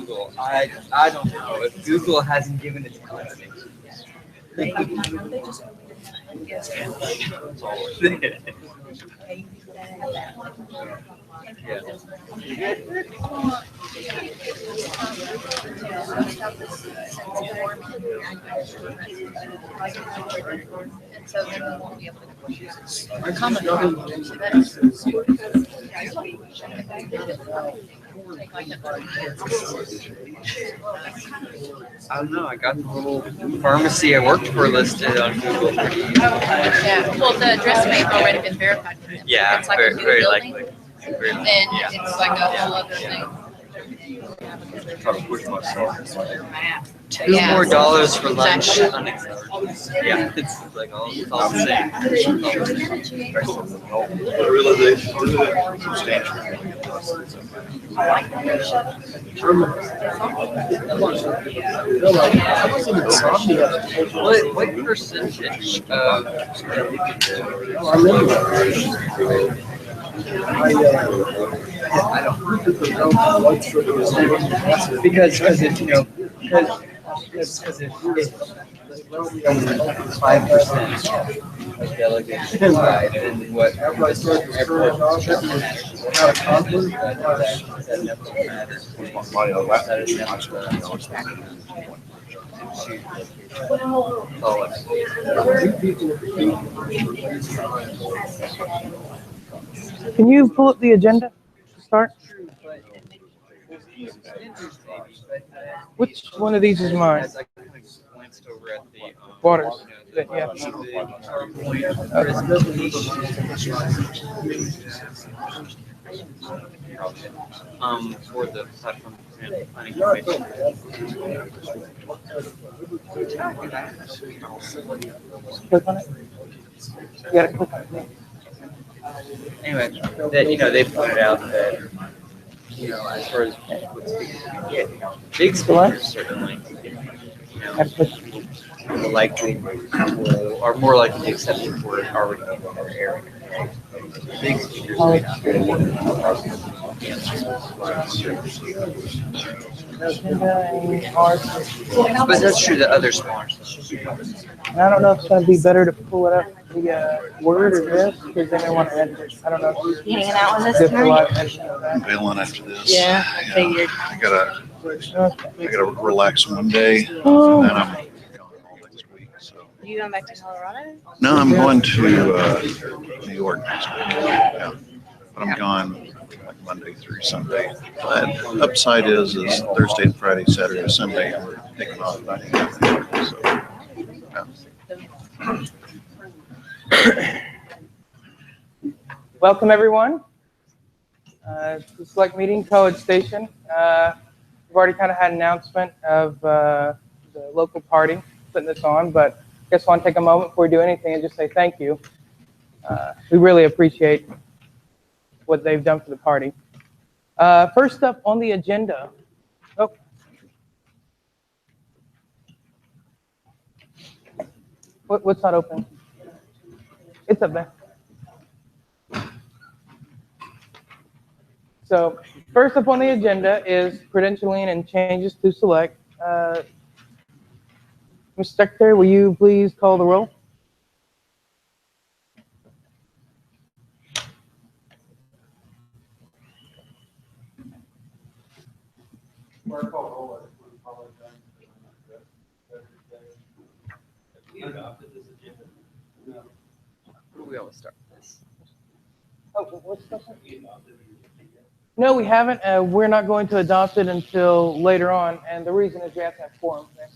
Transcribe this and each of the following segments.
Google. I don't know if Google hasn't given its blessing. I don't know. I got the little pharmacy I worked for listed on Google. Yeah. Well, the address may have already been verified with them. Yeah, It's like very, a new very building, likely. then it's like a whole other thing. Try to push myself. $2 more dollars for lunch. Yeah, it's like all the same. What percentage of I don't because if you know because if 5% of delegates decide, then what Can you pull up the agenda to start? Which one of these is mine? Waters. Yeah. For the platform planning commission. Click on it. You gotta click on it. Anyway, that they pointed out that as far as what's big sponsors certainly, will likely are more likely to accept support already in their area. Big speakers may not. But that's true that other sponsors. And I don't know if it's going to be better to pull it up the Word or this, because they may want to edit it. I don't know. You hanging out with us There's a lot tonight? of editing of that. Bailing after this. Yeah, I figured. I gotta relax one day, and then Oh. I'm gone all next week. So Are you going back to Colorado? no, I'm going to New York next week. Yeah, but I'm gone like Monday through Sunday. But upside is Thursday and Friday, Saturday, Sunday. I'm taking off. So yeah. Welcome, everyone. The SLEC meeting, College Station. We've already kind of had an announcement of the local party putting this on, but I just want to take a moment before we do anything and just say thank you. We really appreciate what they've done for the party. First up on the agenda. Oh. What's not open? It's up there. So first up on the agenda is credentialing and changes to SLEC. Mr. Secretary, will you please call the roll? We always start with this. Oh, what's that? No, we haven't. We're not going to adopt it until later on, and the reason is we have to have quorum. We're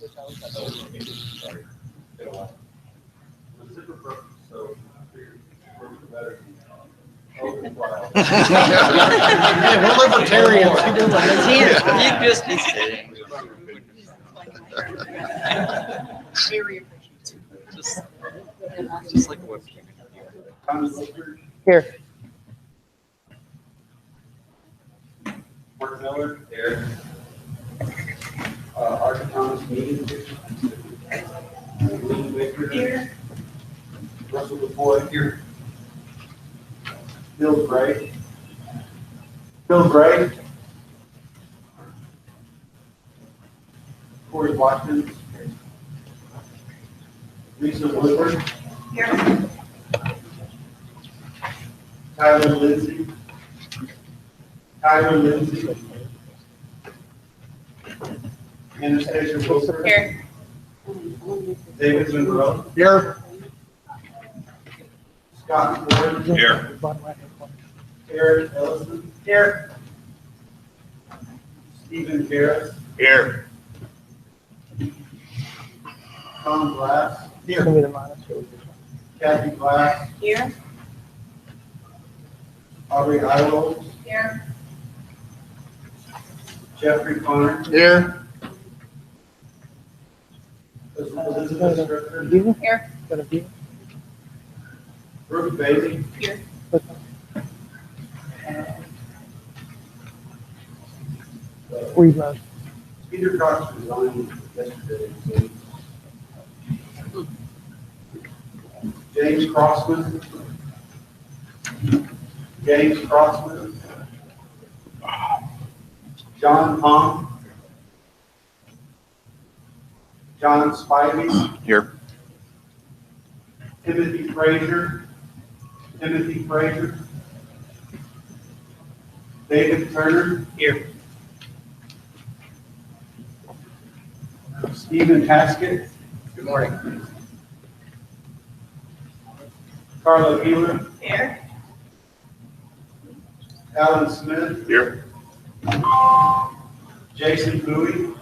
libertarians. You just be sitting. Just like what? Here. Mark Miller, here. Art Thomas Meeting. Lee Baker, here. Russell DeFoy, here. Bill Gray. Corey Watkins. Lisa Woodward. Here. Tyler Lindsay. Anastasia Wilson. Here. David Monroe. Here. Scott Ford. Here. Bottom right-hand corner. Eric Ellison. Here. Stephen Garris. Here. Tom Glass. It's gonna be the minus. Kathy Glass. Here. Aubrey Idle. Here. Jeffrey Connor. Here. Elizabeth Strickler. View? Here. Got a view? Brooke Bailey. Here. Read mode. Peter Cox resigned yesterday. So. James Crossman. John Pong. John Spivey. Here. Timothy Frazier. David Turner. Here. Stephen Haskett. Good morning. Carla Healer. Here. Alan Smith. Here. Jason Bowie.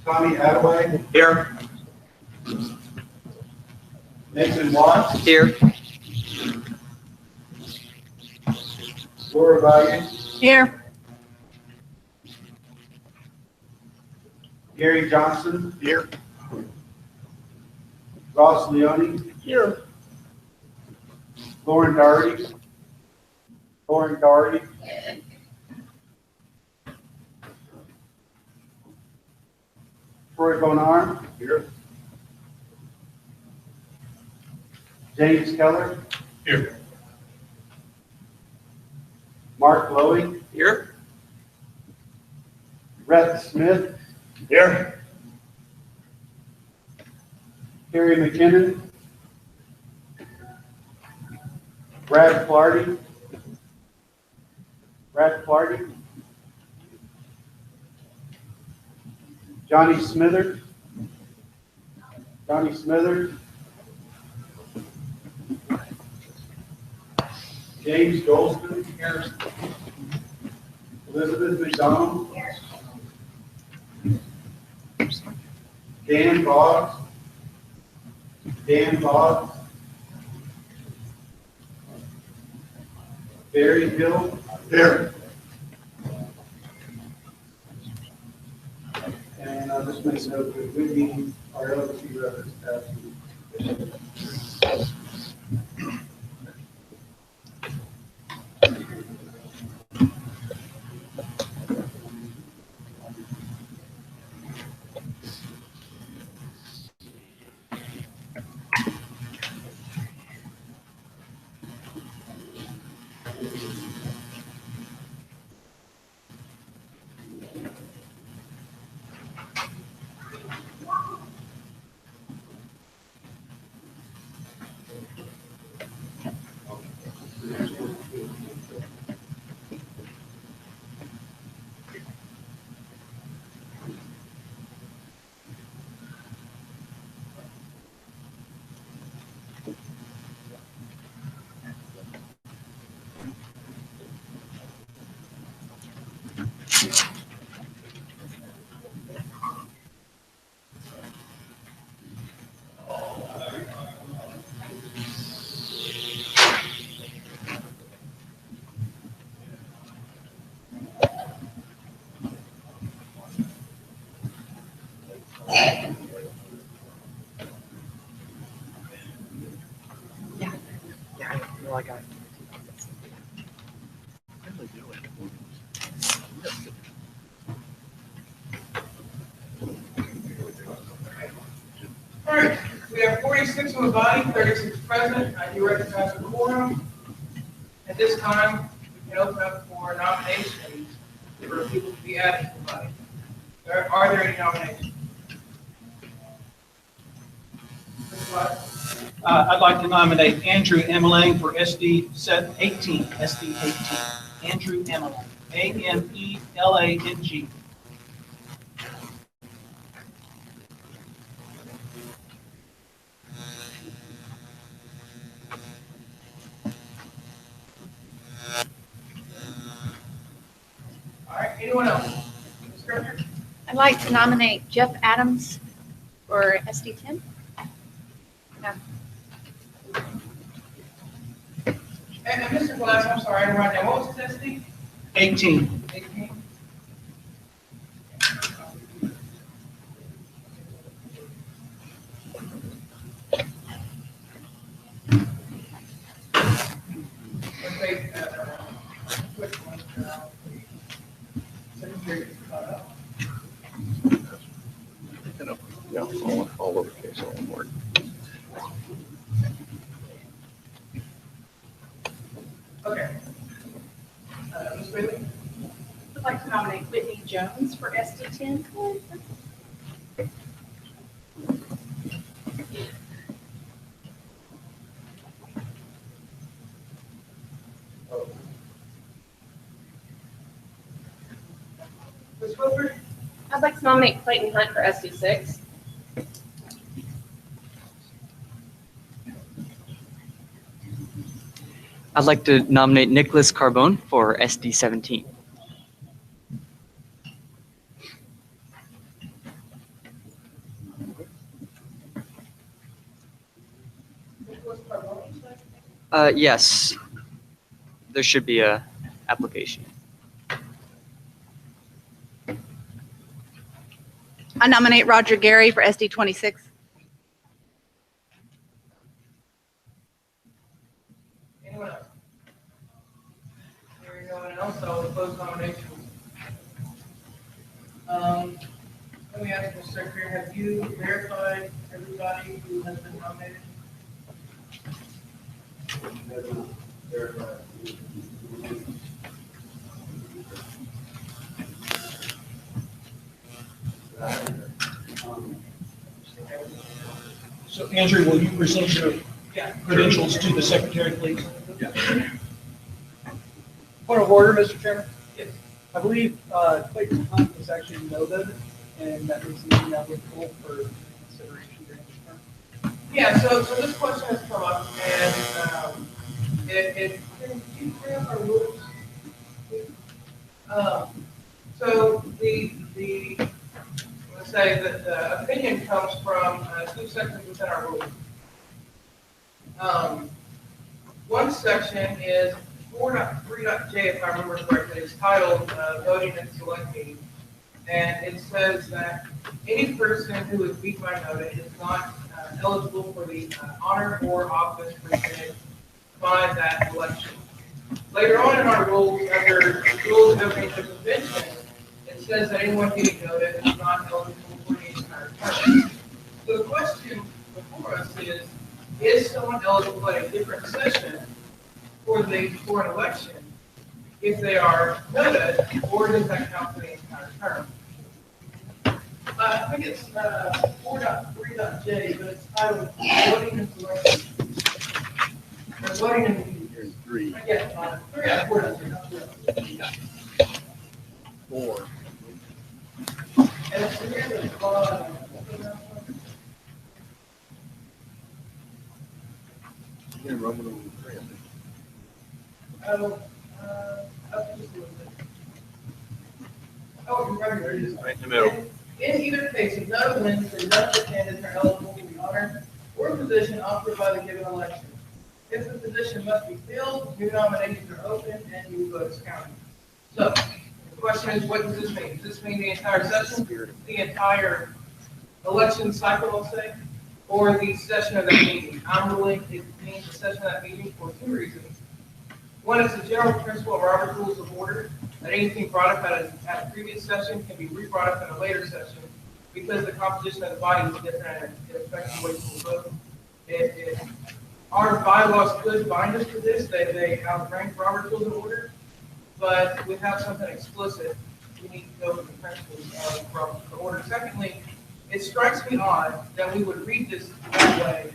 Tommy Attaway. Here. Nathan Watts. Here. Laura Valle. Here. Gary Johnson. Here. Ross Leone. Here. Lauren Doherty. Troy Bonar. Here. James Keller. Here. Mark Lowy. Here. Rhett Smith. Here. Terry McKinnon. Brad Flarty. Johnny Smithers. James Goldston. Elizabeth McDonald. Dan Boggs. Barry Hill. Here. And I'll just make note that Whitney, our LT rep, is absent. All right, we have 46 on the body, 36 present. I do recognize the quorum. At this time, we can open up for for nominations for people to be added to the body. Are there any nominations? I'd like to nominate Andrew Emelang for SD set 18, SD 18. Andrew Emelang, Amelang. All right, anyone else? Ms. Kircher? I'd like to nominate Jeff Adams for SD 10. And Mr. Glass, I'm sorry, I didn't write down. What was his SD? 18. 18. Okay, which one? Secretary, Yeah, all lowercase, all one word. okay. Ms. Bailey? I'd like to nominate Whitney Jones for SD 10. Ms. Wilford? I'd like to nominate Clayton Hunt for SD 6. I'd like to nominate Nicholas Carbone for SD 17. Yes, there should be a application. I nominate Roger Gary for SD 26. Anyone else? Hearing no one else, I will close nominations. Let me ask Mr. Secretary, have you verified everybody who has been nominated? So Andrew, will you present your credentials to the secretary, please? Point of order, Mr. Chairman. Yes. I believe Clayton Hunt was actually noted, and that was something that would pull for consideration during this term. Yeah, so this question has come up, and can you bring up our rules? So let's say that the opinion comes from two sections within our rules. One section is 4.3.j, if I remember correctly, is titled Voting and Select Meeting. And it says that any person who is beat by nota is not eligible for the honor or office presented by that election. Later on in our rules, under rules of opening the convention, it says that anyone getting nota is not eligible for the entire term. So the question before us is someone eligible at a different session for an election if they are noted, or does that count for the entire term? I think it's 4.3.j, but it's titled Voting and Selection. Voting and Three. yeah, 4.3. Four. And it's here at the bottom. Yeah, Roman numeral 3, I think. Up just a little bit. Oh, right here it is. Right in the middle. In either case, if none of the wins, then none of the candidates are eligible to be honored or position offered by the given election. If the position must be filled, new nominations are open and new votes counted. So, the question is, what does this mean? Does this mean the entire session, the entire election cycle, I'll say, or the session of that meeting? I'm ruling it means the session of that meeting for two reasons. One is the general principle of Robert's Rules of Order, that anything brought up at a previous session can be re-brought up in a later session because the composition of the body is different and it affects the way people vote. Our bylaws could bind us to this, they outrank Robert's Rules of Order. but we have something explicit, we need to go with the principles from the order. Secondly, it strikes me odd that we would read this that way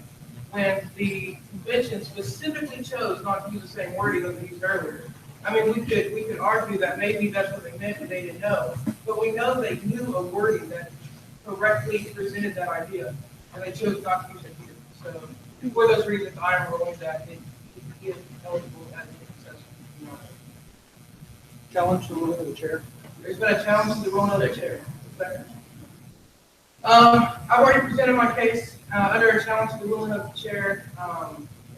when the convention specifically chose not to use the same wording that we used earlier. I mean, we could argue that maybe that's what they meant and they didn't know, but we know they knew a wording that correctly presented that idea, and they chose not to use it here. So for those reasons, I am ruling that it is eligible as an accessory. Challenge the ruling of the chair. There's been a challenge to the ruling of the chair. I've already presented my case under a challenge to the ruling of the chair.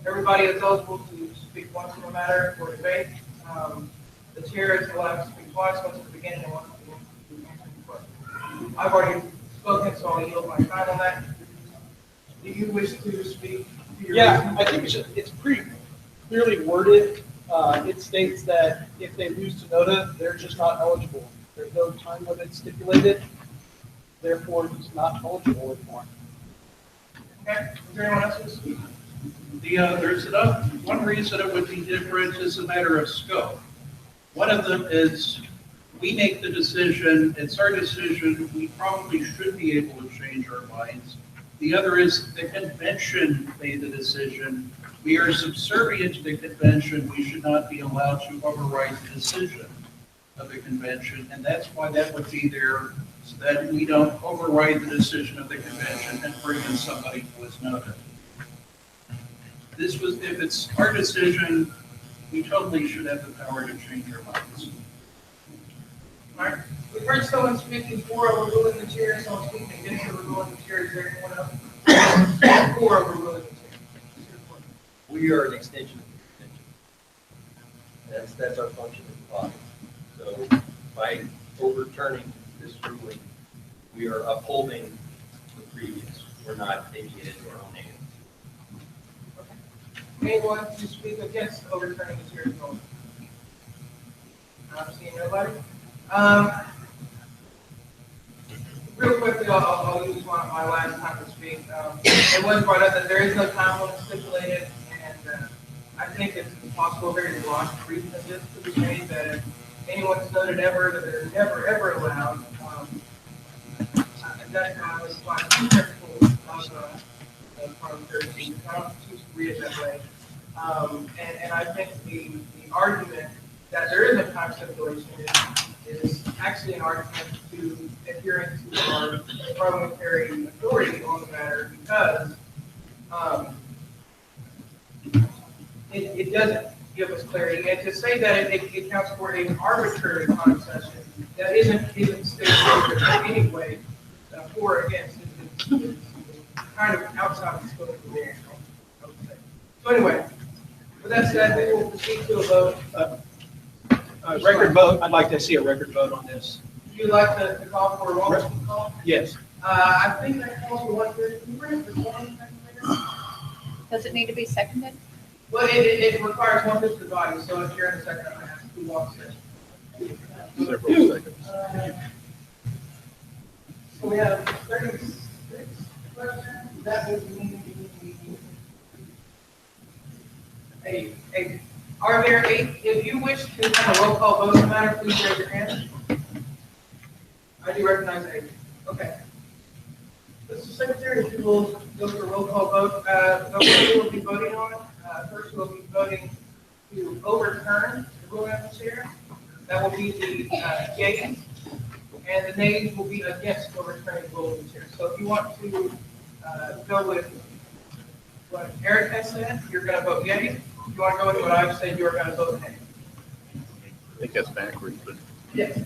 Everybody is eligible to speak once on the matter or debate. The chair is allowed to speak twice, once at the beginning and once at the end to answer the question. I've already spoken, so I'll yield my time on that. Do you wish to speak to your reason? I think it's pretty clearly worded. It states that if they lose to NODA, they're just not eligible. There's no time limit stipulated. Therefore, he's not eligible anymore. Okay, is there anyone else who wants to speak? There's one reason it would be different is a matter of scope. One of them is we make the decision, it's our decision, we probably should be able to change our minds. The other is the convention made the decision. We are subservient to the convention. We should not be allowed to override the decision of the convention, and that's why that would be there, so that we don't override the decision of the convention and bring in somebody who is noted. If it's our decision, we totally should have the power to change our minds. All right, we've heard someone speaking for overruling the chair, someone speaking against overruling the chair. Is there anyone else for overruling the chair? We are an extension of the convention. That's our function as a body. So by overturning this ruling, we are upholding the previous. We're not taking it into our own hands. Anyone to speak against overturning the chair's ruling? I'm seeing nobody. Real quickly, I'll use my last time to speak. It was brought up that there is no time limit stipulated, and I think it's possible, very large reason of this to be made, that if anyone's noted ever, that they're never, ever allowed. That was one of the principles of parliamentary. I don't choose to read it that way. And I think the argument that there is a time stipulation is actually an argument to adherence to our parliamentary authority on the matter, because it doesn't give us clarity. And to say that it counts for an arbitrary time session that isn't stipulated in any way for or against is kind of outside the scope of the rules, I would say. So anyway, with that said, we will proceed to a vote. Record vote. I'd like to see a record vote on this. Would you like to call for a roll call? Yes. I think that calls for 1/5. Does it need to be seconded? Well, it requires 1/5 of the body, so if you're in a second, I'm going to ask who wants it. Several seconds. So we have 36 questions. That would mean eight. Are there 8? If you wish to have a roll call vote on the matter, please raise your hand. I do recognize 8. Okay. Mr. Secretary, if you will go for a roll call vote, what we will be voting on, first we'll be voting to overturn the ruling of the chair. That will be the yeas, and the nays will be against overturning the ruling of the chair. So if you want to go with what Eric has said, you're going to vote yea. If you want to go with what I've said, you're going to vote nay. I think that's backwards, but. Yes.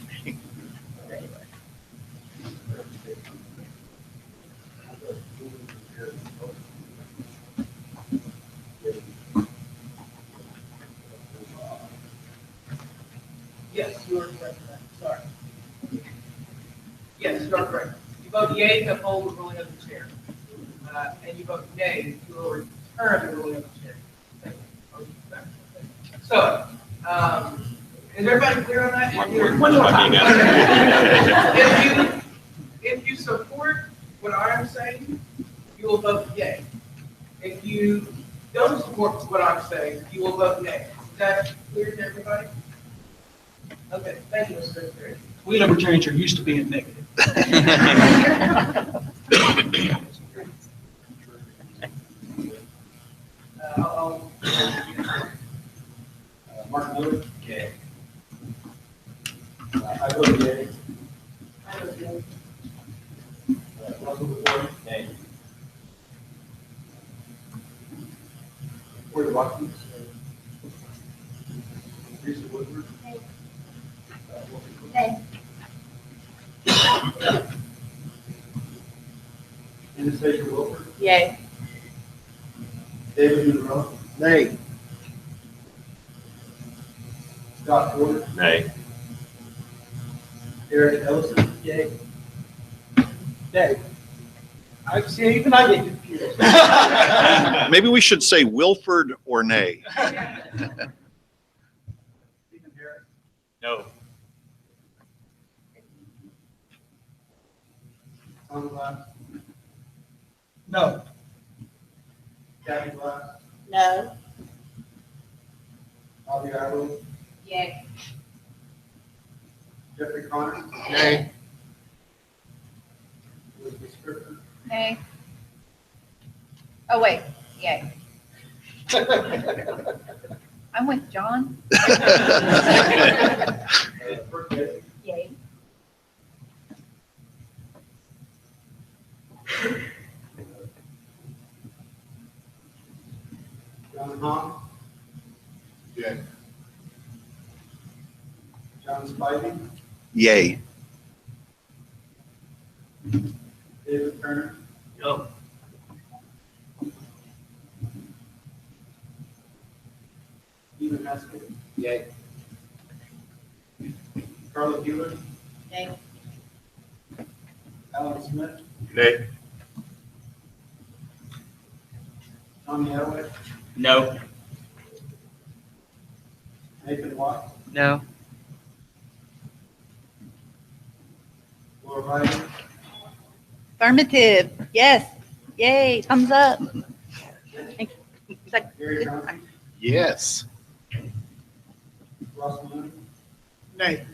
Yes, you are correct. Sorry. Yes, you are correct. You vote yea to uphold the ruling of the chair, and you vote nay to overturn the ruling of the chair. So, is everybody clear on that? If you support what I'm saying, you will vote yea. If you don't support what I'm saying, you will vote nay. Is that clear to everybody? Okay, thank you, Mr. Secretary. We libertarians are used to being negative. Mark Miller? Yay. I vote yay. I vote yay. Russell Wood? Nay. Porter Watkins? Teresa Woodward? Nay. Anastasia Wilford? Yay. David Monroe? Nay. Scott Porter? Nay. Eric Ellison? Yay. Nay. I see, even I get confused. Maybe we should say Wilford or nay. Stephen Harris? No. Tom Glass? No. Kathy Glass? No. Bobby Arlo? Yay. Jeffrey Connor? Nay. Elizabeth Scrivener? Nay. Oh, wait, yay. I'm with John. Bert Getty? Yay. John Hahn? Yay. John Spivey? Yay. David Turner? No. Stephen Haskett? Yay. Carla Bueller? Nay. Alan Smith? Nay. Tommy Elway? No. Nathan Watt? No. Laura Ryder? Affirmative. Yes. Yay. Thumbs up. Thank you. Gary Johnson? Yes. Ross Moon? Nay.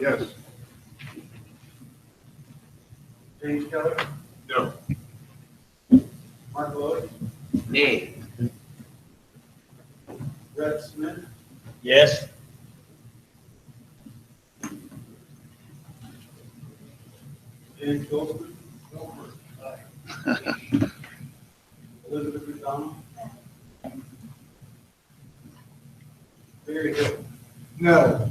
Yes. James Keller? No. Mark Lloyd? Nay. Brett Smith? Yes. James Goldsman? Elizabeth McDonald? Barry Hill? No.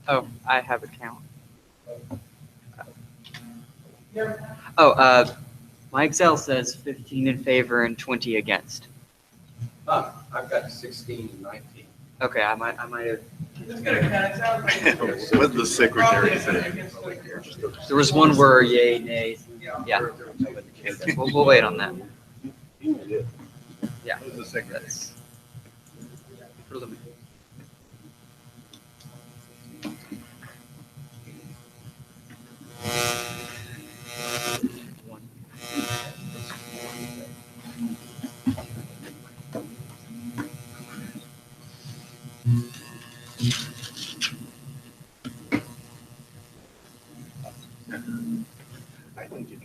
Oh, I have a count. Oh, my Excel says 15 in favor and 20 against. I've got 16 and 19. Okay, I might have. What the secretary said. There was one where yay, nay. Yeah. We'll wait on that. Yeah. What the secretary? That's preliminary. I think it.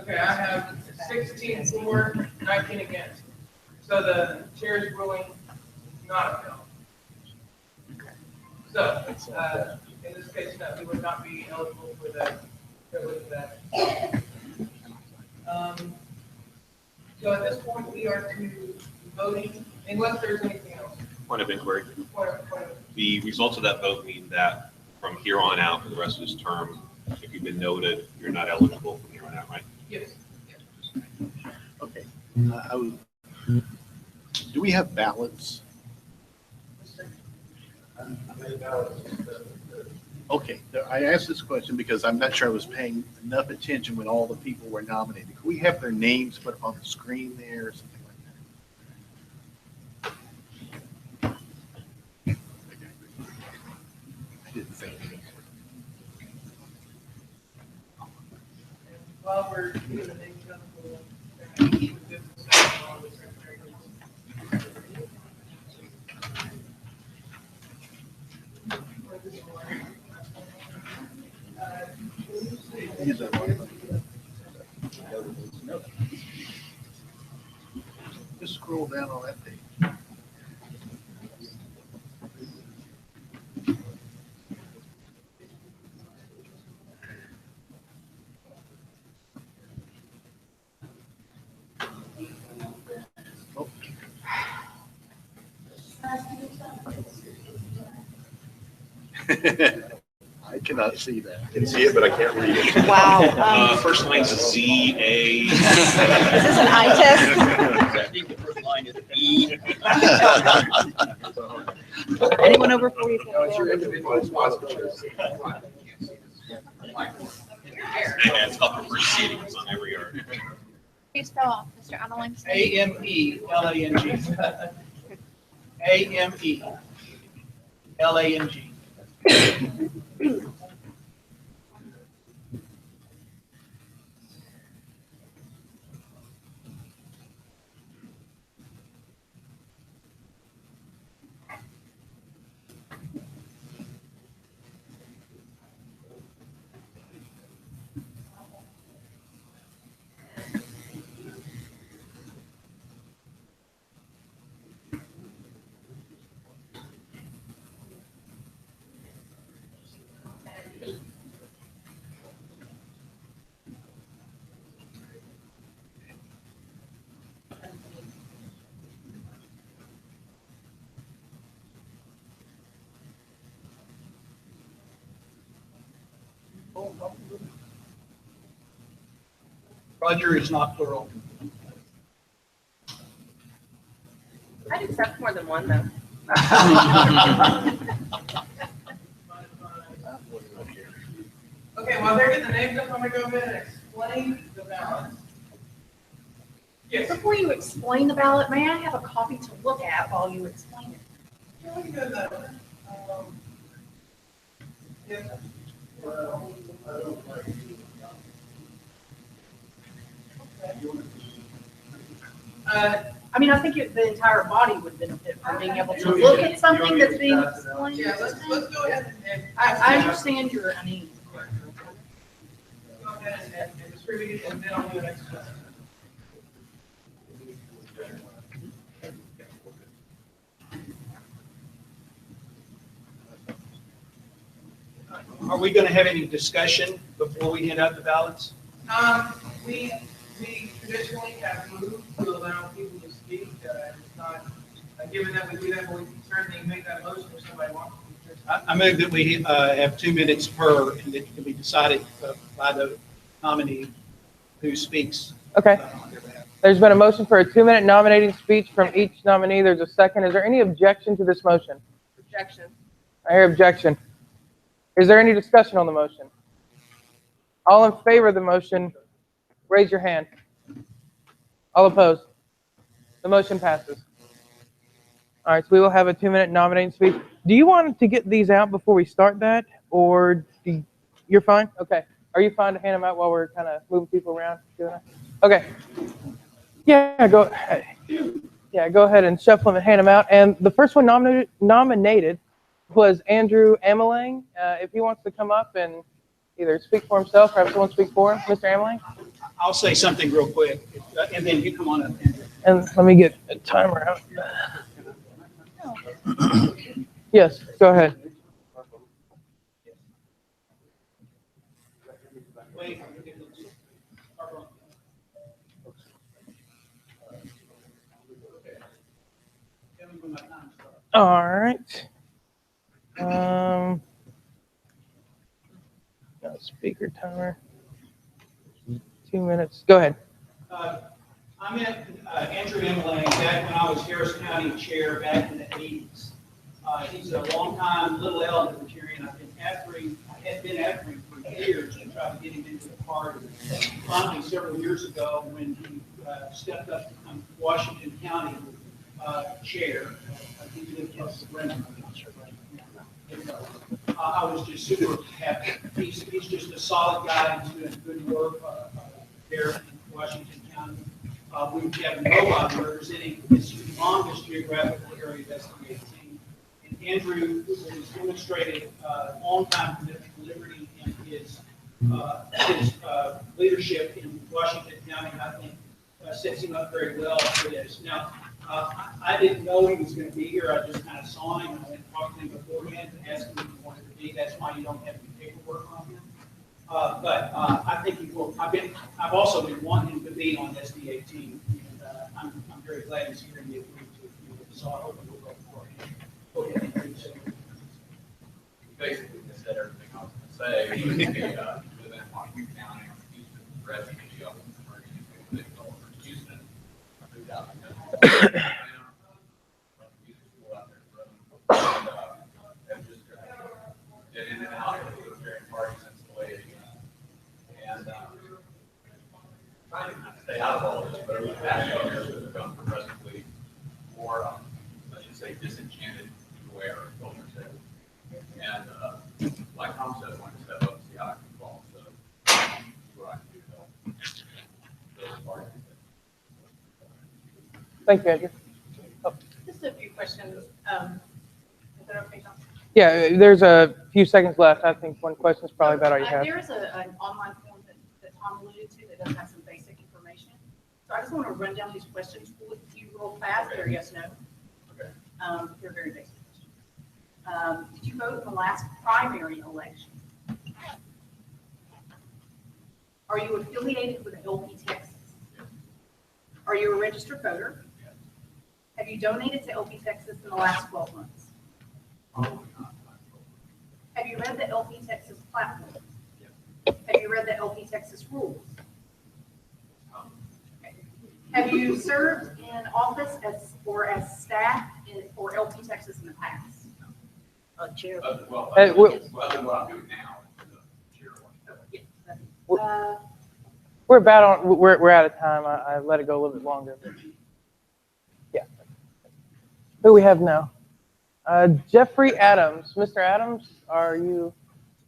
Okay, I have 16 for, 19 against. So the chair's ruling not upheld. So, in this case, no, we would not be eligible for that, privilege of that. So at this point, we are to voting, unless there's anything else. Point of inquiry. Point of- The results of that vote mean that from here on out, for the rest of this term, if you've been noted, you're not eligible from here on out, right? Yes. Okay. Do we have ballots? Okay, I asked this question because I'm not sure I was paying enough attention when all the people were nominated. Could we have their names put up on the screen there or something like that? I didn't think. While we're doing the name, we'll keep the business on the secretary. Just scroll down on that page. Oh. I cannot see that. I can see it, but I can't read it. Wow. First line's Z, A. Is this an eye test? I think the first line is E. Anyone over 40? And it's upper proceedings on every yard. Please spell Mr. Amelang's name. A-M-E-L-A-N-G. A-M-E-L-A-N-G. Roger is not plural. I'd accept more than one, though. Okay, while they're getting the names up, I'm gonna go ahead and explain the ballots. Yes. Before you explain the ballot, may I have a copy to look at while you explain it? Yeah, we can go to that one. Yeah. I mean, I think the entire body would benefit from being able to look at something that's being explained. Yeah, let's go ahead and. I understand your, I mean, Go ahead and distribute it, and then I'll do the next one. Are we going to have any discussion before we hand out the ballots? We traditionally have moved to allow people to speak. It's not, given that we do that, we can certainly make that motion if somebody wants to. I move that we have 2 minutes per, and that it can be decided by the nominee who speaks. Okay. On their behalf. There's been a motion for a 2-minute nominating speech from each nominee. There's a second. Is there any objection to this motion? objection. I hear objection. Is there any discussion on the motion? All in favor of the motion, raise your hand. All opposed? The motion passes. All right, so we will have a 2-minute nominating speech. Do you want to get these out before we start that, or you're fine? Okay. Are you fine to hand them out while we're kind of moving people around? Okay. Yeah, go ahead. Yeah, go ahead and shuffle them and hand them out. And the first one nominated was Andrew Amelang. If he wants to come up and either speak for himself or have someone speak for him, Mr. Amelang. I'll say something real quick, and then you come on up. And let me get a timer out. Yes, go ahead. All right. No speaker timer. 2 minutes. Go ahead. I met Andrew Emling back when I was Harris County Chair back in the 80s. He's a longtime Little L libertarian. I had been after him for years and tried to get him into the party. Finally, several years ago, when he stepped up to become Washington County Chair, he lived in Brenda. I was just super happy. He's just a solid guy. He's doing good work there in Washington County. We have nobody representing this humongous geographical area of SB 18. And Andrew has demonstrated long-time commitment to liberty and his leadership in Washington County, I think, sets him up very well for this. Now, I didn't know he was going to be here. I just kind of saw him and I went and talked to him beforehand and asked him if he wanted to be. That's why you don't have any paperwork on him. But I think he will. I've also been wanting him to be on SB 18, and I'm very glad he's here and he agreed to do it. So I hope he will go for him. Basically, just said everything I was going to say. He was within Washington County, Houston, refugee up in Houston. I moved out because and just get in and out of the libertarian party since the late 80s. And trying to stay out of all this, but over the past few years, we've become progressively more, let's just say, disenchanted, aware of culture. And like Tom said, I want to step up and see how I can fall. So what I can do to help those parties. Thank you, Andrew. Just a few questions. Is that okay, Tom? Yeah, there's a few seconds left. I think one question is probably about all you have. There is an online form that Tom alluded to that does have some basic information. So I just want to run down these questions with you real fast. They're yes, no. Okay. They're very basic questions. Did you vote in the last primary election? Are you affiliated with LP Texas? Are you a registered voter? Have you donated to LP Texas in the last 12 months? Have you read the LP Texas platform? Have you read the LP Texas rules? Okay. Have you served in office as staff for LP Texas in the past? Chair. Well, Hey, what I'm doing now is chair. We're about on. We're out of time. I let it go a little bit longer. But yeah. Who we have now? Jeffrey Adams. Mr. Adams, are you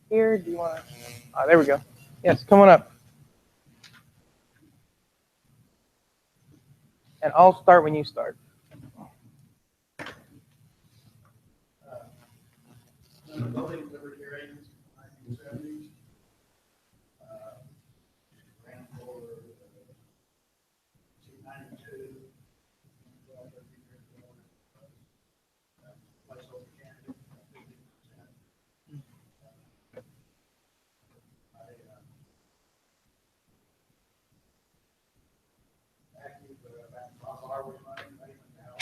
here? Do you want to? Oh, there we go. Yes, come on up. And I'll start when you start. Voting libertarians in the 1970s. Ran for 92. Placeholder candidate, 50%. Active back in Harvard, running now.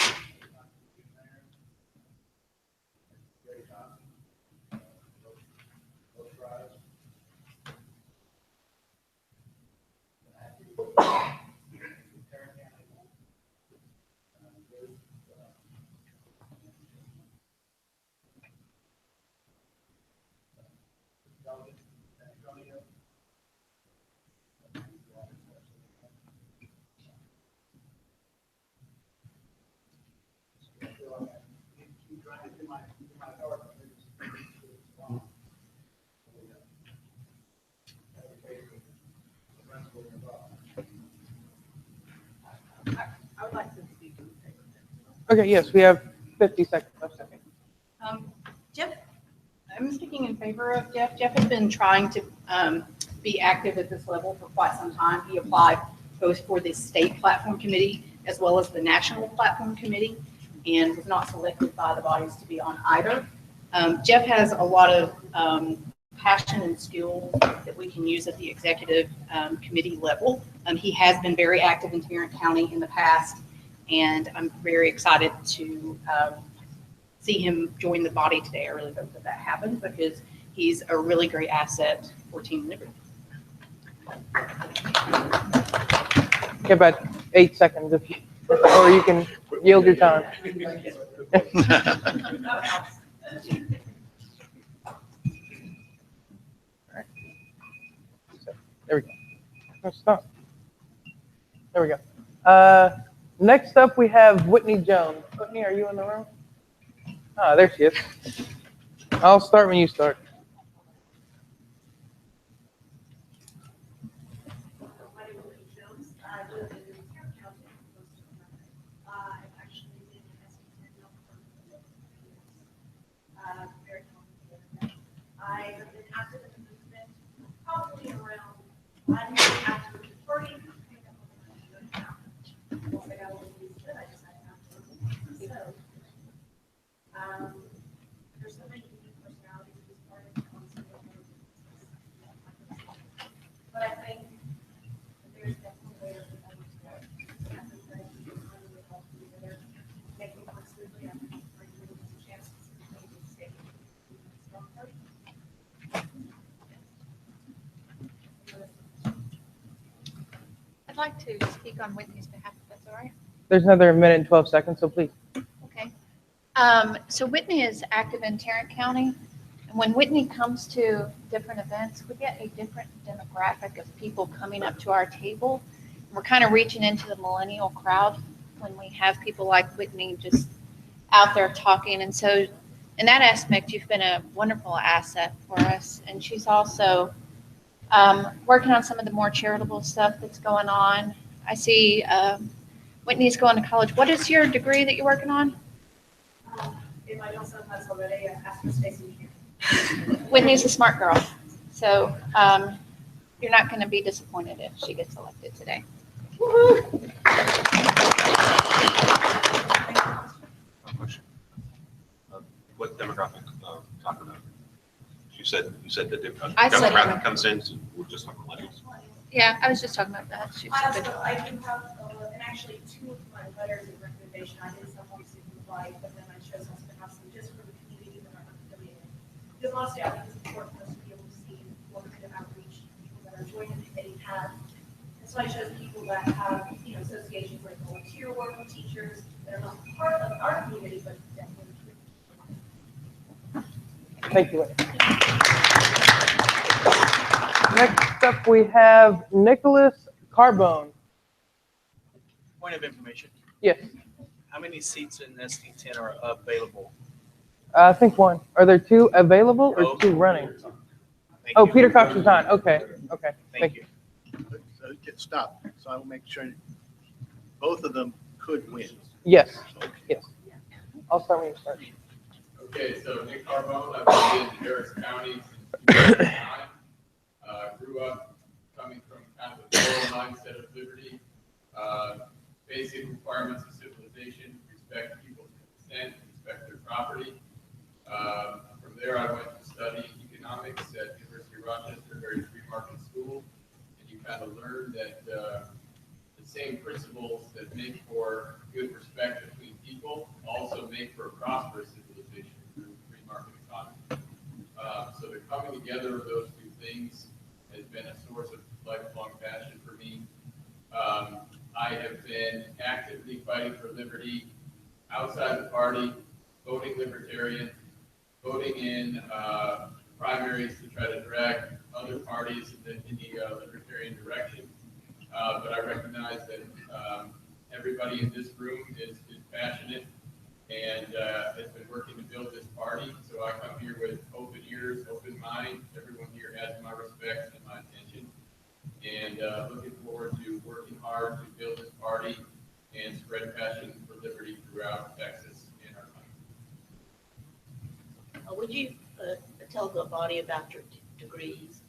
Gary Johnson. Those drives. Keep trying to do my part. I would like to speak in favor of Okay. Yes, we have 50 seconds left. that. Jeff, I'm speaking in favor of Jeff. Jeff has been trying to be active at this level for quite some time. He applied both for the state platform committee as well as the national platform committee and was not selected by the bodies to be on either. Jeff has a lot of passion and skill that we can use at the executive committee level. He has been very active in Tarrant County in the past, and I'm very excited to see him join the body today. I really hope that that happens because he's a really great asset for Team Liberty. Okay, about 8 seconds if you, or you can yield your time. There we go. Let's stop. There we go. Next up, we have Whitney Jones. Whitney, are you in the room? Ah, there she is. I'll start when you start. My name is Whitney Jones. I live in Tarrant County, close to Atlanta. I've actually been in SB10 now for 4 years. Very complicated. I have been active in the movement probably around, I'm really active with the party. Once I got a little used to it, I decided not to. So, there's so many unique personalities in this party. But I think there's definitely ways that I would go. I think that you can really help you there, making it work smoothly. I think for you, it's a chance to maybe stay in a strong party. I'd like to speak on Whitney's behalf, if that's all right. There's another minute and 12 seconds, so please. Okay. So Whitney is active in Tarrant County. And when Whitney comes to different events, we get a different demographic of people coming up to our table. We're kind of reaching into the millennial crowd when we have people like Whitney just out there talking. And so in that aspect, you've been a wonderful asset for us. And she's also working on some of the more charitable stuff that's going on. I see Whitney's going to college. What is your degree that you're working on? If I don't know that's already, ask for Stacy here. Whitney's a smart girl. So you're not going to be disappointed if she gets elected today. What demographic talking about? You said that the I said demographic comes in, so we're just talking millennials. Yeah, I was just talking about that. She's a good. I do have, and actually 2 of my letters of recommendation, I did some ones to apply, but then I chose us to have some just for the community that are unaffiliated. Because honestly, I think it's important for us to be able to see what kind of outreach people that are joining the committee have. And so I chose people that have, associations like volunteer work with teachers that are not part of our community, but definitely. Thank you. Next up, we have Nicholas Carbone. Point of information. Yes, How many seats in ST10 are available? I think 1. Are there 2 available or Oh. 2 running? Thank Oh, you. Peter Cox is on. Okay, okay. Thank you. So stop. So I will make sure both of them could win. Yes, yes. I'll start when you start. Okay, so Nick Carbone, I've lived in Harris County since 2009. Grew up coming from kind of the moral mindset of liberty, basic requirements of civilization, respect people's consent, respect their property. From there, I went to study economics at University of Rochester, a very free market school, and you kind of learn that the same principles that make for good respect between people also make for a prosperous civilization through free market economy. So the coming together of those 2 things has been a source of lifelong passion for me. I have been actively fighting for liberty outside the party, voting libertarian, voting in primaries to try to drag other parties in the libertarian direction. But I recognize that everybody in this room is passionate and has been working to build this party. So I come here with open ears, open mind. Everyone here has my respect and my attention. And looking forward to working hard to build this party and spread passion for liberty throughout Texas and our country. Would you tell the body about your degrees?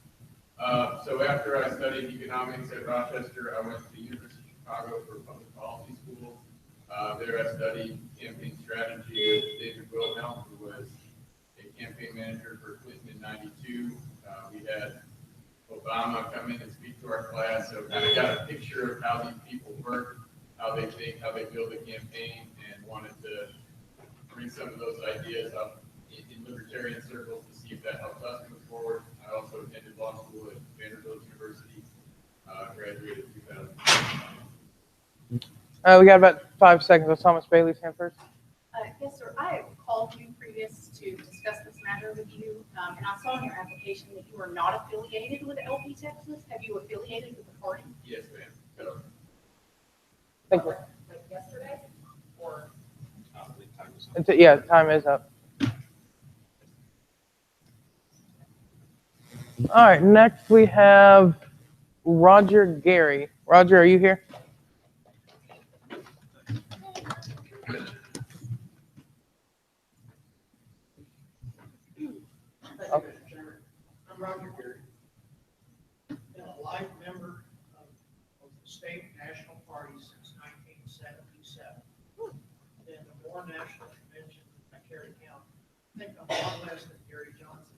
So after I studied economics at Rochester, I went to the University of Chicago for public policy school. There I studied campaign strategy with David Wilhelm, who was a campaign manager for Clinton in '92. We had Obama come in and speak to our class, so kind of got a picture of how these people work, how they think, how they build a campaign, and wanted to bring some of those ideas up in libertarian circles to see if that helps us move forward. I also attended law school at Vanderbilt University, graduated in 2000. We got about 5 seconds. Let's Thomas Bailey's hand first. Yes, sir. I have called you previous to discuss this matter with you, and I saw in your application that you are not affiliated with LP Texas. Have you affiliated with the party? Yes, ma'am. So, Thank you. Like yesterday? Or? Yeah, time is up. All right, next we have Roger Gary. Roger, are you here? Thank you, Mr. Chairman. I'm Roger Gary. Been a life member of the state and national parties since 1977. Been to more national conventions than I care to count. I think I'm a lot less than Gary Johnson.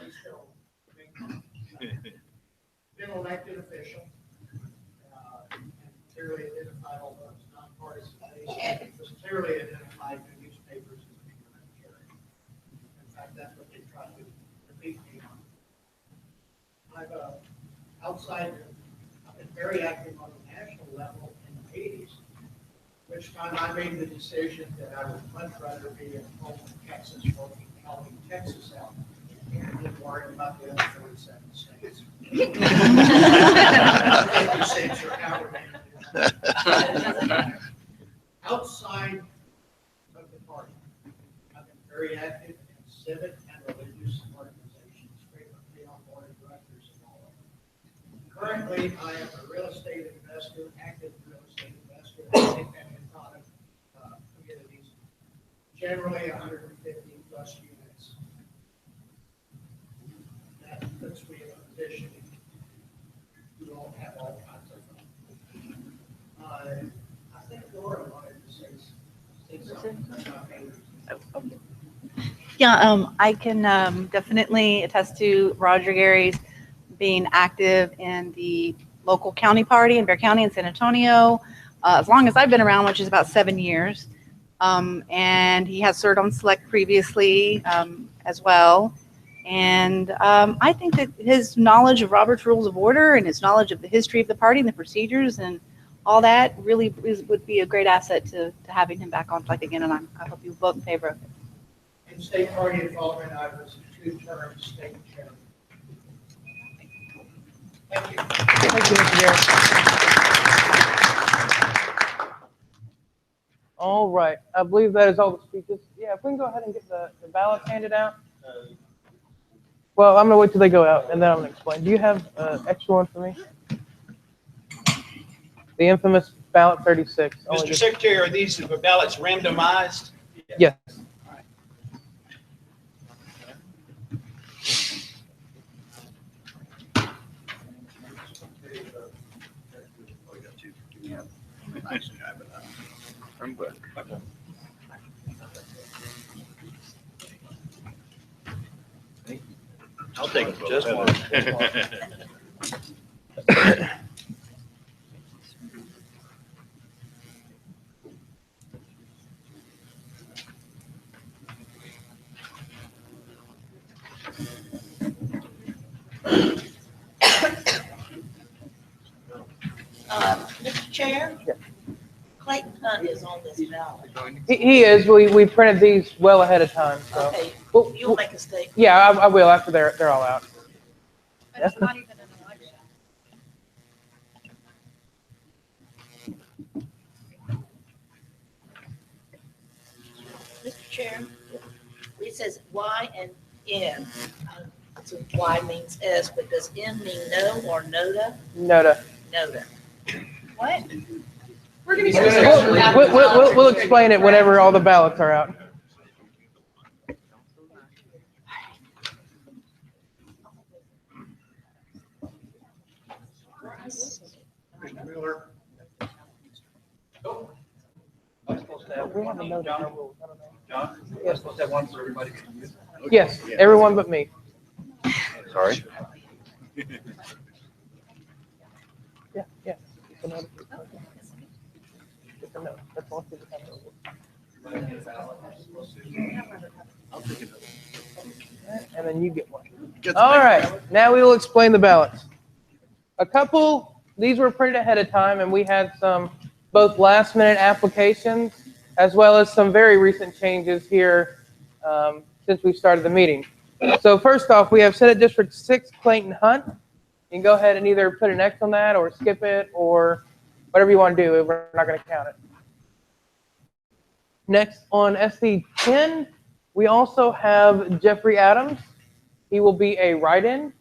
He's still a big one. Been elected official. And clearly identified all those nonpartisan bases. Was clearly identified in newspapers as being a charity. In fact, that's what they tried to defeat me on. I've been very active on the national level in the 80s, which time I made the decision that I would much rather be in home Texas, working, helping Texas out, than worrying about the other 47 states. 56 or however many. Outside of the party, I've been very active in civic and religious organizations, frequently on board of directors and all of them. Currently, I am a real estate investor, active real estate investor in independent product communities, generally 150 plus units. That puts me in a position you all have all kinds of them. I think Laura wanted to say something about me. Yeah, I can definitely attest to Roger Gary's being active in the local county party in Bexar County and San Antonio, as long as I've been around, which is about 7 years. And he has served on SLEC previously as well. And I think that his knowledge of Robert's Rules of Order and his knowledge of the history of the party and the procedures and all that really would be a great asset to having him back on SLEC again. And I hope you vote in favor of it. In state party involvement, I was 2-term state chairman. Thank you. Thank you, Mr. Gary. All right, I believe that is all the speeches. Yeah, if we can go ahead and get the ballots handed out. Well, I'm gonna wait till they go out and then I'm gonna explain. Do you have an extra one for me? The infamous ballot 36. Mr. Secretary, are these ballots randomized? Yes. I'll take just one. Mr. Chair? Clayton Hunt is on this ballot. He is. We printed these well ahead of time. So. Okay, Well, you'll make a statement. yeah, I will after they're all out. But it's not even an election. Mr. Chair, it says Y and N. So Y means S, but does N mean no or NODA? Noda. NODA. What? We're going to We'll explain it whenever all the ballots are out. Mr. Miller. We have a note on our rules. I don't know. John? Yes. Supposed to have one for everybody. Yes, everyone but me. Sorry. Yeah. Just a note. That's all. I'll take it. And then you get one. Get the All next right, now we will explain the ballots. These were printed ahead of time, and we had some both last minute applications as well as some very recent changes here since we started the meeting. So first off, we have Senate District 6, Clayton Hunt. You can go ahead and either put an X on that or skip it or whatever you want to do. We're not going to count it. Next on SD 10, we also have Jeffrey Adams. He will be a write-in.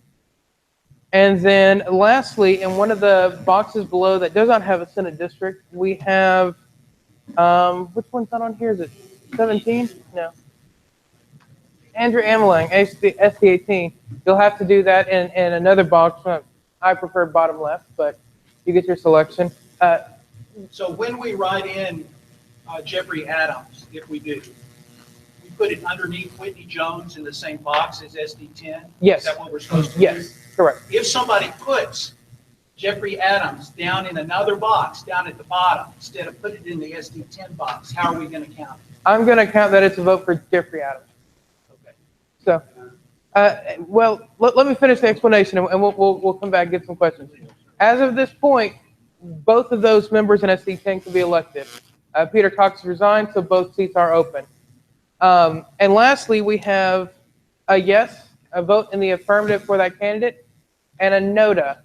And then lastly, in one of the boxes below that does not have a Senate district, we have, which one's not on here? Is it 17? No. Andrew Amelang, SD 18. You'll have to do that in another box. I prefer bottom left, but you get your selection. So when we write in Jeffrey Adams, if we do, we put it underneath Whitney Jones in the same box as SD10? Yes. Is that what we're supposed to do? Yes, correct. If somebody puts Jeffrey Adams down in another box, down at the bottom, instead of putting it in the SD10 box, how are we going to count it? I'm going to count that it's a vote for Jeffrey Adams. Okay. So, well, let me finish the explanation, and we'll come back and get some questions. As of this point, both of those members in SD10 can be elected. Peter Cox resigned, so both seats are open. And lastly, we have a yes, a vote in the affirmative for that candidate, and a NOTA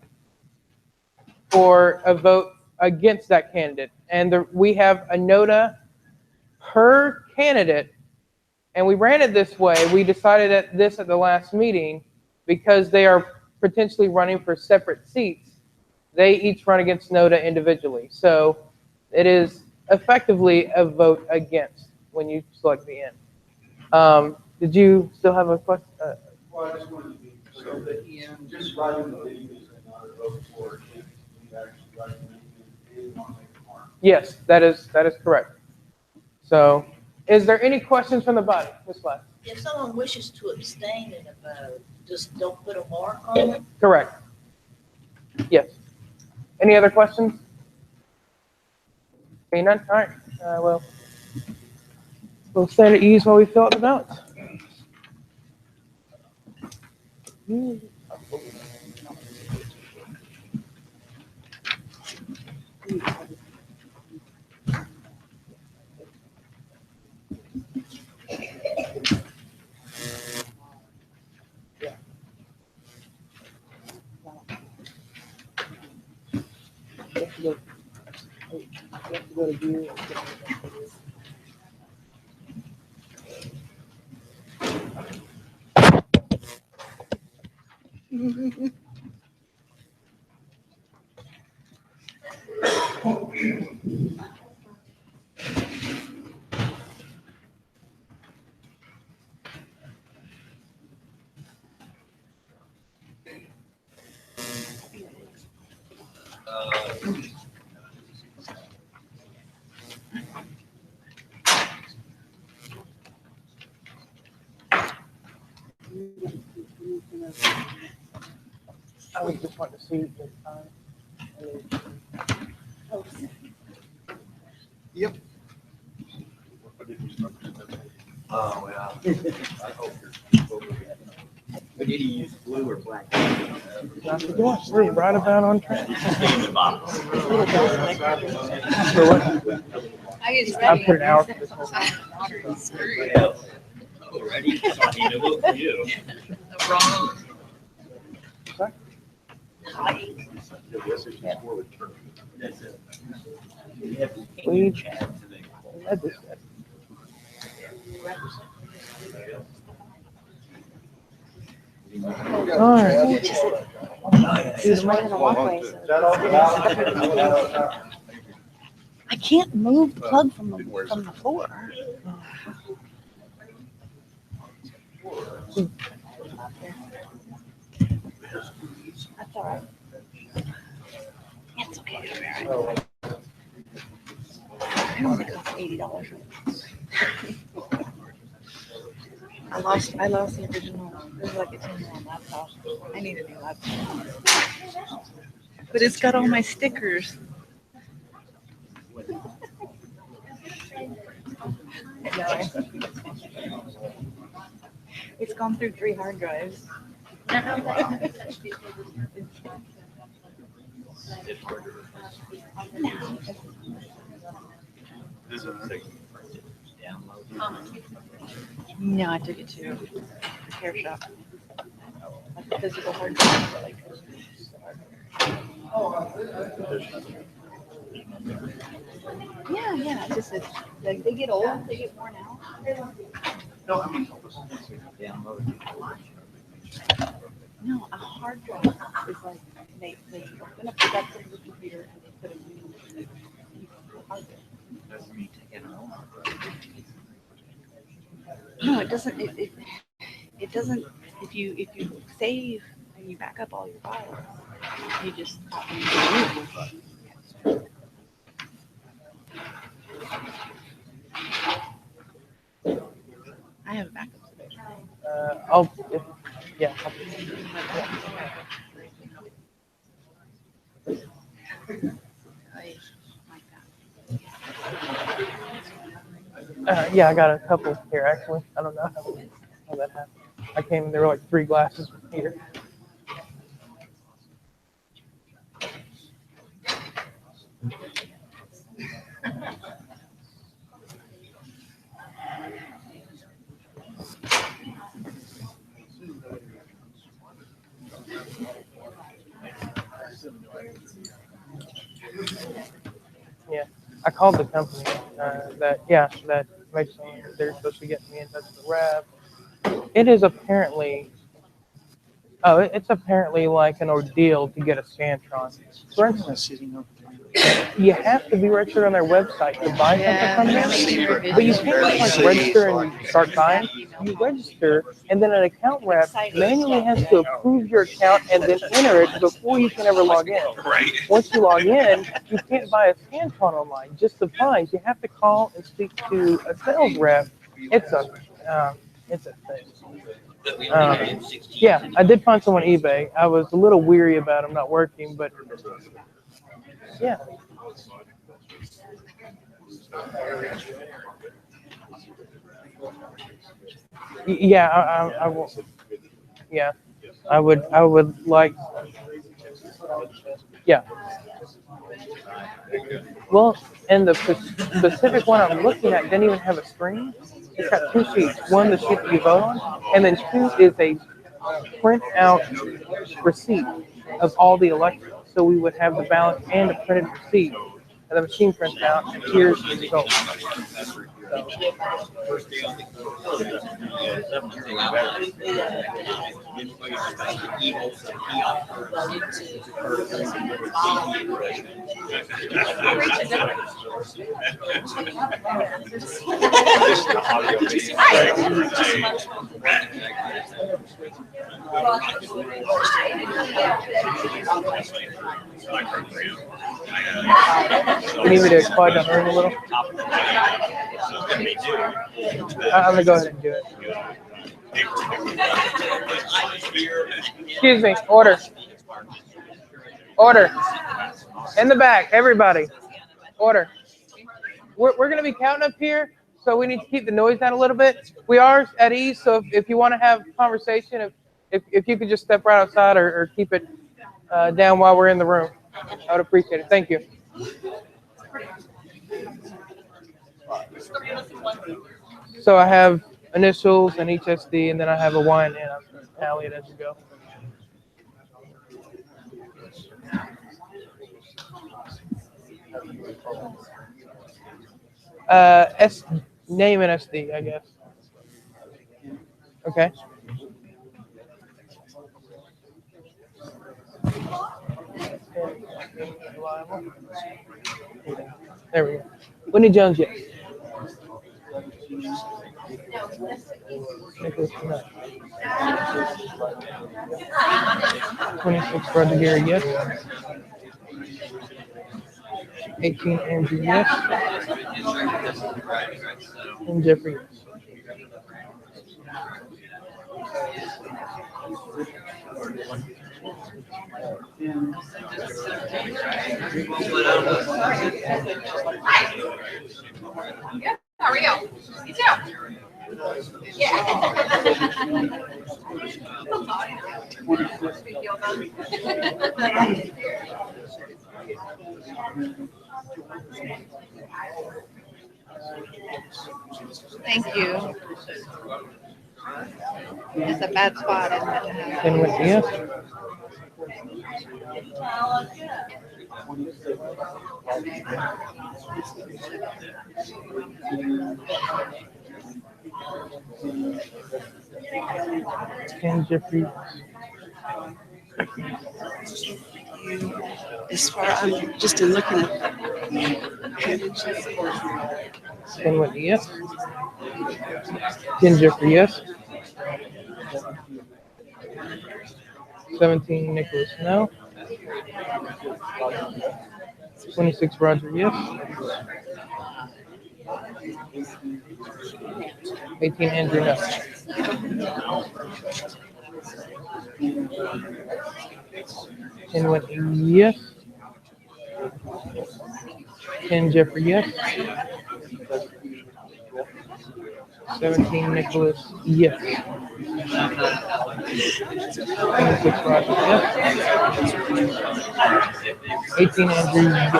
for a vote against that candidate. And we have a NOTA per candidate, and we ran it this way. We decided at the last meeting because they are potentially running for separate seats. They each run against NOTA individually. So it is effectively a vote against when you select the end. Did you still have a question? Well, I just wanted to be clear that just writing the name is not a vote for it. You actually write the name and you want to make a mark. Yes, that is correct. So, is there any questions from the body, Ms. Black? If someone wishes to abstain in a vote, just don't put a mark on it? Correct. Yes. Any other questions? Okay, none? All right. Well, we'll stand at ease while we fill out the ballots. I would just want to see the time. Yep. Oh, well. I hope we need to use blue or black. Not to go. We're right about on track. I put it out. Already? I need to vote for you. Wrong. Please. All right. I can't move the plug from the floor. That's all right. It's okay. It only cost $80. I lost the original. It was like a 10-year-old laptop. I need a new laptop. But it's got all my stickers. It's gone through 3 hard drives. No, I took it to the repair shop. Like the physical hard drive. Like, yeah. It's just like they get old, they get worn out. No, I mean. No, a hard drive is like they open up the back of the computer and they put a new hard drive. No, it doesn't. It doesn't. If you save and you back up all your files, you just copy and move. I have a backup. Yeah. Yeah, I got a couple here actually. I don't know how that happened. I came and there were like 3 glasses here. Yeah, I called the company that makes them. They're supposed to get me in touch with the rep. It is apparently, it's apparently like an ordeal to get a Scantron. For instance, you have to be registered on their website to buy something from them, but you can't just like register and start buying. You register, and then an account rep manually has to approve your account and then enter it before you can ever log in. Right. Once you log in, you can't buy a Scantron online. Just the fines. You have to call and speak to a sales rep. It's a thing. Yeah, I did find some on eBay. I was a little weary about them not working, but yeah. Yeah, I will. Yeah, I would like. Yeah. Well, and the specific one I'm looking at didn't even have a screen. It's got 2 sheets. One, the sheet that you vote on, and then 2 is a print out receipt of all the elections. So we would have the ballot and a printed receipt, and the machine prints out, and here's the result. You need me to quiet down the room a little? I'm going to go ahead and do it. Excuse me, order. Order. In the back, everybody. Order. We're going to be counting up here, so we need to keep the noise down a little bit. We are at ease, so if you want to have a conversation, if you could just step right outside or keep it down while we're in the room, I would appreciate it. Thank you. So I have initials and HSD, and then I have a Y and N. I'm going to tally it as we go. Name and SD, I guess. Okay. There we go. Whitney Jones, yes. Nicholas, no. 26, Roger Gary, yes. 18, Andrew, yes. And Jeffrey, yes. How are you? Thank you. It's a bad spot, isn't it? Ken Whitney, yes. Ken Jeffrey. As far, I'm just in looking at Ken Whitney, yes. Ken Jeffrey, yes. 17, Nicholas, no. 26, Roger, yes. 18, Andrew, no. 10, Whitney, yes. 10, Jeffrey, yes. 17, Nicholas, yes. 26, Roger, yes. 18, Andrew, yes.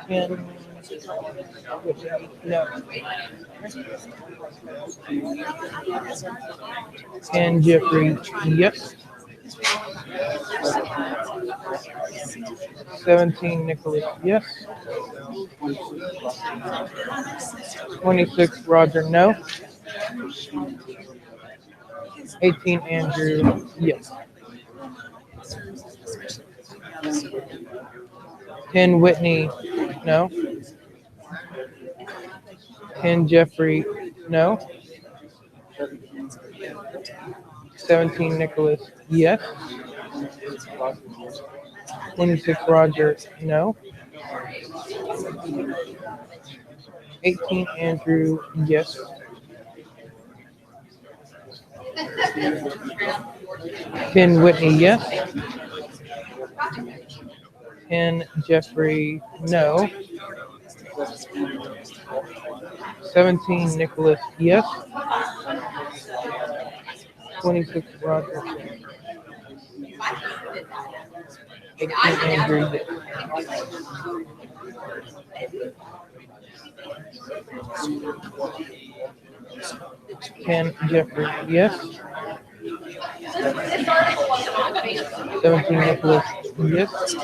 Ken, no. Ken Jeffrey, yes. 17, Nicholas, yes. 26, Roger, no. 18, Andrew, yes. 10, Whitney, no. 10, Jeffrey, no. 17, Nicholas, yes. 26, Roger, no. 18, Andrew, yes. 10, Whitney, yes. 10, Jeffrey, no. 17, Nicholas, yes. 26, Roger. 18, Andrew, yes. 10, Jeffrey, yes. 17, Nicholas, yes.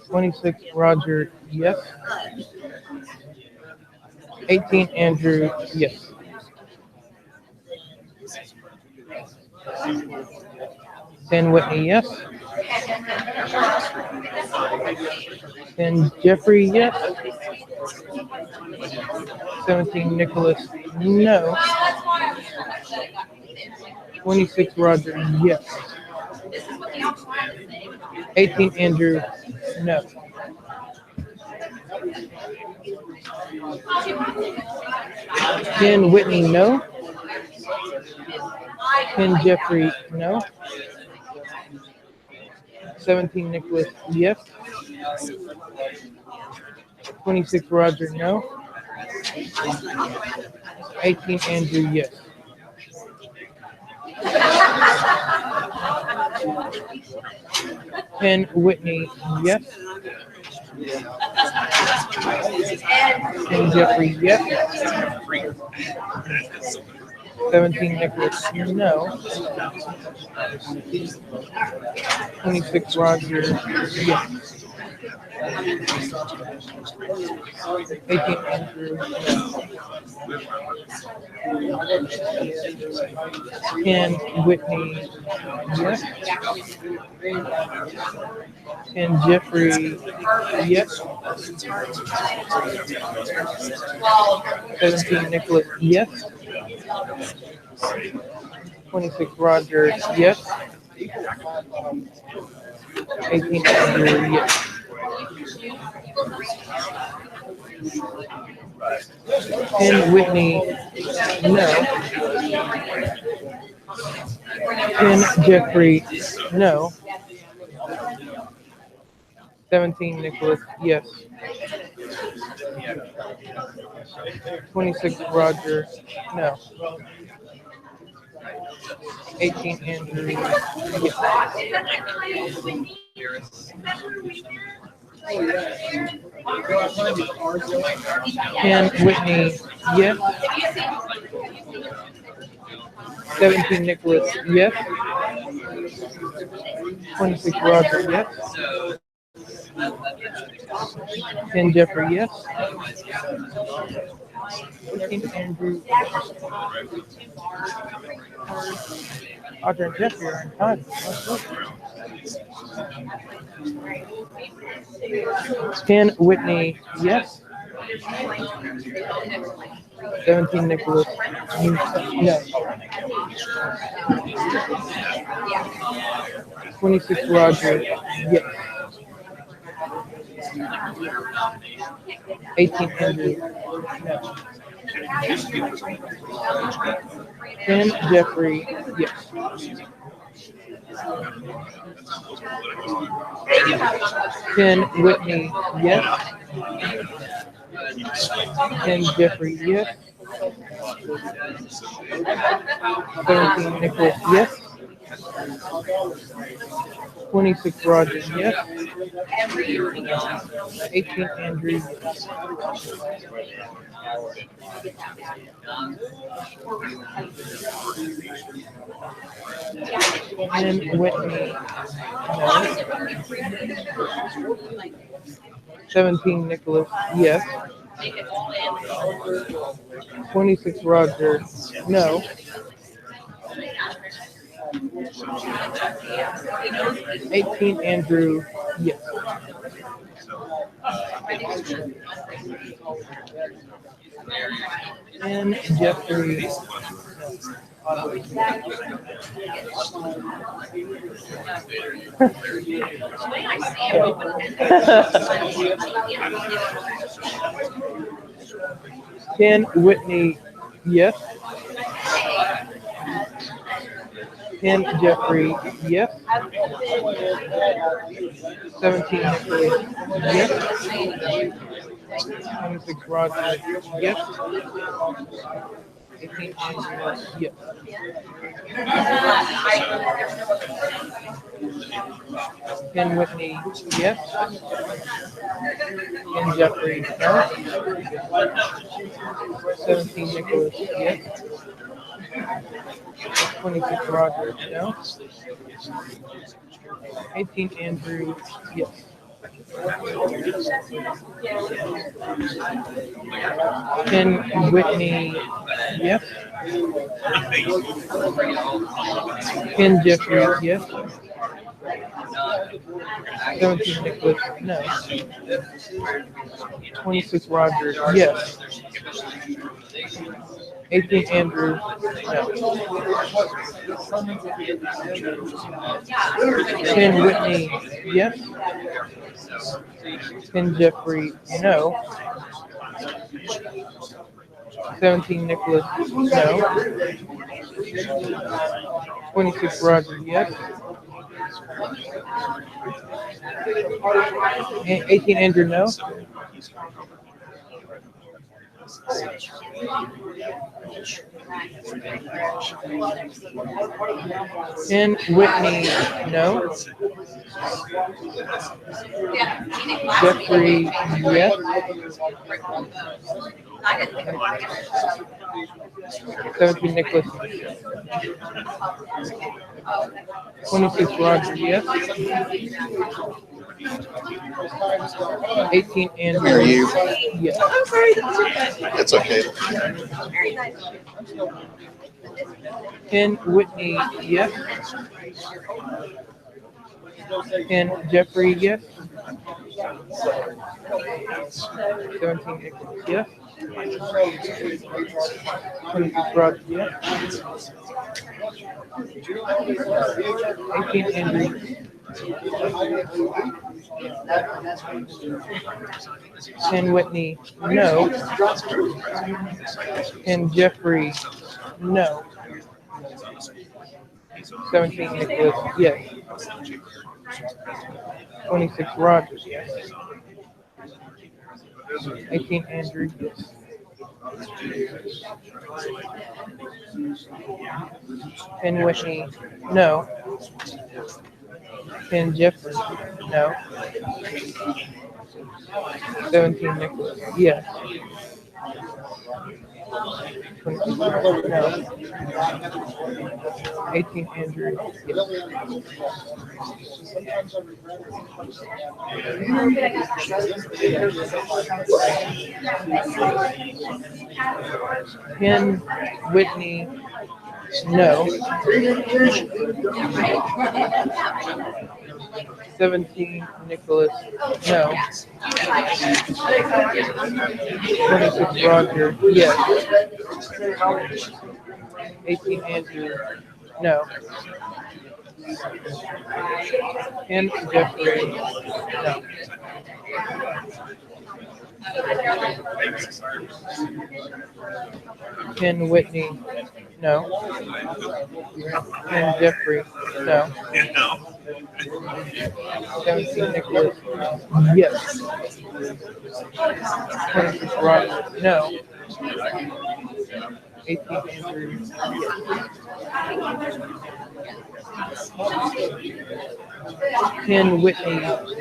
26, Roger, yes. 18, Andrew, yes. 10, Whitney, yes. 10, Jeffrey, yes. 17, Nicholas, no. 26, Roger, yes. 18, Andrew, no. 10, Whitney, no. 10, Jeffrey, no. 17, Nicholas, yes. 26, Roger, no. 18, Andrew, yes. 10, Whitney, yes. 10, Jeffrey, yes. 17, Nicholas, no. 26, Roger, yes. 18, Andrew, no. 10, Whitney, yes. 10, Jeffrey, yes. 17, Nicholas, yes. 26, Roger, yes. 18, Andrew, yes. 10, Whitney, no. 10, Jeffrey, no. 17 Nicholas, yes. 26 Roger, no. 18 Andrew, yes. 10 Whitney, yes. 17 Nicholas, yes. 26 Roger, yes. 10 Jeffrey, yes. 15 Andrew. Roger and Jeffrey are in time. 10 Whitney, yes. 17 Nicholas, no. 26 Roger, yes. 18 Andrew, no. 10 Jeffrey, yes. 10 Whitney, yes. 10 Jeffrey, yes. 17 Nicholas, yes. 26 Roger, yes. 18 Andrew, yes. 10 Whitney, no. 17 Nicholas, yes. 26 Roger, no. 18 Andrew, yes. 10 Jeffrey, Ten Whitney, yes. 10 Jeffrey, yes. 17 Nicholas, yes. 26 Roger, yes. 18 Andrew, yes. 10 Whitney, yes. 10 Jeffrey, no. 17 Nicholas, yes. 26 Roger, no. 18 Andrew, yes. 10 Whitney, yes. 10 Jeffrey, yes. 17 Nicholas, no. 26 Roger, yes. 18 Andrew, no. 10 Whitney, yes. 10 Jeffrey, no. 17 Nicholas, no. 26 Roger, yes. 18 Andrew, no. 10 Whitney, no. Jeffrey, yes. 17 Nicholas. 26 Roger, yes. 18 Andrew. Are you? Yes. I'm sorry, that's okay. It's okay. Very nice. 10 Whitney, yes. 10 Jeffrey, yes. 17 Nicholas, yes. 26 Roger, yes. 18 Andrew. 10 Whitney, no. 10 Jeffrey, no. 17 Nicholas, yes. 26 Rogers, yes. 18 Andrew, yes. 10 Whitney, no. 10 Jeffrey, no. 17 Nicholas, yes. 26 Rogers, no. 18 Andrew, yes. 10 Whitney, no. 17 Nicholas, no. 26 Roger, yes. 18 Andrew, no. 10 Jeffrey, no. 10 Whitney, no. 10 Jeffrey, no. 17 Nicholas, yes. 26 Roger, no. 18 Andrew, yes. 10 Whitney,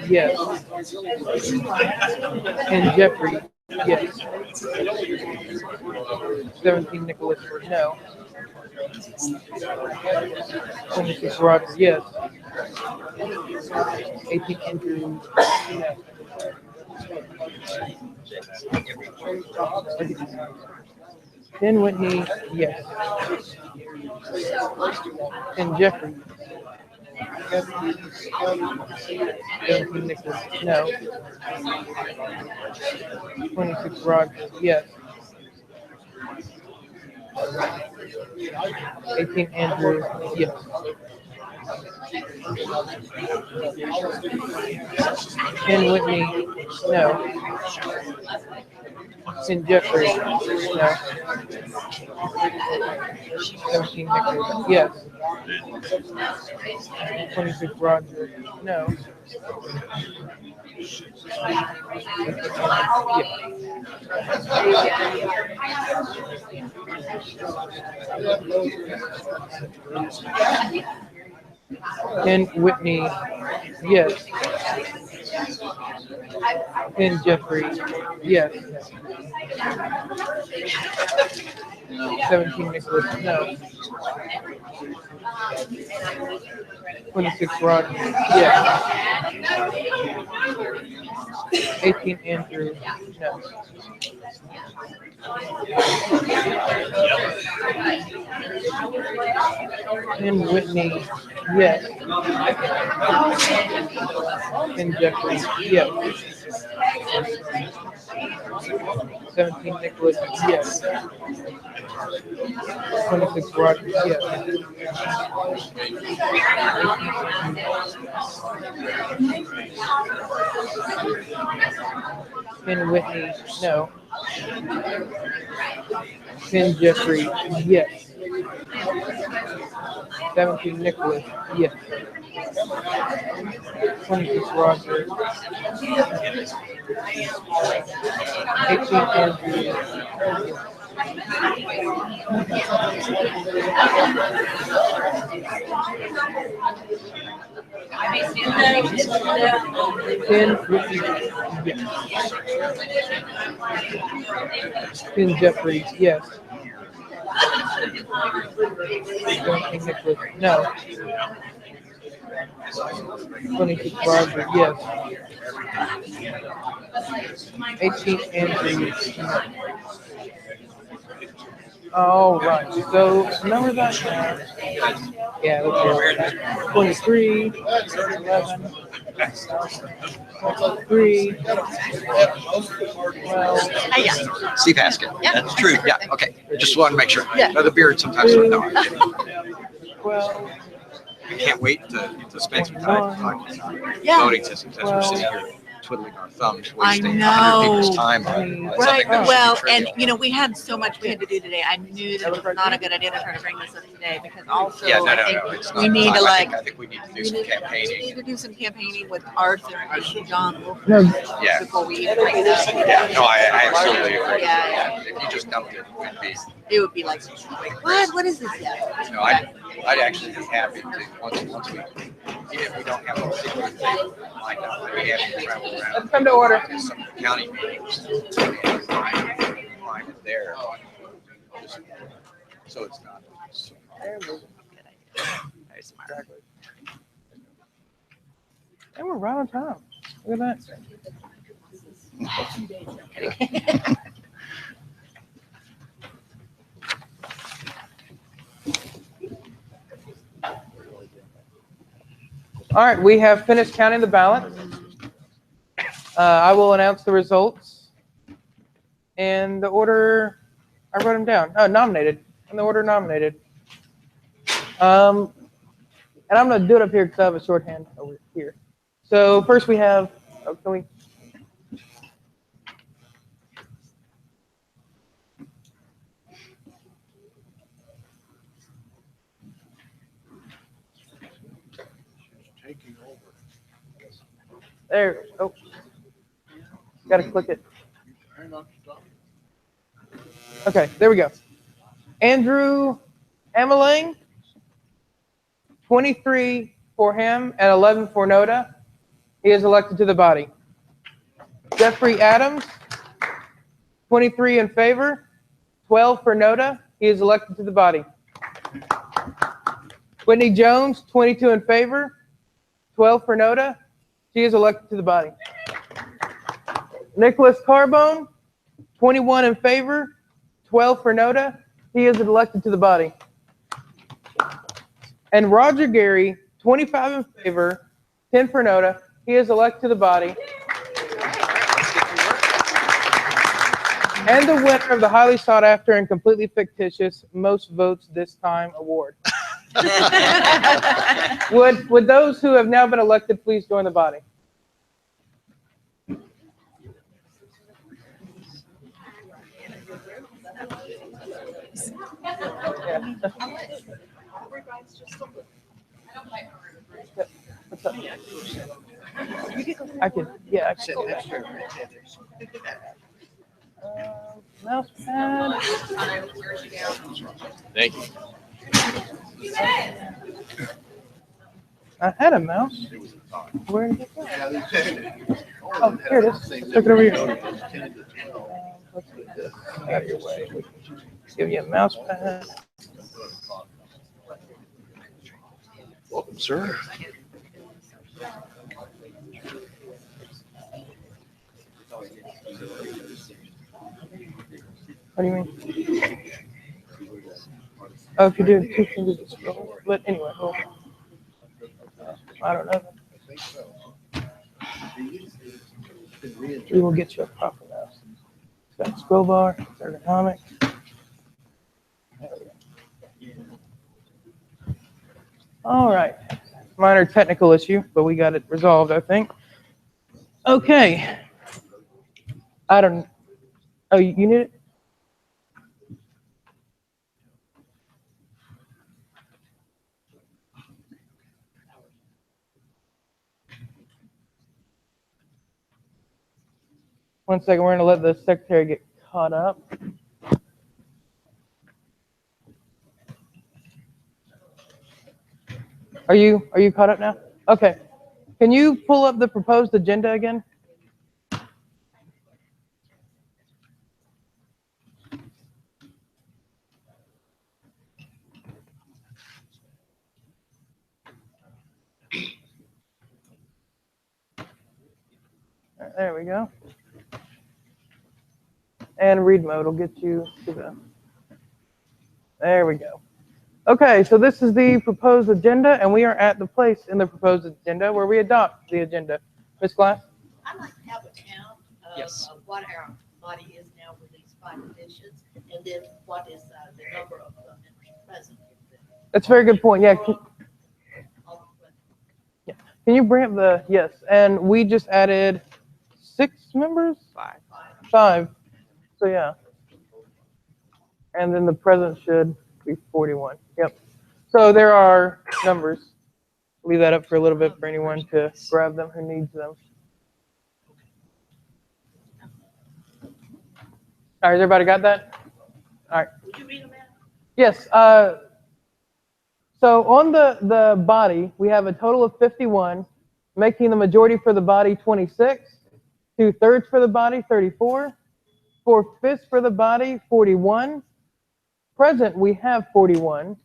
yes. 10 Jeffrey, yes. 17 Nicholas, no. 26 Roger, yes. 18 Andrew, no. 10 Whitney, yes. 10 Jeffrey, 17 Nicholas, no. 26 Roger, yes. 18 Andrew, yes. 10 Whitney, no. 10 Jeffrey, no. 17 Nicholas, yes. 26 Roger, no. 10 Whitney, yes. 10 Jeffrey, yes. 17 Nicholas, no. 26 Roger, yes. 18 Andrew, no. 10 Whitney, yes. 10 Jeffrey, yes. 17 Nicholas, yes. 26 Rogers, yes. 10 Whitney, no. 10 Jeffrey, yes. 17 Nicholas, yes. 26 Rogers. 18 Andrew. 10 Ricky, yes. 10 Jeffrey, yes. 17 Nicholas, no. 26 Roger, yes. 18 Andrew. All right. So remember that? Yeah. Okay. 23, 11, 3, 12. Steve Haskett. Yeah. That's true. Yeah. Okay. Just wanted to make sure. Yeah. No, the beard sometimes. No, 12. I can't wait to spend some time talking Yeah. voting systems as we're sitting here. twiddling our thumbs, I wasting other people's know. time on Right. something that Well, should be and trivial. you know, we had so much we had to do today. I knew that it was not a good idea to try to bring this up today because also Yeah, no, I no, think no, it's we not need time. to like I think we need to do some we campaigning. need to do some campaigning with Arthur and John Wolf Yeah. before we even bring it up. Yeah, no, I absolutely agree. Yeah, If you just dumped it, it would be like, what? What is this yet? no, I'd actually be happy to, once we, even if we don't have a particular thing lined up, I'd be happy to travel around. Let's come to order. To some county meetings and find it there. Just- So it's not. Very smart. And we're right on time. Look at that. All right, we have finished counting the ballots. I will announce the results in the order, I wrote them down. Nominated, in the order nominated. And I'm going to do it up here because I have a shorthand over here. So first we have, can we? Taking over. There, oh, got to click it. Okay, there we go. Andrew Amelang, 23 for him and 11 for Noda. He is elected to the body. Jeffrey Adams, 23 in favor, 12 for Noda. He is elected to the body. Whitney Jones, 22 in favor, 12 for Noda. She is elected to the body. Nicholas Carbone, 21 in favor, 12 for Noda. He is elected to the body. And Roger Gary, 25 in favor, 10 for Noda. He is elected to the body. And the winner of the highly sought after and completely fictitious most votes this time award. Would those who have now been elected please join the body? Yeah. What's up? I can, yeah, I can. Mouse pad. Thank you. I had a mouse. Where did it go? Oh, here it is. Took it over here. Let's get this out of your way. Let's give you a mouse pad. Welcome, sir. What do you mean? Oh, if you do two fingers, it's scroll. But anyway, well, I don't know. We will get you a proper mouse. It's got a scroll bar, it's ergonomic. There we go. All right. Minor technical issue, but we got it resolved, I think. Okay. I don't. Oh, you need it? One second, we're going to let the secretary get caught up. Are you caught up now? Okay. Can you pull up the proposed agenda again? There we go. And read mode will get you to the. There we go. Okay, so this is the proposed agenda, and we are at the place in the proposed agenda where we adopt the agenda. Ms. Glass? I'd like to have a count of what our body is now with these 5 additions, and then what is the number of members present. That's a very good point. Yeah. Can you bring up the, yes, and we just added 6 members? 5. 5. So yeah. And then the present should be 41. Yep. So there are numbers. Leave that up for a little bit for anyone to grab them who needs them. All right, everybody got that? All right. Would you read them out? Yes. So on the body, we have a total of 51, making the majority for the body 26, 2/3 for the body 34, 4/5 for the body 41. Present, we have 41.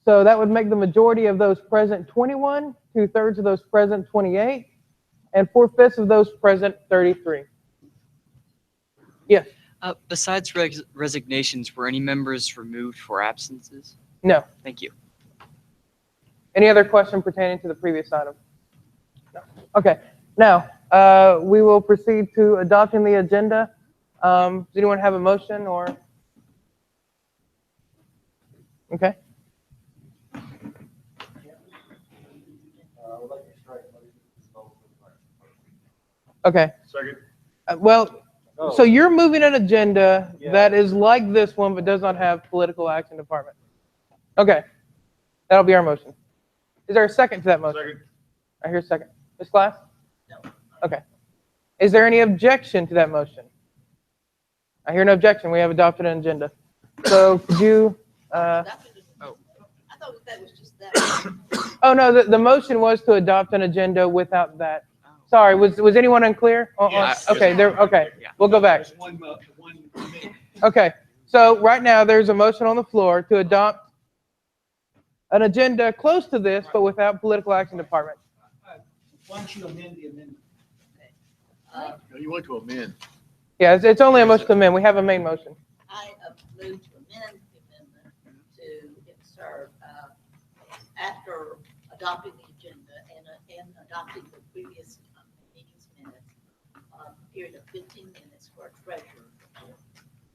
So that would make the majority of those present 21, 2/3 of those present 28, and 4/5 of those present 33. Yes. Besides resignations, were any members removed for absences? No. Thank you. Any other question pertaining to the previous item? No. Okay. Now, we will proceed to adopting the agenda. Does anyone have a motion or? Okay. Okay. Second. Well, Oh. so you're moving an agenda Yeah. that is like this one, but does not have political action department. Okay. That'll be our motion. Is there a second to that motion? Second. I hear a second. Ms. Glass? No. Okay. Is there any objection to that motion? I hear no objection. We have adopted an agenda. So could you, I thought that was just that. oh no, the motion was to adopt an agenda without that. Sorry, was anyone unclear? Yes. Okay, okay. Yeah. We'll go back. Okay, so right now there's a motion on the floor to adopt an agenda close to this, but without political action department. Why don't you amend the amendment? No, you want to amend. Yeah, it's only a motion to amend. We have a main motion. I move to amend the amendment to insert, after adopting the agenda and adopting the previous meeting's minutes, a period of 15 minutes for a treasurer.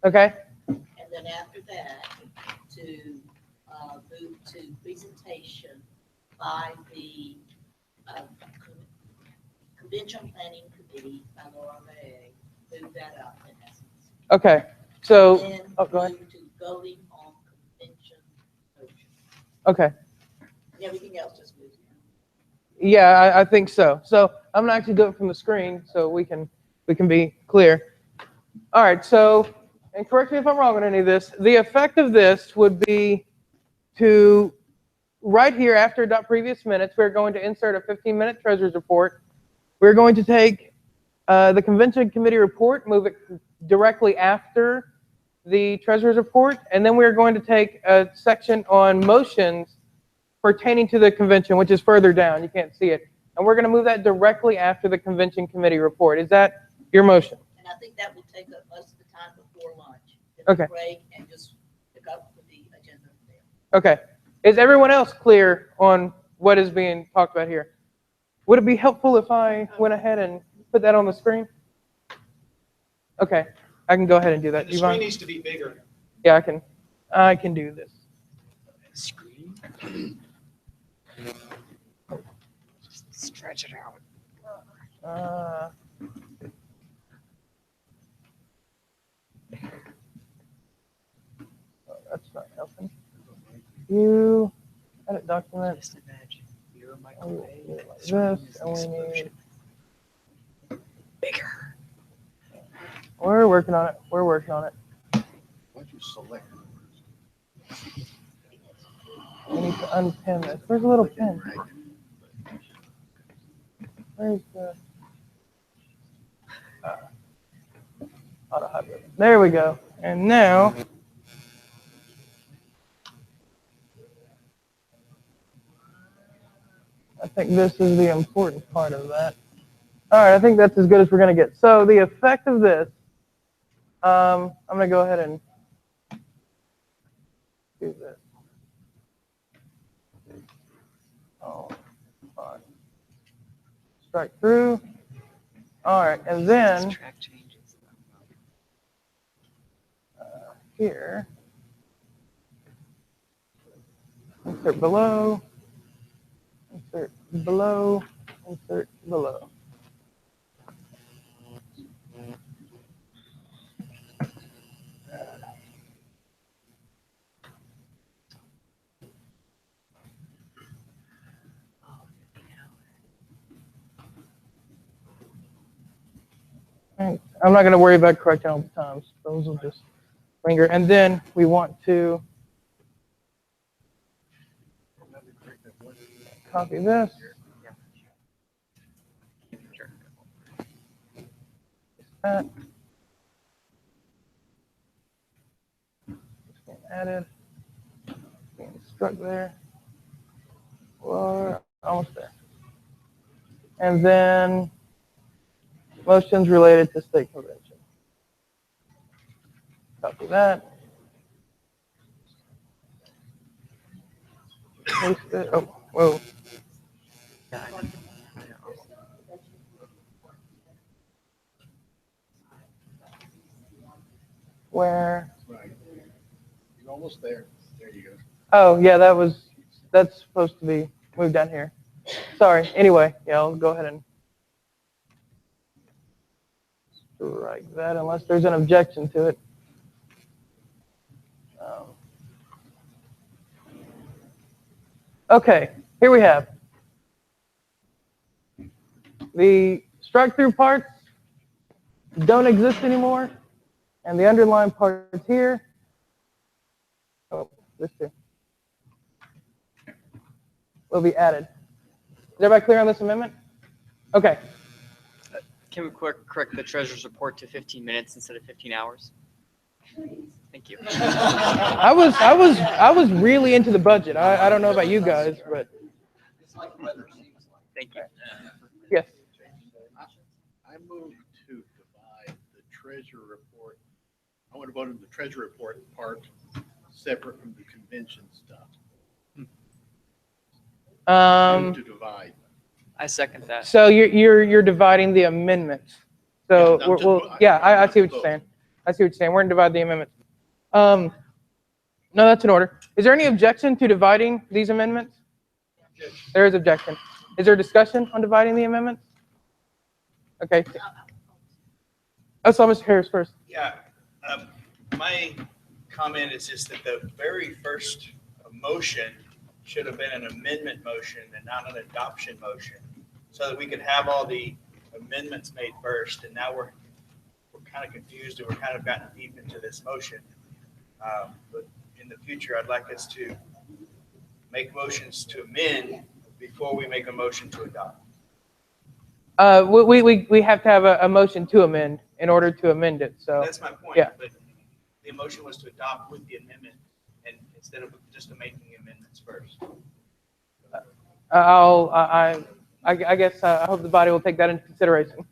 Okay? And then after that, to move to presentation by the Convention Planning Committee by Laura May. Move that up in essence. Okay, so, Then go ahead. move to voting on convention motion. Okay. And everything else just moves down. Yeah, I think so. So I'm gonna actually do it from the screen so we can be clear. All right, so, and correct me if I'm wrong on any of this, the effect of this would be to, right here after adopt previous minutes, we're going to insert a 15-minute treasurer's report. We're going to take the convention committee report, move it directly after the treasurer's report, and then we're going to take a section on motions pertaining to the convention, which is further down. You can't see it. And we're going to move that directly after the convention committee report. Is that your motion? And I think that would take up most of the time before lunch. Okay. Break and just pick up with the agenda there. Okay. Is everyone else clear on what is being talked about here? Would it be helpful if I went ahead and put that on the screen? Okay. I can go ahead and do that. The screen needs to be bigger. Yeah, I can do this. Screen. Stretch it out. That's not helping. You edit document. Just imagine you're a Like microwave. this, and we need. Bigger. We're working on it. We're working on it. Why don't you select? I need to unpin this. Where's the little pin? Where's the auto hybrid? There we go. And now I think this is the important part of that. All right, I think that's as good as we're going to get. So the effect of this, I'm going to go ahead and do this. Oh, fine. Strike through. All right, and then Track changes. here, insert below, insert below, insert below. I'm not going to worry about correcting all the times. Those will just linger. And then we want to copy this. That. Added. Being struck there. Or almost there. And then motions related to state convention. Copy that. Paste it. Oh, whoa. Where? Right. You're almost there. There you go. Oh, yeah, that's supposed to be moved down here. Sorry. Anyway, yeah, I'll go ahead and strike that unless there's an objection to it. Okay, here we have the strike through parts don't exist anymore, and the underlined parts here. Oh, this too. Will be added. Is everybody clear on this amendment? Okay. Can we correct the treasurer's report to 15 minutes instead of 15 hours? Thank you. I was really into the budget. I don't know about you guys, but thank you. Yes. I move to divide the treasurer report. I want to vote on the treasurer report part separate from the convention stuff. Move to divide. I second that. So you're dividing the amendments. So I see what you're saying. I see what you're saying. We're going to divide the amendments. No, that's in order. Is there any objection to dividing these amendments? There is objection. Is there discussion on dividing the amendments? Okay. I saw Mr. Harris first. Yeah, my comment is just that the very first motion should have been an amendment motion and not an adoption motion, so that we could have all the amendments made first. And now we're kind of confused and we're kind of gotten deep into this motion. But in the future, I'd like us to make motions to amend before we make a motion to adopt. We have to have a motion to amend in order to amend it. So That's my point. Yeah. But the motion was to adopt with the amendment, and instead of just making amendments first. I guess I hope the body will take that into consideration.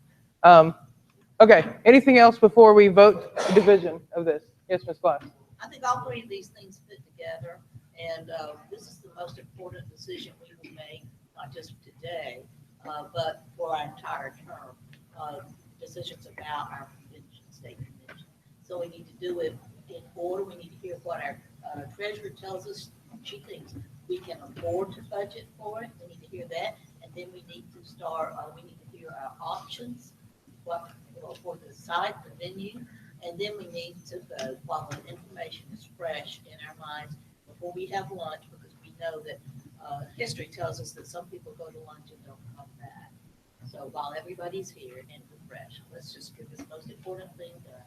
Okay. Anything else before we vote the division of this? Yes, Ms. Glass. I think all three of these things fit together, and this is the most important decision we will make, not just today, but for our entire term. Decisions about our convention, state convention. So we need to do it in order. We need to hear what our treasurer tells us she thinks we can afford to budget for it. We need to hear that, and then we need to start. We need to hear our options, what for the site, the venue. And then we need to vote while the information is fresh in our minds before we have lunch, because we know that history tells us that some people go to lunch and don't come back. So while everybody's here and we're fresh, let's just get this most important thing done.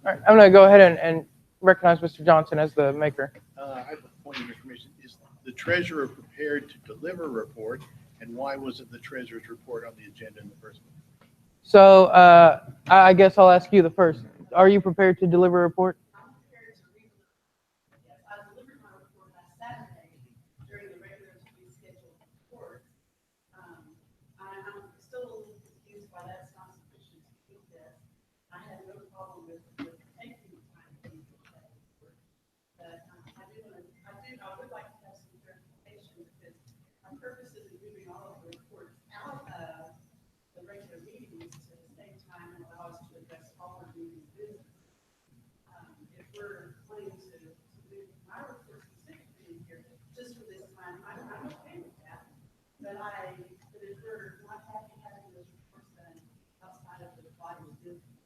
All right. I'm going to go ahead and recognize Mr. Johnson as the maker. I have a point of information. Is the treasurer prepared to deliver a report, and why wasn't the treasurer's report on the agenda in the first place? So I guess I'll ask you the first. Are you prepared to deliver a report? I'm prepared to yes, I delivered my report last Saturday during the regularly scheduled report. I'm still a little confused why that's not sufficient to keep this. I have no problem with taking the time to do that report. But I would like to have some clarification, because our purpose is moving all of the reports out of the regular meetings to the same time and allow us to address all our meeting business. If we're planning to move my report specifically in here just for this time, I'm okay with that. But if we're not happy having those reports done outside of the body of business,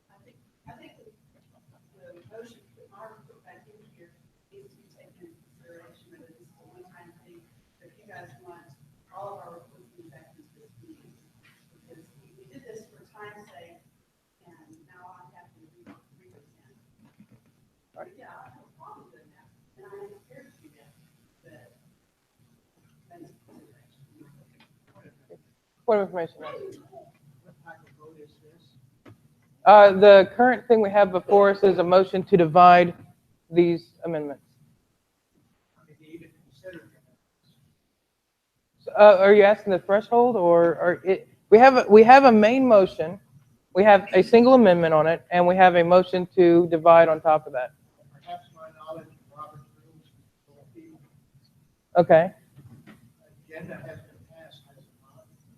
I think the motion to put my report back in here needs to be taken into consideration, whether this is a one-time thing, if you guys want all of our reports to be back into this meeting. Because we did this for time's sake, Point of information. The current thing we have before us is a motion to divide these amendments. Are you asking the threshold, or we have a main motion, we have a single amendment on it, and we have a motion to divide on top of that. Perhaps my knowledge of Robert's rules will be. Okay. Agenda has been passed, has it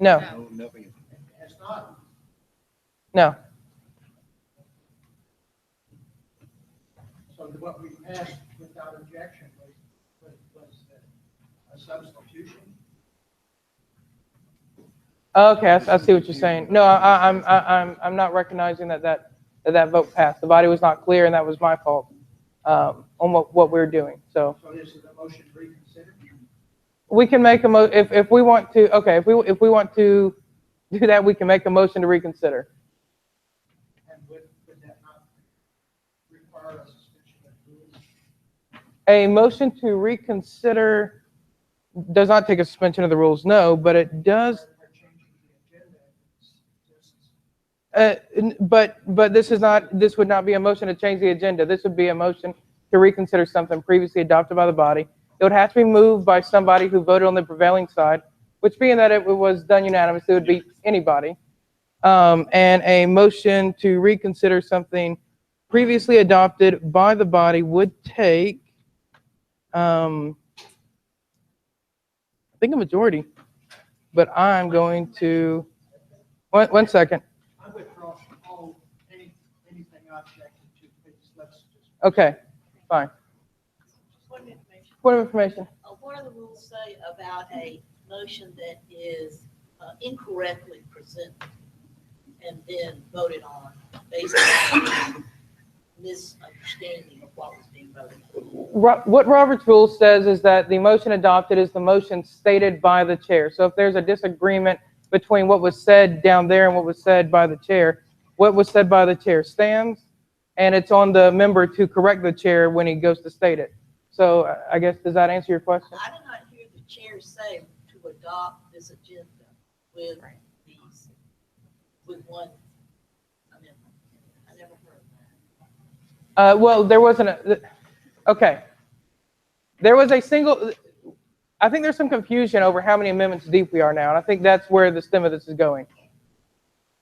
No. not? No, nothing. It has not. No. So what we passed without objection was a substitution. Okay, I see what you're saying. No, I'm not recognizing that vote passed. The body was not clear, and that was my fault on what we're doing. So this is a motion to reconsider. we can make a if we want to. Okay, if we want to do that, we can make a motion to reconsider. And would that not require a suspension of rules? A motion to reconsider does not take a suspension of the rules, no, but it does. But this would not be a motion to change the agenda. This would be a motion to reconsider something previously adopted by the body. It would have to be moved by somebody who voted on the prevailing side, which being that it was done unanimously, it would be anybody. And a motion to reconsider something previously adopted by the body would take, I think, a majority. But I'm going to, one second. I withdraw anything I objected to, please. Let's just. Okay, fine. Point of information. What do the rules say about a motion that is incorrectly presented and then voted on based on misunderstanding of what was being voted on? What Robert's rule says is that the motion adopted is the motion stated by the chair. So if there's a disagreement between what was said down there and what was said by the chair, what was said by the chair stands, and it's on the member to correct the chair when he goes to state it. So I guess, does that answer your question? I did not hear the chair say to adopt this agenda with one amendment. I never heard that. Well, there wasn't okay. There was a single, I think there's some confusion over how many amendments deep we are now, and I think that's where the stem of this is going.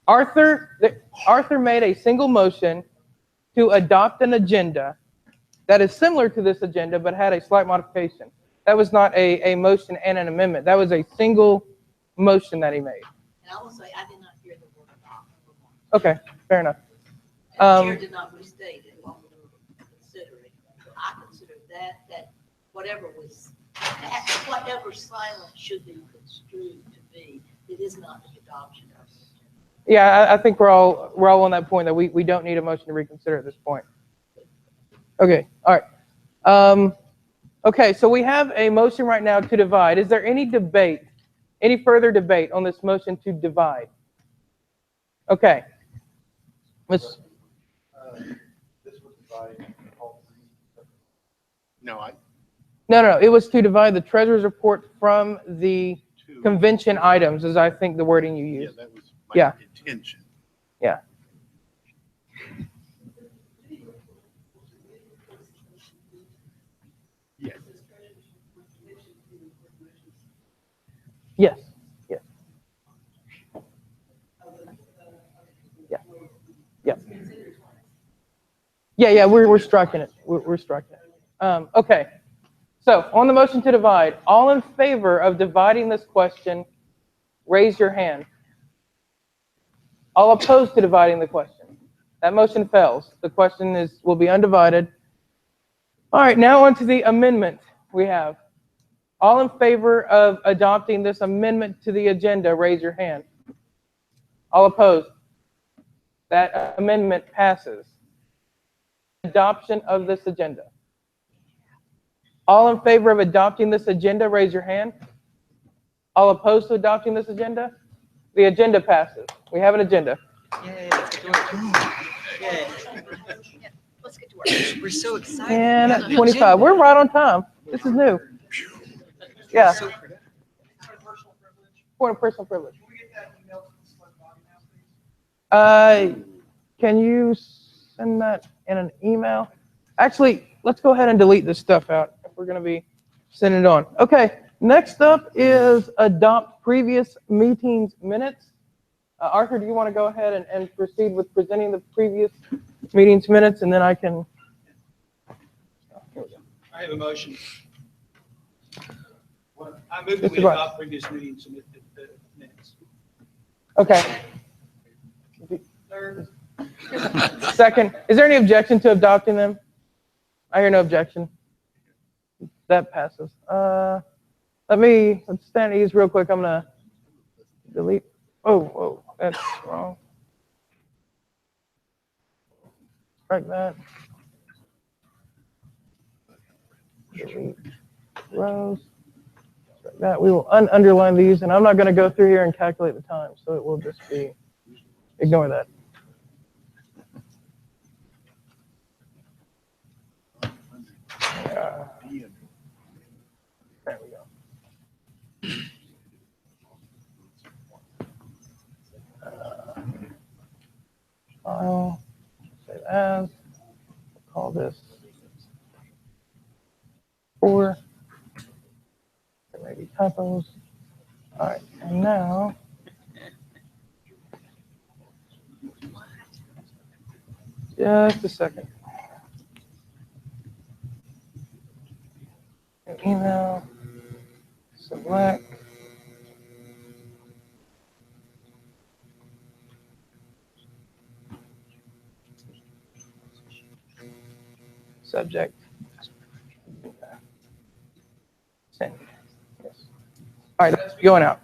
Arthur made a single motion to adopt an agenda that is similar to this agenda, but had a slight modification. That was not a motion and an amendment. That was a single motion that he made. And I will say, I did not hear the word adopt. Okay, fair enough. And the chair did not restate it, what we were considering. So I consider that whatever silence should be construed to be, it is not the adoption of it. Yeah, I think we're all on that point that we don't need a motion to reconsider at this point. Okay, all right. Okay, so we have a motion right now to divide. Is there any debate, any further debate on this motion to divide? Okay. This was dividing all three. No, No. It was to divide the treasurer's report from the convention items, is I think the wording you used. Yeah, that was my intention. Yeah. Yes. Yes. Yeah. Yeah. Yeah. We're striking it. We're striking it. Okay. So on the motion to divide, all in favor of dividing this question, raise your hand. All opposed to dividing the question. That motion fails. The question will be undivided. All right. Now on to the amendment we have. All in favor of adopting this amendment to the agenda, raise your hand. All opposed? That amendment passes. Adoption of this agenda. All in favor of adopting this agenda, raise your hand. All opposed to adopting this agenda? The agenda passes. We have an agenda. Yay, let's get to work. Yay. Let's get to work. We're so excited. And at 25. We're right on time. This is new. Yeah. Point of personal privilege. Can we get that Can you send that in an email? Actually, let's go ahead and delete this stuff out if we're going to be sending it on. Okay, next up is adopt previous meetings minutes. Arthur, do you want to go ahead and proceed with presenting the previous meetings minutes, and then I can... I have a motion. I move that we adopt previous meetings minutes. Okay. Third. Second. Is there any objection to adopting them? I hear no objection. That passes. Let's stand at ease real quick. I'm going to delete. Oh, that's wrong. Strike that. Delete rows. Strike that. We will underline these, and I'm not going to go through here and calculate the time, so it will just be, ignore that. There we go. File, save as, call this 4. There may be typos. All right, and now, just a second. Email, select. Subject. Send. Yes. All right, that's going out.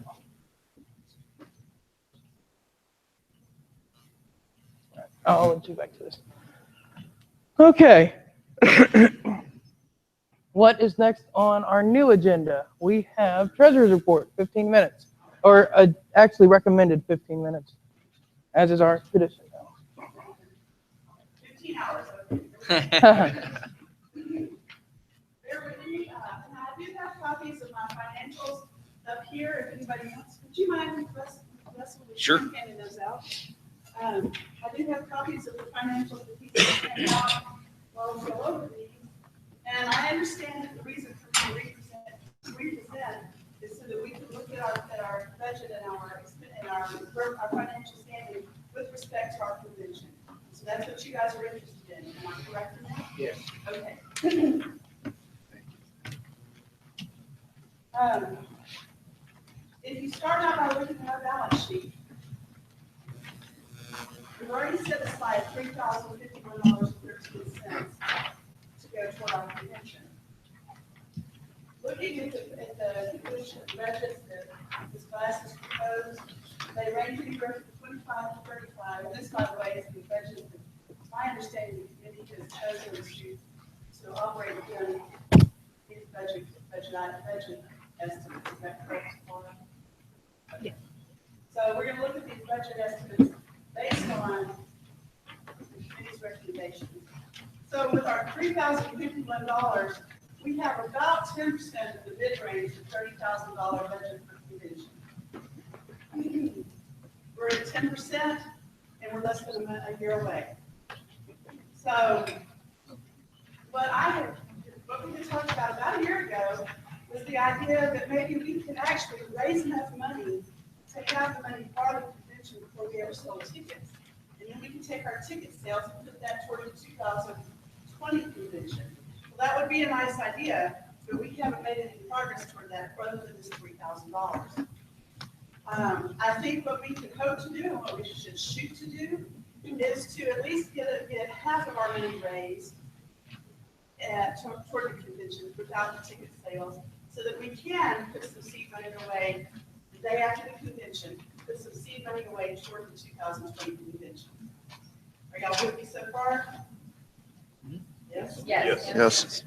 I'll let you back to this. Okay. What is next on our new agenda? We have treasurer's report, 15 minutes, or actually recommended 15 minutes, as is our tradition now. 15 hours. Bear with me. And I do have copies of my financials up here if anybody wants. Would you mind, Russell, Sure. handing those out? I do have copies of the financials that people handed out while we go over these. And I understand that the reason for me to represent is so that we can look at our budget and our financial standing with respect to our convention. So that's what you guys are interested in. Am I correct in that? Yes. Okay. If you start out by looking at our balance sheet, we've already set aside $3,051.13 to go toward our convention. Looking at the convention budgets that this class has proposed, they range anywhere from 25 to 35. And this, by the way, is the budget that my understanding the committee has chosen to operate within these budget estimates. Is that correct, Laura? Okay. So we're going to look at these budget estimates based on the committee's recommendations. So with our $3,051, we have about 10% of the bid range of $30,000 budget for convention. We're at 10%, and we're less than a year away. So what we had talked about a year ago was the idea that maybe we could actually raise enough money to have the money part of the convention before we ever sold tickets. And then we can take our ticket sales and put that toward the 2020 convention. Well, that would be a nice idea, but we haven't made any progress toward that other than this $3,000. I think what we can hope to do and what we should shoot to do is to at least get half of our money raised toward the convention without the ticket sales, so that we can put some seed money away the day after the convention, put some seed money away toward the 2020 convention. Are y'all with me so far? Yes? Yes. Yes.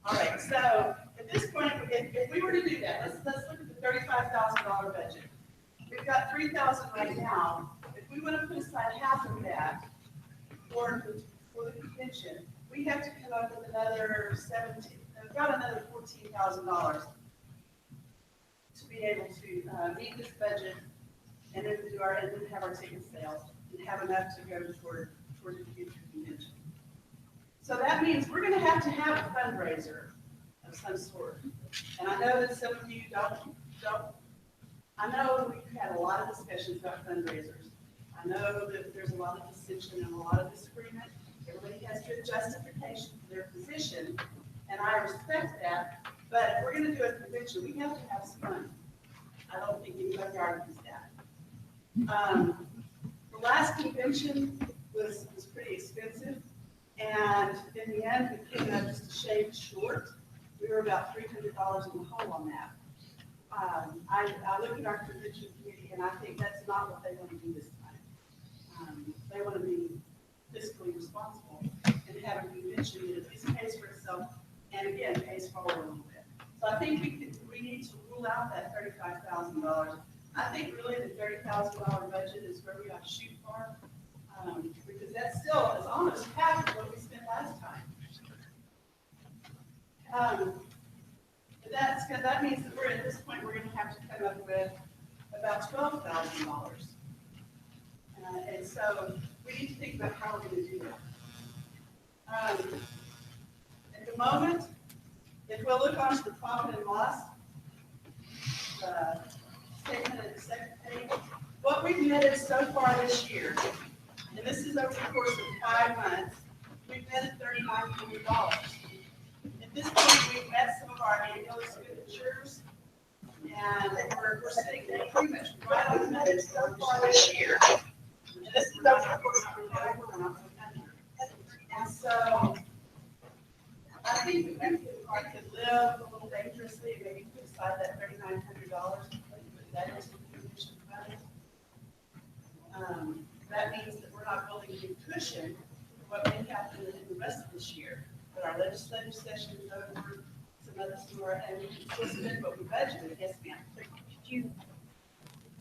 All right, so at this point, if we were to do that, let's look at the $35,000 budget. We've got $3,000 right now. If we want to put aside half of that for the convention, we have to come up with another $14,000 to be able to meet this budget and then have our ticket sales. and have enough to go toward the future convention. So that means we're gonna have a fundraiser of some sort. And I know that some of you don't, I know we've had a lot of discussions about fundraisers. I know that there's a lot of dissension and a lot of disagreement. Everybody has good justification for their position, and I respect that. But if we're gonna do a convention, we have to have some fun. I don't think anybody argues that. The last convention was pretty expensive, and in the end, we came out just a shade short. We were about $300 in the hole on that. I look at our convention committee, and I think that's not what they want to do this time. They want to be fiscally responsible and have a convention that at least pays for itself, and again, pays forward a little bit. So I think we need to rule out that $35,000. I think really the $30,000 budget is where we ought to shoot for, because that still is almost half of what we spent last time. But that means that we're at this point, we're going to have to come up with about $12,000. And so we need to think about how we're going to do that. At the moment, if we'll look onto the profit and loss statement at the second page, what we've netted so far this year, and this is over the course of 5 months, we've netted $3,900. At this point, we've met some of our annual expenditures, and we're sitting pretty much right on the money so far this year. And this is over the course of 5 months. And so I think we could live a little dangerously and maybe put aside that $3,900 and put that into the commission fund. That means that we're not building a big cushion for what may happen in the rest of this year. But our legislative session is over, some other more, and we can still spend what we budgeted. Yes, ma'am. Could you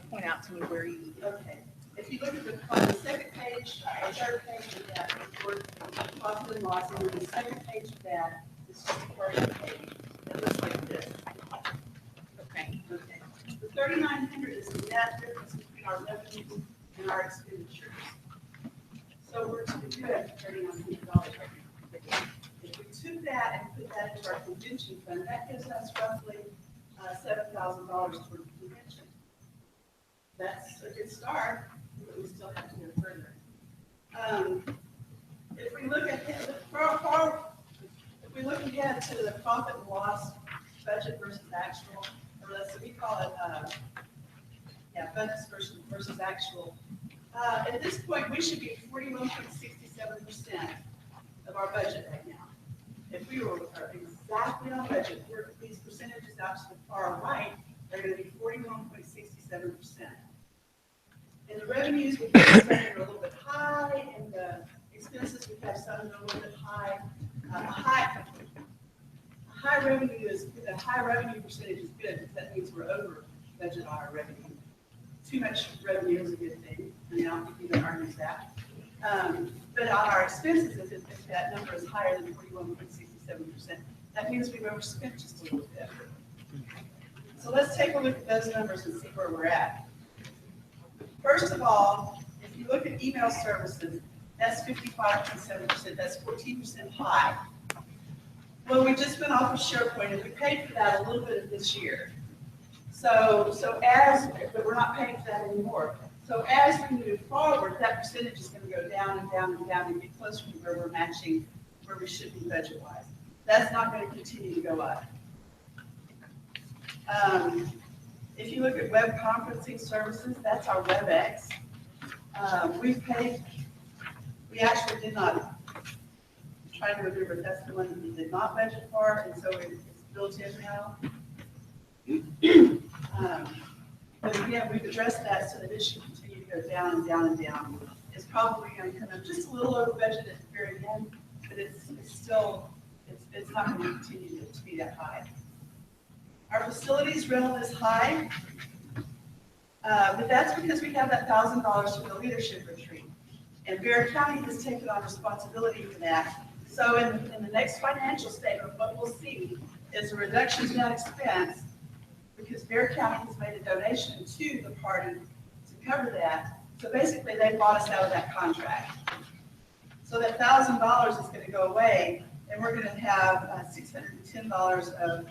point out to me where you? Okay. If you look at on the second page, or third page of that report, profit and loss, and on the second page of that, it's just a first page. It looks like this. Okay. Okay. The $3,900 is the net difference between our revenues and our expenditures. So we're to be good at $3,900 right now. If we took that and put that into our convention fund, that gives us roughly $7,000 toward the convention. That's a good start, but we still have to go further. If we look ahead, if we look ahead to the profit and loss budget versus actual, or we call it, budgets versus actual. At this point, we should be 41.67% of our budget right now. If we were exactly on budget, these percentages out to the far right, they're going to be 41.67%. And the revenues we have some are a little bit high, and the expenses we have some are a little bit high. High revenue percentage is good because that means we're over budget on our revenue. Too much revenue is a good thing, and I don't think anyone argues that. But on our expenses, if that number is higher than 41.67%, that means we've overspent just a little bit. So let's take a look at those numbers and see where we're at. First of all, if you look at email services, that's 55.7%. That's 14% high. Well, we just went off of SharePoint, and we paid for that a little bit of this year. But we're not paying for that anymore. So as we move forward, that percentage is going to go down and down and down and get closer to where we're matching where we should be budget-wise. That's not going to continue to go up. If you look at web conferencing services, that's our WebEx. We actually did not, trying to remember if that's the one that we did not budget for, and so it's built in now. But again, we've addressed that so that it should continue to go down and down and down. It's probably going to come up just a little over budget at the very end, but it's not going to continue to be that high. Our facilities rental is high, but that's because we have that $1,000 for the leadership retreat. And Bear County has taken on responsibility for that. So in the next financial statement, what we'll see is a reduction in that expense because Bear County has made a donation to the party to cover that. So basically, they bought us out of that contract. So that $1,000 is gonna go away, and we're gonna have $610 of,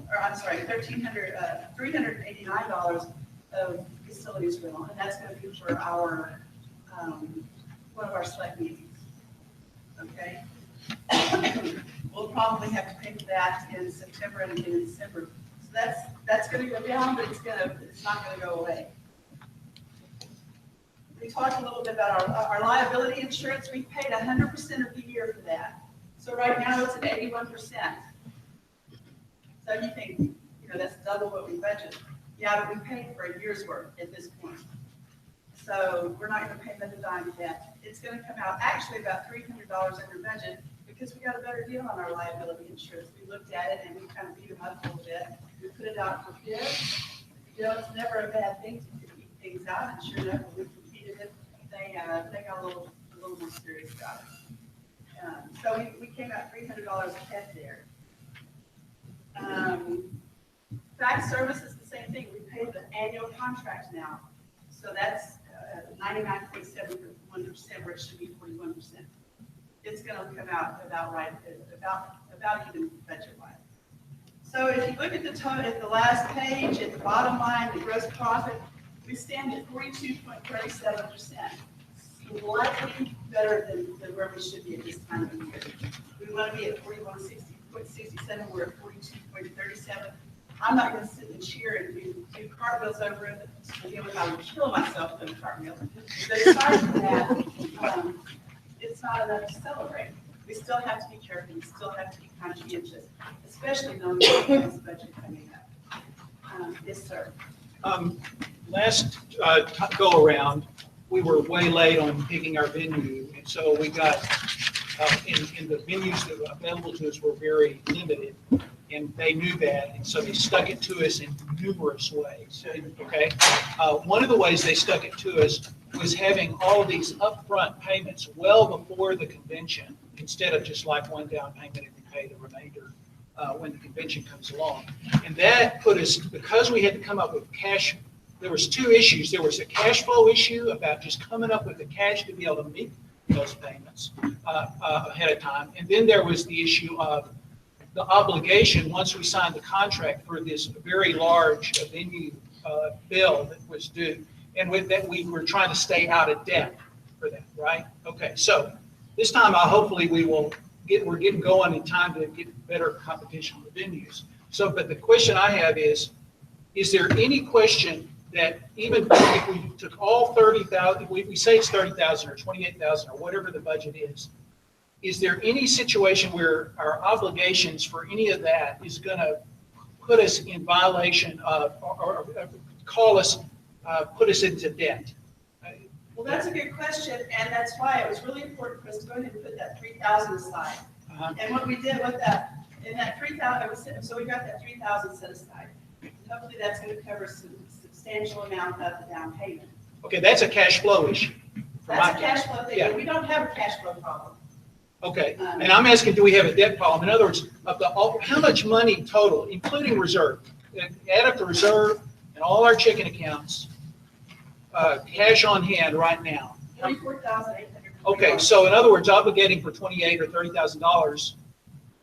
or I'm sorry, $389 of facilities rental, and that's gonna be for our, one of our SLEC meetings. Okay? We'll probably have to pay for that in September and again in December. So that's gonna go down, but it's not gonna go away. We talked a little bit about our liability insurance. We paid 100% of the year for that. So right now it's at 81%. So you think, that's double what we budgeted. Yeah, but we paid for a year's worth at this point. So we're not gonna pay another dime of that. It's gonna come out actually about $300 under budget because we got a better deal on our liability insurance. We looked at it and we kind of beat them up a little bit. We put it out for bid. It's never a bad thing to keep things out, and sure enough, when we competed it, they got a little more serious about it. So we came out $300 ahead there. Fax service is the same thing. We pay the annual contract now. So that's 99.71%, where it should be 41%. It's going to come out about right, about even budget-wise. So if you look at the total, at the last page, at the bottom line, the gross profit, we stand at 42.37%. Slightly better than where we should be at this time of the year. We want to be at 41.67. We're at 42.37. I'm not going to sit and cheer and do cartwheels over it. Again, I would kill myself doing cartwheels. But aside from that, it's not enough to celebrate. We still have to be careful. We still have to be conscientious, especially knowing that we have this budget coming up. Yes, sir. Last go around, we were way late on picking our venue, and so we got in the venues that were available to us were very limited, and they knew that, and so they stuck it to us in numerous ways. Okay, one of the ways they stuck it to us was having all of these upfront payments well before the convention, instead of just like one down payment and we pay the remainder when the convention comes along. And that put us, because we had to come up with cash, there was two issues. There was a cash flow issue about just coming up with the cash to be able to meet those payments ahead of time. And then there was the issue of the obligation, once we signed the contract for this very large venue bill that was due. And with that, we were trying to stay out of debt for that, right? Okay, so this time, hopefully we're getting going in time to get better competition with venues. So, but the question I have is there any question that even if we took all 30,000, we say it's 30,000 or 28,000 or whatever the budget is there any situation where our obligations for any of that is going to put us in violation of, or call us, put us into debt? Well, that's a good question, and that's why it was really important for us to go ahead and put that 3,000 aside. And what we did with that, in that 3,000, so we got that 3,000 set aside. Hopefully that's going to cover some substantial amount of the down payment. Okay, that's a cash flow issue. That's a cash flow thing. Yeah. We don't have a cash flow problem. Okay, and I'm asking, do we have a debt problem? In other words, how much money total, including reserve, add up the reserve and all our checking accounts, cash on hand right now? $24,800. Okay, so in other words, obligating for $28,000 or $30,000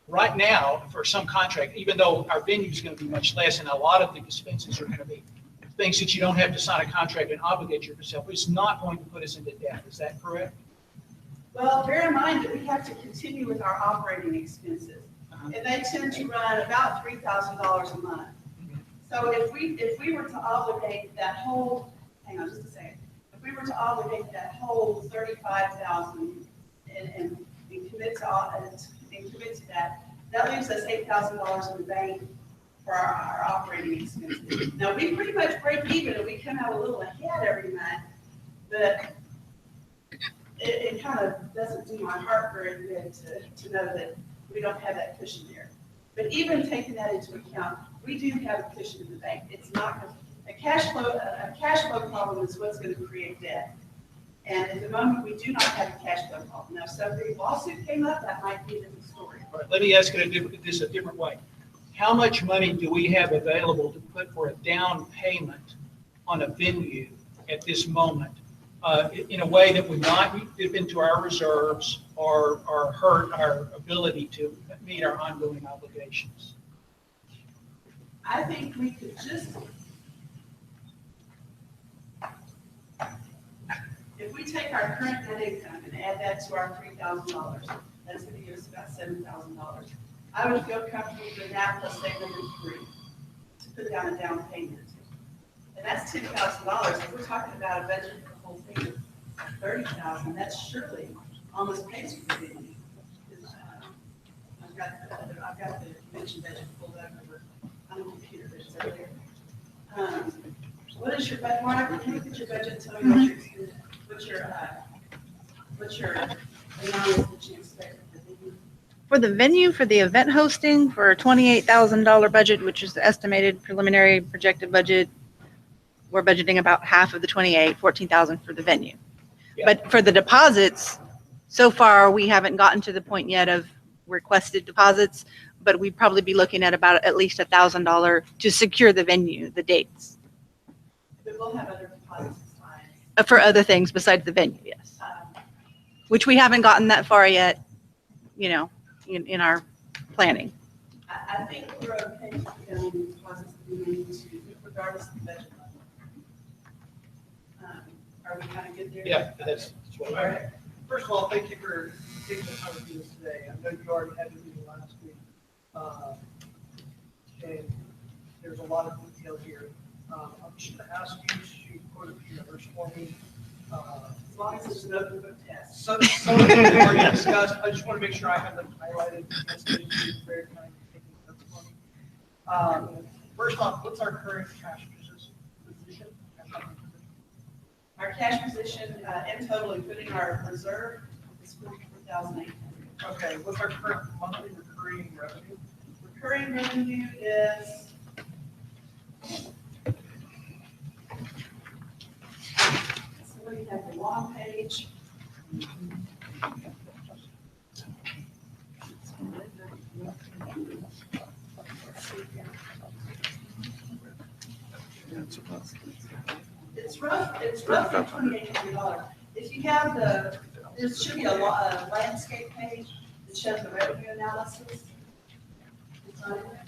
right now for some contract, even though our venue is going to be much less, and a lot of the expenses are going to be things that you don't have to sign a contract and obligate yourself. It's not going to put us into debt. Is that correct? Well, bear in mind that we have to continue with our operating expenses, and they tend to run about $3,000 a month. So if we were to obligate that whole, hang on just a second, if we were to obligate that whole $35,000 and commit to that, that leaves us $8,000 in the bank for our operating expenses. Now we pretty much break even, and we come out a little ahead every month, but it kind of doesn't do my heart very good to know that we don't have that cushion there. But even taking that into account, we do have a cushion in the bank. It's not a cash flow problem is what's going to create debt. And at the moment, we do not have a cash flow problem. Now, if some big lawsuit came up, that might be a different story. All right, let me ask it this a different way. How much money do we have available to put for a down payment on a venue at this moment in a way that would not dip into our reserves or hurt our ability to meet our ongoing obligations. I think we could just, if we take our current net income and add that to our $3,000, that's gonna give us about $7,000. I would feel comfortable with that plus step number 3, to put down a down payment. And that's $10,000. If we're talking about a budget for the whole thing of $30,000, that's surely almost pays for the venue. I've got the convention budget pulled up on the computer, but it's over there. What is your budget, Mark? Can you look at your budget and tell me what's your amount that you expect for the venue? For the venue, for the event hosting, for a $28,000 budget, which is the estimated preliminary projected budget, we're budgeting about half of the 28, 14,000 for the venue. Yeah. But for the deposits, so far, we haven't gotten to the point yet of requested deposits, but we'd probably be looking at about at least $1,000 to secure the venue, the dates. But we'll have other deposits signed. For other things besides the venue, yes. Which we haven't gotten that far yet, you know, in our planning. I think we're okay with the deposits that we need to, regardless of the budget level. Are we kind of good there? Yeah, that's what All I. right. First of all, thank you for taking the time to do this today. I know you already had the meeting last week. And there's a lot of detail here. I'm just going to ask you to put a few numbers for me. As long as it's an open book test. Some of them we've already discussed. I just want to make sure I have them highlighted. That's good. You're very kind of taking notes for me. First off, what's our current cash position? Our cash position, in total, including our reserve, is $44,800. Okay, what's our current monthly recurring revenue? Recurring revenue is somebody have the long page. It's roughly $2,800. If you have there should be a landscape page that shows the revenue analysis. It's on there.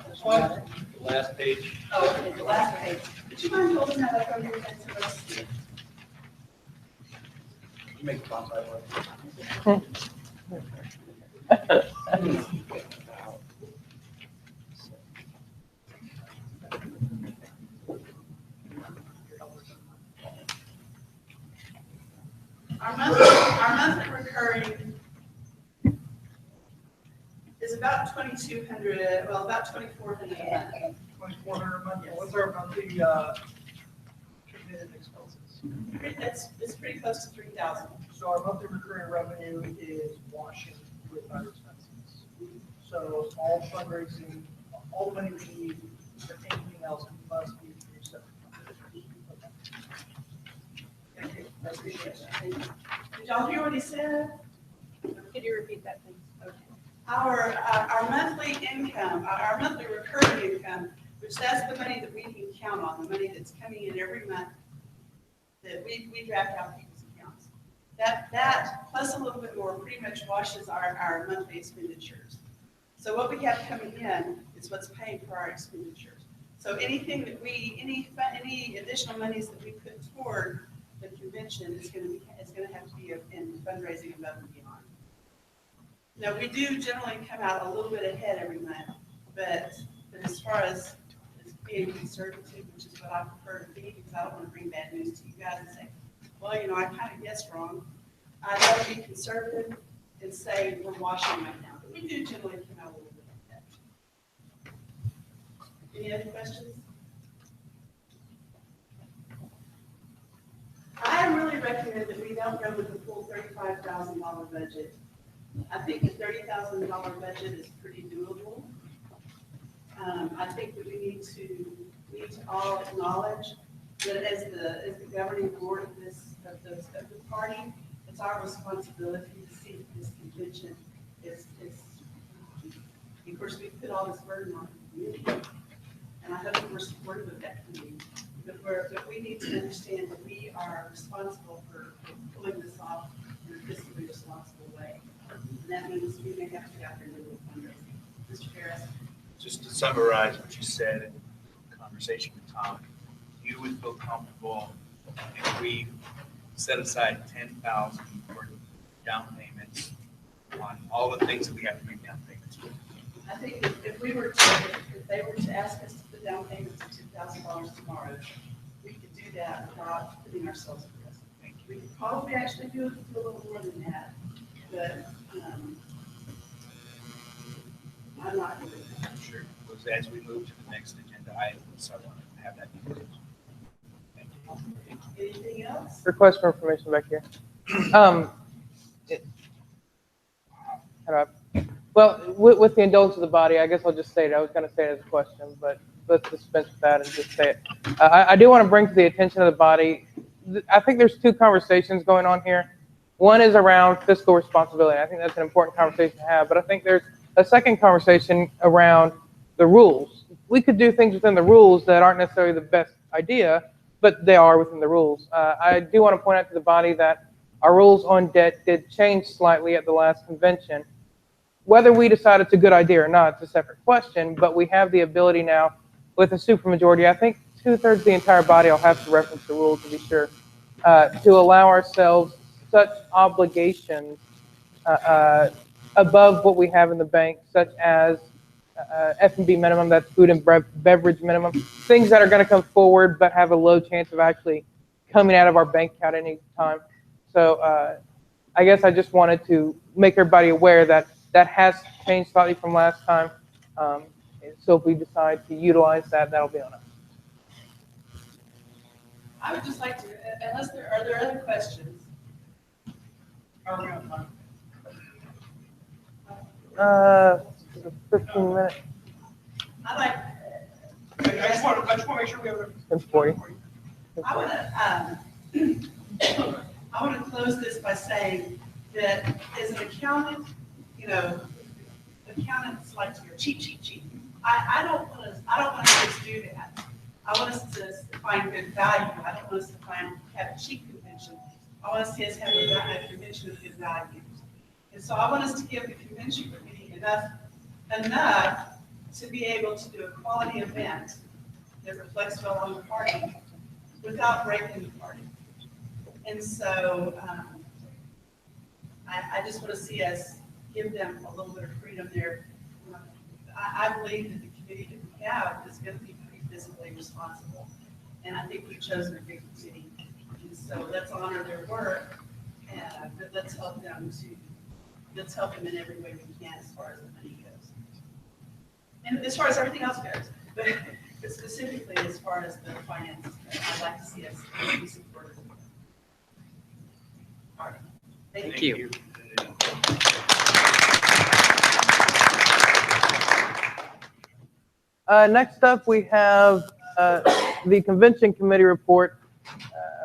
This one, the last page. Oh, okay, the last page. Would you mind holding that up over your head to us? You make the font size. Our monthly recurring is about $2,200, well, about $2,400 a month. $2,400 a month. Yes. What's our monthly committed expenses? It's pretty close to $3,000. So our monthly recurring revenue is washing with our expenses. So all fundraising, all the money we need for anything else must be through separate. Thank you. I appreciate it. Thank you. Did y'all hear what he said? Could you repeat that, please? Okay. Our monthly income, our monthly recurring income, which that's the money that we can count on, the money that's coming in every month that we draft out people's accounts. That plus a little bit more pretty much washes our monthly expenditures. So what we have coming in is what's paying for our expenditures. So anything that any additional monies that we put toward the convention is going to have to be in fundraising above and beyond. Now, we do generally come out a little bit ahead every month, but as far as being conservative, which is what I prefer to be, because I don't want to bring bad news to you guys and say, well, you know, I kind of guessed wrong. I'd rather be conservative and say we're washing right now, but we do generally come out a little bit ahead. Any other questions? I really recommend that we don't go with the full $35,000 budget. I think the $30,000 budget is pretty doable. I think that we need to all acknowledge that as the governing board of the party, it's our responsibility to see that this convention is of course, we put all this burden on the community, and I hope that we're supportive of that community. that we need to understand that we are responsible for pulling this off in a fiscally responsible way. And that means we may have to go after new fundraising. Mr. Harris? Just to summarize what you said in conversation with Tom, you would feel comfortable if we set aside 10,000 for down payments on all the things that we have to make down payments for. I think if they were to ask us to put down payments of $2,000 tomorrow, we could do that without putting ourselves at risk. We could probably actually do a little more than that, but I'm not doing that. Sure. Because as we move to the next agenda item, so I want to have that information. Anything else? Request for information back here. Well, with the indulgence of the body, I guess I'll just say it. I was going to say it as a question, but let's dispense with that and just say it. I do want to bring to the attention of the body, I think there's two conversations going on here. One is around fiscal responsibility. I think that's an important conversation to have, but I think there's a second conversation around the rules. We could do things within the rules that aren't necessarily the best idea, but they are within the rules. I do want to point out to the body that our rules on debt did change slightly at the last convention. Whether we decide it's a good idea or not, it's a separate question, but we have the ability now with a supermajority, I think 2/3 of the entire body, I'll have to reference the rules to be sure, to allow ourselves such obligations above what we have in the bank, such as F&B minimum, that's food and beverage minimum, things that are going to come forward but have a low chance of actually coming out of our bank account any time. So I guess I just wanted to make everybody aware that that has changed slightly from last time. So if we decide to utilize that, that'll be on us. I would just like to, unless are there other questions? Are we on time? 15 minutes. I just want to make sure we have a. 10:40. I want to close this by saying that as an accountant, you know, accountants like to go cheat. I don't want us to do that. I want us to find good value. I don't want us to have a cheap convention. I want us to have a convention of good values. And so I want us to give the convention committee enough to be able to do a quality event that reflects well on the party without breaking the party. And so I just want to see us give them a little bit of freedom there. I believe that the committee that we have is going to be pretty fiscally responsible. And I think we've chosen a good committee. And so let's honor their work, but let's help them in every way we can as far as the money goes. And as far as everything else goes, but specifically as far as the finances go, I'd like to see us be supportive. All right. Thank you. Next up, we have the convention committee report,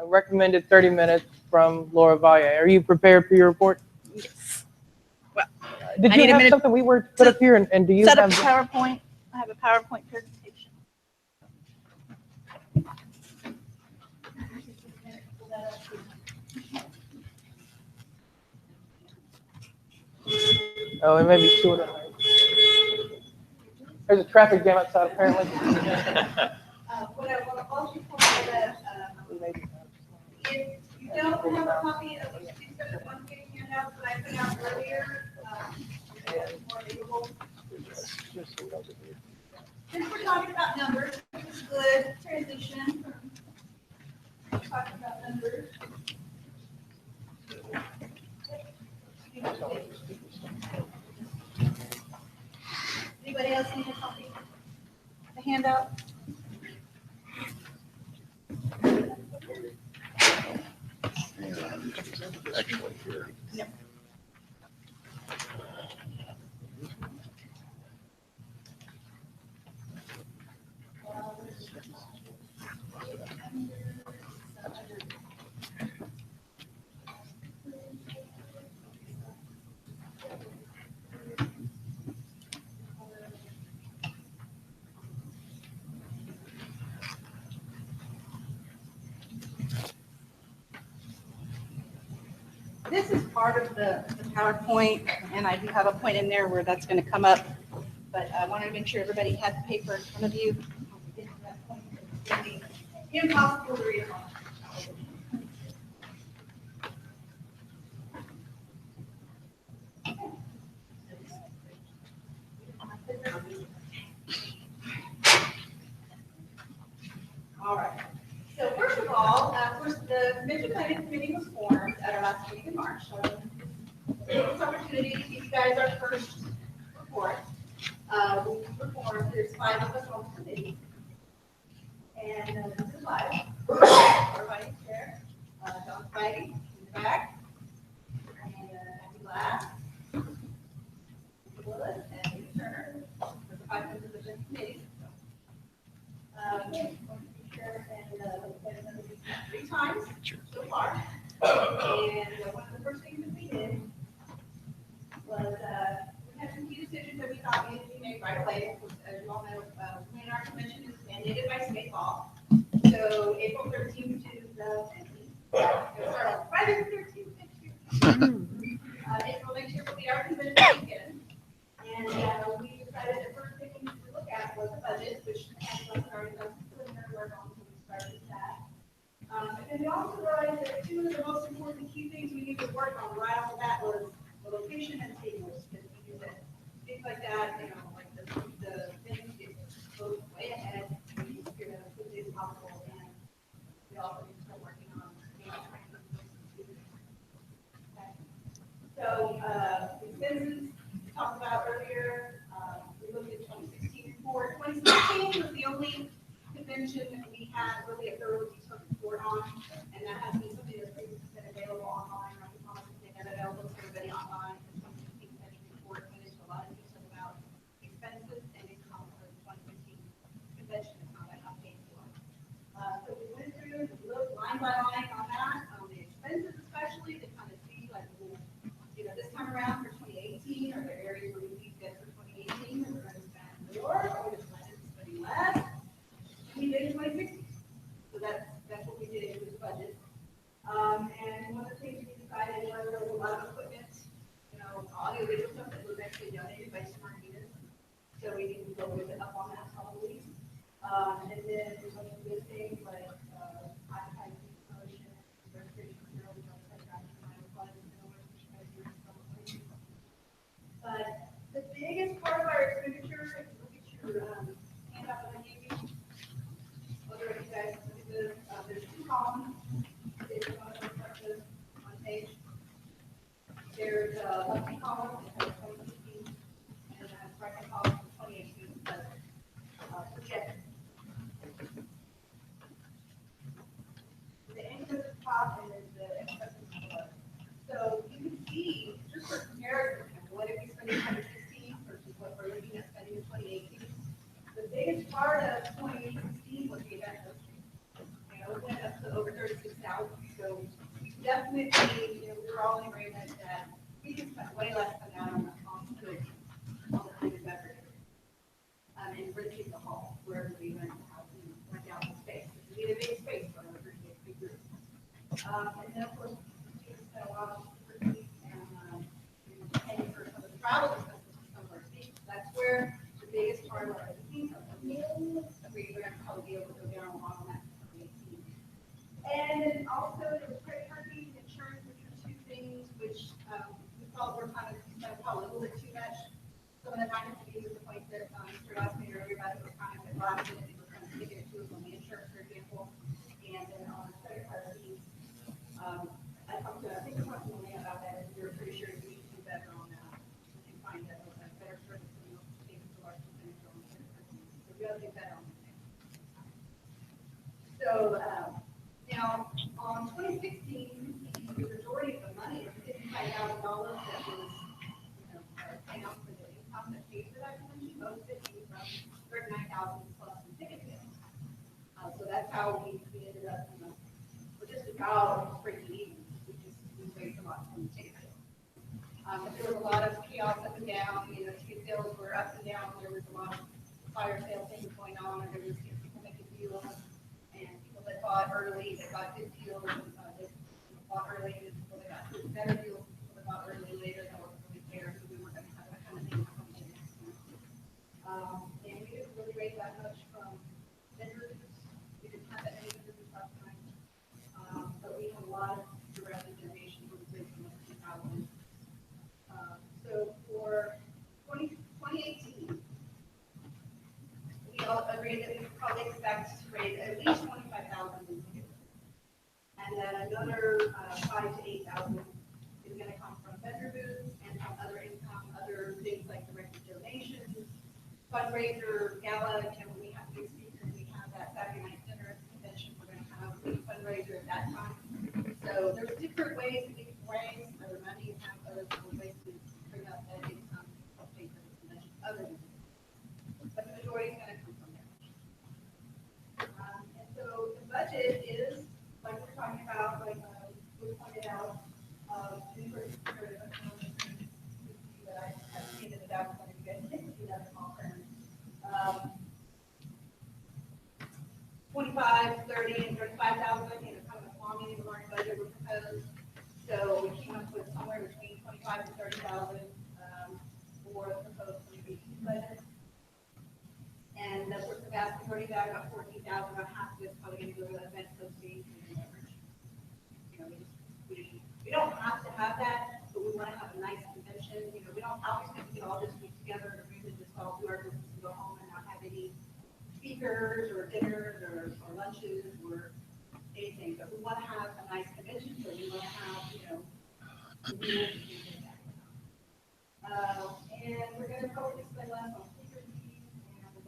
recommended 30 minutes from Laura Valle. Are you prepared for your report? Yes. Well, did you have something we were put up here, and do you set have up PowerPoint? I have a PowerPoint presentation. Oh, it may be short. There's a traffic jam outside, apparently. What I want to also point out that if you don't have a copy of the one page handout that I put out earlier, more readable. Since we're talking about numbers, it's a good transition from talking about numbers. Anybody else need a copy of the handout? Actually, here. Yep. this is part of the PowerPoint, and I do have a point in there where that's going to come up, but I wanted to make sure everybody had the paper in front of you. It's gonna be impossible to read all. All right. So first of all, the Convention Planning Committee was formed at our last meeting in March. So this opportunity to give you guys our first report. We were formed, there's 5 of us on the committee. And this is live. Everybody's there. John Spidey in the back. And Andy Glass. Willis and Amy Turner. There's 5 members of the committee. And 3 times so far. And one of the first things that we did was we had some key decisions that we thought needed to be made right away. Because, as you all know, when our convention is mandated by state law. So April 13th to the 15th. It'll start on Friday the 13th next year. April next year will be our convention weekend. And we decided the first thing we needed to look at was the budget, which has already done some preliminary work on, so we started that. And we also realized that 2 of the most important key things we need to work on right off the bat was the location and tables. Because we knew that things like that, you know, like the things get both way ahead. We need to figure out as quickly as possible. And we also need to start working on okay. So expenses we talked about earlier. We looked at 2016 report. 2016 was the only convention that we had really a thorough detailed report on, and that has been something that's been available online. Right? We promised to make that available to everybody online. The 2016 convention report went into a lot of detail about expenses and income for the 2015 convention and how that got paid for. So we went through and looked line by line on that, on the expenses especially, to kind of see like, you know, this time around for 2018, are there areas where we need to get for 2018 and we're going to spend more, or we're just spending less? We did in 2016. So that's what we did with the budget. And one of the things we decided was there was a lot of equipment, you know, audio visual stuff that was actually donated by smart meters. So we need to go with it up on that probably. And then there's some good things like advertising promotion, registration material, but the biggest part of our expenditure, if you look at your handout that I gave you, whether you guys look at this, there's 2 columns. It's one of the on page. There's a left column that has 2015, and a right column for 2018, but projected. The income at the top and then the expenses below. So you can see, just for comparison, what did we spend in 2016 versus what we're looking at spending in 2018. The biggest part of 2016 was the event hosting. You know, it went up to over 36,000. So definitely, you know, we were all in agreement that we can spend way less than that on the food and beverage. And renting the hall wherever we went out in space. We need a big space for a big group. And then of course, we spent a lot of and paying for some of the travel expenses for some of our speakers. That's where the biggest part of our team comes from. We're going to probably be able to go down a lot on that in 2018. And then also the credit card fees and insurance, which are 2 things which we thought were kind of spent probably a little bit too much. Some of the finance fees are the point that Mr. Ross made earlier about it was kind of at last minute. They were kind of taking it to us on the insurance, for example, and then on the credit card fees. I talked to, I think approximately about that, and we were pretty sure we should do better on that and find a better service and take a large percentage on the credit card fees. So we ought to do better on that. So now on 2016, the majority of the money, $55,000 that was paying out for the income that paid for that convention, most of it came from 39,000 plus in ticket sales. So that's how we ended up, you know, we're just about breaking even. We raised a lot from the ticket sales. But there was a lot of chaos up and down. You know, ticket sales were up and down. There was a lot of fire sale things going on, and there was people making deals, and people that bought early that got good deals, they bought early, and people that got better deals. raise at least 25,000 in ticketing. And then another 5 to 8,000 is going to come from vendor booths and from other income, other things like direct donations, fundraiser, gala, when we have big speakers, we have that Saturday night dinner convention, we're going to have a big fundraiser at that time. So there's different ways that we can raise other money and have other ways to bring up that income, help pay for the convention, other than that. But the majority is going to come from there. And so the budget is, like we're talking about, like we pointed out, that I have handed it out, so you guys can see that in all terms. 25, 30, and 35,000, kind of a long end of our budget we proposed. So we came up with somewhere between 25 and 30,000 for the proposed budget. And that's what the vast majority of that, about 14,000, about half of it's probably going to go to the event association and beverage. We don't have to have that, but we want to have a nice convention. We don't obviously we can all just meet together in a room and just all do our business and go home and not have any speakers or dinners or lunches or anything. But we want to have a nice convention, so we want to have, meals and things like that. And we're going to probably spend less on speaker fees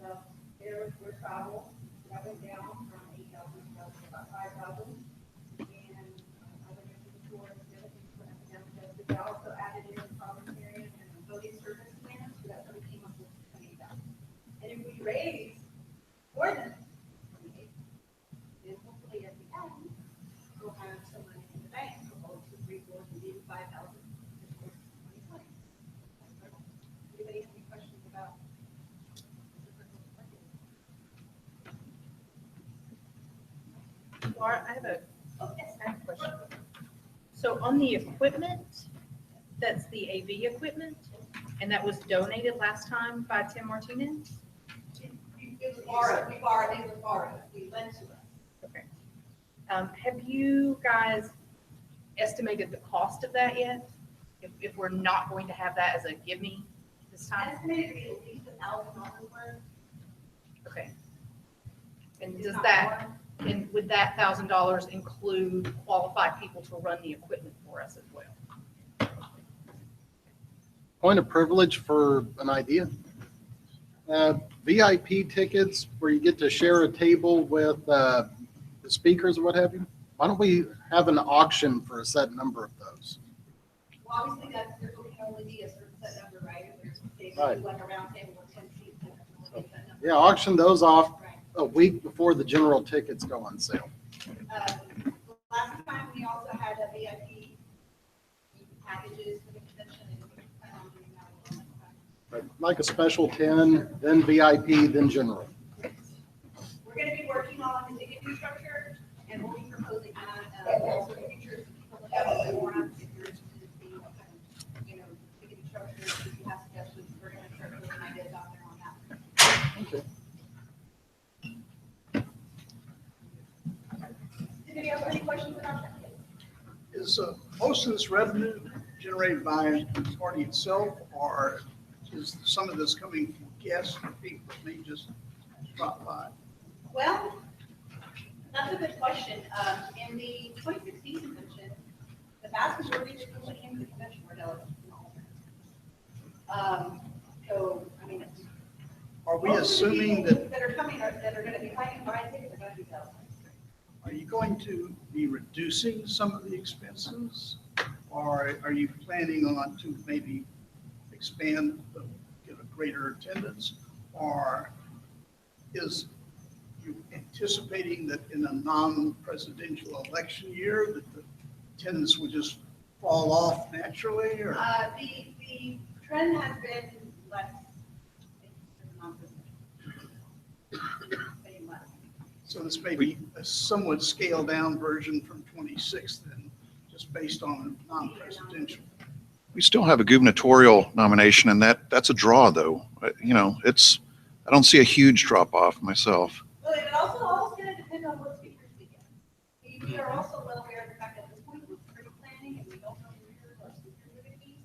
and air travel. That went down from 8,000 to about 5,000. They also added in parliamentarian and voting service plans, so that's how we came up with 28,000. And if we raise more than 28, then hopefully at the end, we'll have some money in the bank for both the 3, 4, and even 5,000 for 2020. Anybody have any questions about? Laura, I have a question. So on the equipment, that's the AV equipment, and that was donated last time by Tim Martinez? It was borrowed. We borrowed. It was borrowed. We lent to us. Okay. Have you guys estimated the cost of that yet? If we're not going to have that as a give me this time? Estimated to be at least $1,000 worth. Okay. And does that, and would that $1,000 include qualified people to run the equipment for us as well? Point of privilege for an idea. VIP tickets where you get to share a table with the speakers or what have you. Why don't we have an auction for a set number of those? Well, obviously there can only be a certain set number, right? There's Right. like a round table with 10 seats. Yeah, auction those off a week before the general tickets go on sale. Last time we also had a VIP packages for the convention. And we plan on doing that again next time. Like a special 10, then VIP, then general. We're going to be working on the ticketing structure, and we'll be proposing that also in the future. So people have a little more on if you're interested in seeing what kind of, ticketing structure. If you have suggestions, we're going to start putting ideas out there on that. Okay. Did anybody have any questions about that? Is most of this revenue generated by the party itself, or is some of this coming from guests or people that may just drop by? Well, that's a good question. In the 2016 convention, the vast majority of the people that came to the convention were delegates from all over. So, I mean, Are we most of the assuming people that, that are coming, that are going to be fighting buying tickets are going to be delegates. are you going to be reducing some of the expenses? Or are you planning on to maybe expand, get a greater attendance? Or is you anticipating that in a non-presidential election year that the attendance would just fall off naturally? Or The trend has been less. so this may be a somewhat scaled down version from 26 then, just based on non-presidential. We still have a gubernatorial nomination, and that's a draw, though. I don't see a huge drop off myself. Well, it also all going to depend on what speakers we get. We are also well aware of the fact that at this point we're pre-planning and we don't know who our speakers are going to be.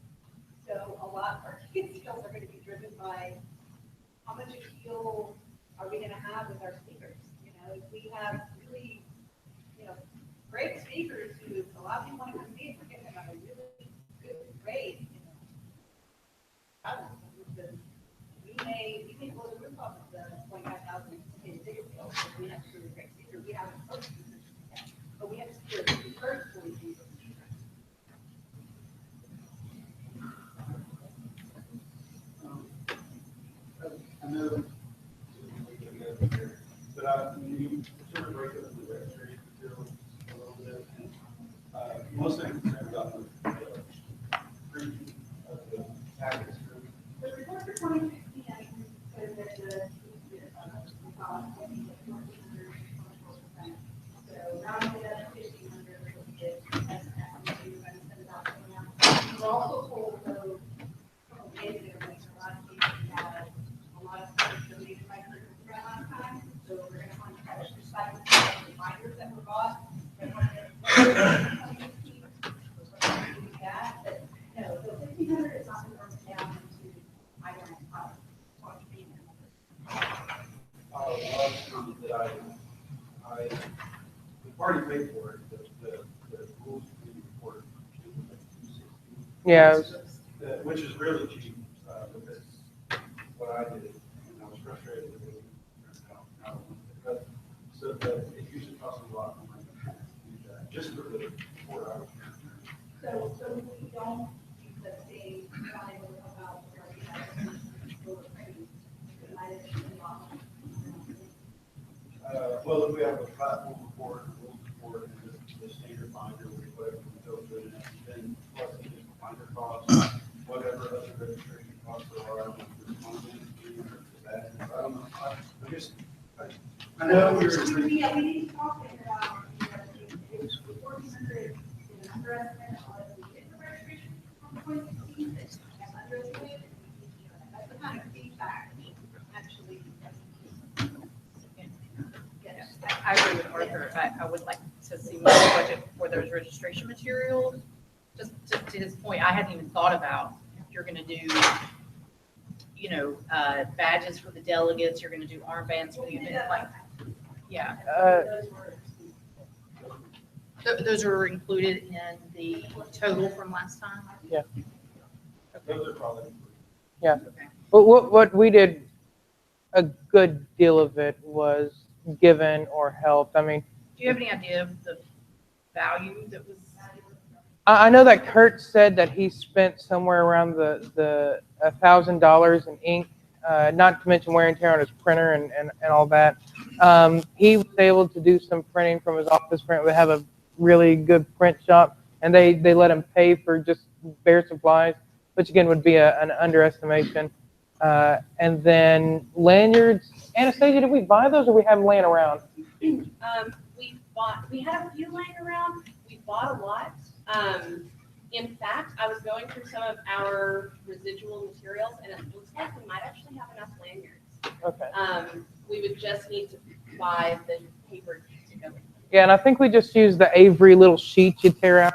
So a lot of our ticket sales are going to be driven by how much appeal are we going to have with our speakers. like, we have really, great speakers who, a lot of people want to come see, and we're getting them at a really good rate. We may blow the roof off of the 25,000 in bigger deals, so we have to really great speakers. We haven't posted speakers yet, but we have to first fully do those. I know, but you sort of break up the registration materials a little bit, and mostly I'm concerned about the printing of the packets. The report for 2016, I said that the, so rounding it up to 1,500 would be it. That's estimated by $7,000. We're also told, though, a couple days ago, like a lot of people had a lot of stuff donated by her around that time, so we're going to want to try to recycle the reminders that were bought. And when that, but no, the 1,500 is not going to work down into item product. The party paid for it, the rules to be reported. Yeah. Which is really cheap, because what I did, and I was frustrated with it. But, so it usually costs a lot more money to do that, just for the 4 hours. So we don't use the same kind of about well, if we have a platform report, a rules report, and the standard binder, we put it, we go through it, then plus the binder costs, whatever other registration costs there are, I don't know. I know we're. Yeah, we need to talk about, if 1,400 is an underestimate on the registration from 2016, that's underestimated. That's the kind of feedback actually. I agree with Arthur. I would like to see more budget for those registration materials. Just to his point, I hadn't even thought about, if you're gonna do, badges for the delegates, you're gonna do armbands for the event, like, yeah. Those are included in the total from last time? Yeah. Those are probably. Yeah. But what we did, a good deal of it was given or helped. I mean, Do you have any idea of the value that was? I know that Kurt said that he spent somewhere around the $1,000 in ink, not to mention wear and tear on his printer and all that. He was able to do some printing from his office print. We have a really good print shop, and they let him pay for just bare supplies, which again would be an underestimation. And then lanyards. Anastasia, did we buy those or we have them laying around? We had a few laying around. We bought a lot. In fact, I was going through some of our residual materials, and it looks like we might actually have enough lanyards. Okay. We would just need to buy the paper to go with. Yeah, and I think we just use the Avery little sheets you tear out,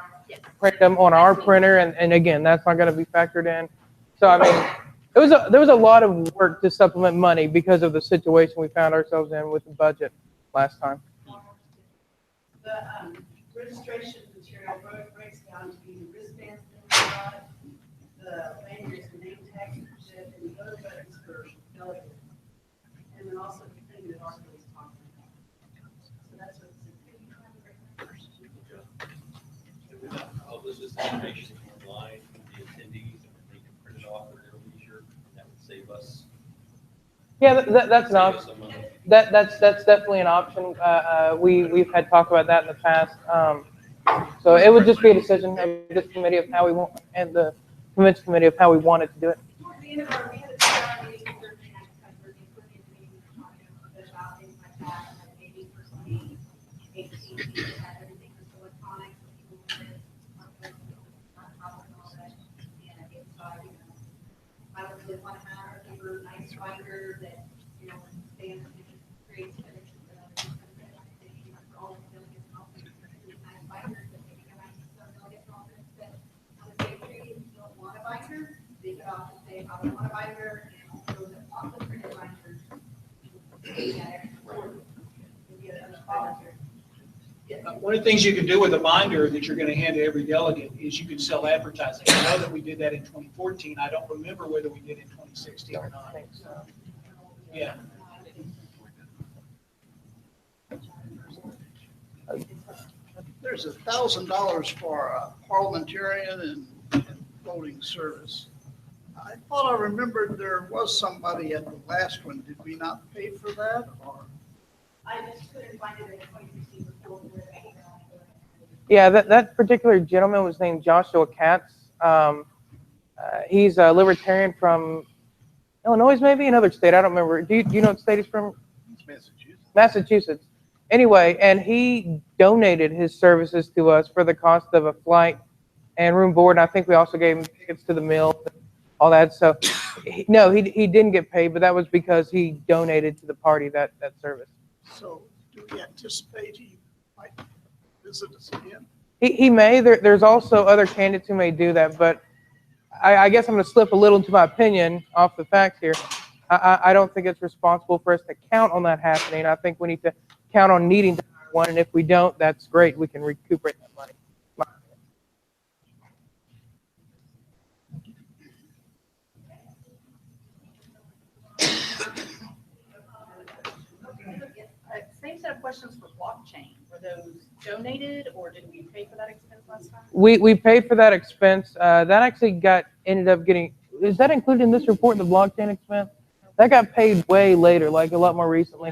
print them on our printer, and again, that's not going to be factored in. So I mean, there was a lot of work to supplement money because of the situation we found ourselves in with the budget last time. The registration material breaks down to be the wristbands that we bought, the lanyards, the name tags for ship, and the other buttons for delegates. And then also the thing that Arthur was talking about. So that's what's All this is information online, the attendees, and they can print it off at their leisure, and that would save us. Yeah, that's an option. That's definitely an option. We've had talk about that in the past. So it would just be a decision of this committee of how we want, and the convention committee of how we wanted to do it. towards the end of our, we had a PR meeting, they're being customers, including me, talking about things like that, and maybe for 2018, we had everything was electronic, so people were on top of all that. And it's like, I would really want to have a paper nice binder that, stands and creates a for all the delegates, and also nice binders that maybe I might some delegates all this, but on the same tree, if you don't want a binder, they could often say, I don't want a binder, and also the printed binders. That extra work would be a One of the things you can do with a binder that you're going to hand to every delegate is you can sell advertising. I know that we did that in 2014. I don't remember whether we did in 2016 or not. Yeah. There's $1,000 for a parliamentarian and voting service. I thought I remembered there was somebody at the last one. Did we not pay for that, or? I just couldn't find it in 2016 report where they. Yeah, that particular gentleman was named Joshua Katz. He's a libertarian from Illinois, maybe another state. I don't remember. Do you know what state he's from? It's Massachusetts. Massachusetts. Anyway, and he donated his services to us for the cost of a flight and room board. And I think we also gave him tickets to the mill, all that. So, no, he didn't get paid, but that was because he donated to the party that service. So do we anticipate he might visit us again? He may. There's also other candidates who may do that, but I guess I'm going to slip a little into my opinion off the facts here. I don't think it's responsible for us to count on that happening. I think we need to count on needing to hire one, and if we don't, that's great. We can recuperate that money. Same set of questions for blockchain. Were those donated or did we pay for that expense last time? We paid for that expense. That actually ended up getting. Is that included in this report, the blockchain expense? That got paid way later, like a lot more recently.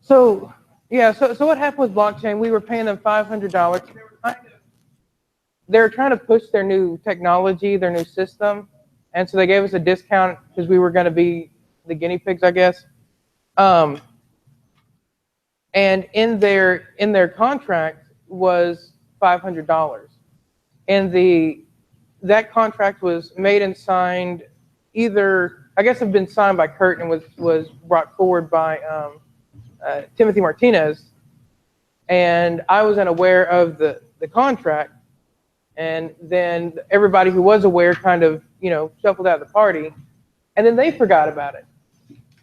So yeah, so what happened with blockchain? We were paying them $500. They were trying to push their new technology, their new system, and so they gave us a discount because we were going to be the guinea pigs, I guess. And in their contract was $500, and that contract was made and signed either, I guess, it had been signed by Kurt and was brought forward by Timothy Martinez, and I was unaware of the contract, and then everybody who was aware kind of shuffled out of the party, and then they forgot about it.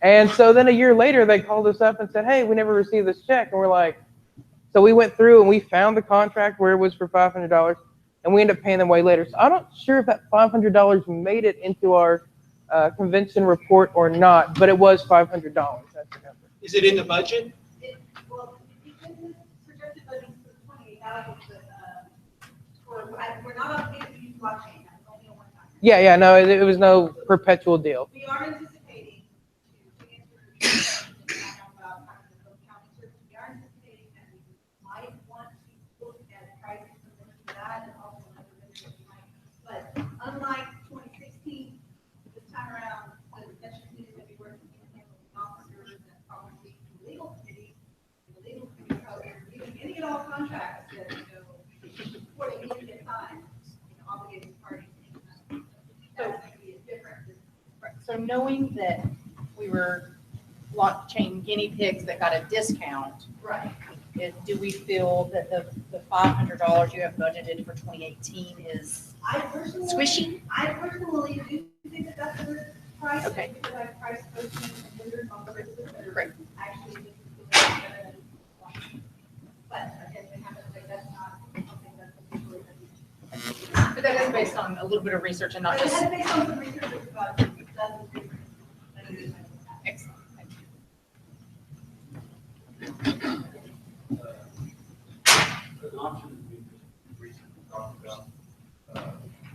And so then a year later, they called us up and said, hey, we never received this check. And we're like, so we went through and we found the contract where it was for $500, and we ended up paying them way later. So I'm not sure if that $500 made it into our convention report or not, but it was $500. That's the number. Is it in the budget? Well, because the projected budget for 28,000, we're not obligated to use blockchain. That's only a one-time. Yeah, no, it was no perpetual deal. We are anticipating to answer about we are anticipating that we might want to look at pricing for that and also another vendor that we might. But unlike 2016, this time around, the convention committee is going to be working hand in hand with the officers and probably the legal committee. The legal committee probably reviewing any and all contracts that before they even get signed, obligated parties. So it's going to be different. So knowing that we were blockchain guinea pigs that got a discount, right? Do we feel that the $500 you have budgeted for 2018 is squishy? I personally do think that that's a good price. Okay. Because I price posting and vendors on services that are Great. actually better than blockchain. But again, we have to say that's not something that's officially. But that is based on a little bit of research and not But just. that's based on some research that's about dozens of different. Excellent. Thank you. An option that we just recently talked about,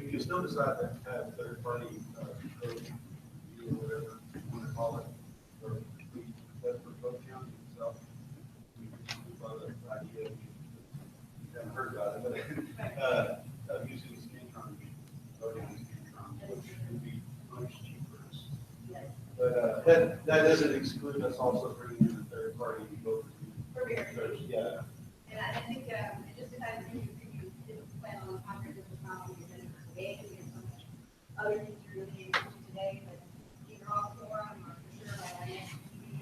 we can still decide to have third-party code review or whatever you want to call it, or we, that's for both counties itself. We thought of the idea, we haven't heard about it, but of using Scantron, voting on Scantron, which would be much cheaper. But that doesn't exclude us also bringing in a third-party vote. Yeah. And I think, just as I didn't plan on conference, this was not on the agenda for today, because we have so much other things to really get into today, but either off forum or for sure by our next meeting.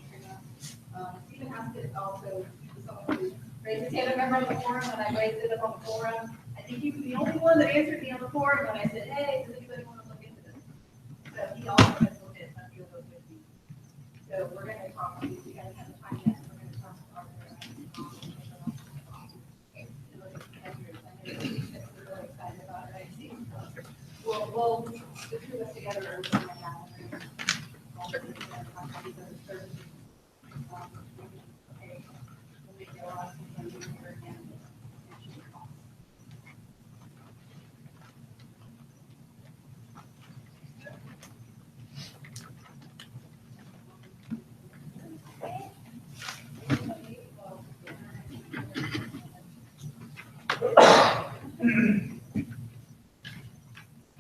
Stephen Haskett also was someone who raised his hand, I remember on the forum when I raised it up on the forum. I think he was the only one that answered me on the forum when I said, hey, does anybody want to look into this? So he also has looked at some of those with me. So we're going to talk to you, we haven't had the time yet, we're going to talk to our We'll, the two of us together are looking at that. We'll make it a lot easier again.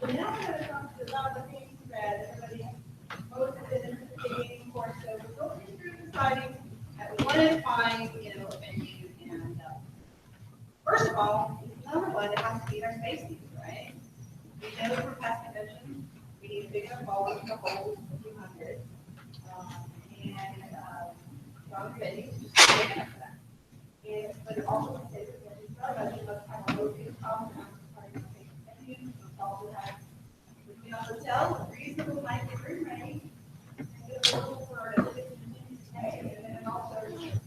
So now we're going to come to a lot of the things that everybody, most of it is the beginning course, so we're going through deciding at one at a time, you know, a venue, and first of all, number one, it has to be our space needs, right? We know for past convention, we need a big enough ballroom to hold 200, and strong venue, just big enough for that. And, but it also says that we must have a located problem, we also have, you know, hotel, reasonable night room rate, and get a little for our stay. And then also,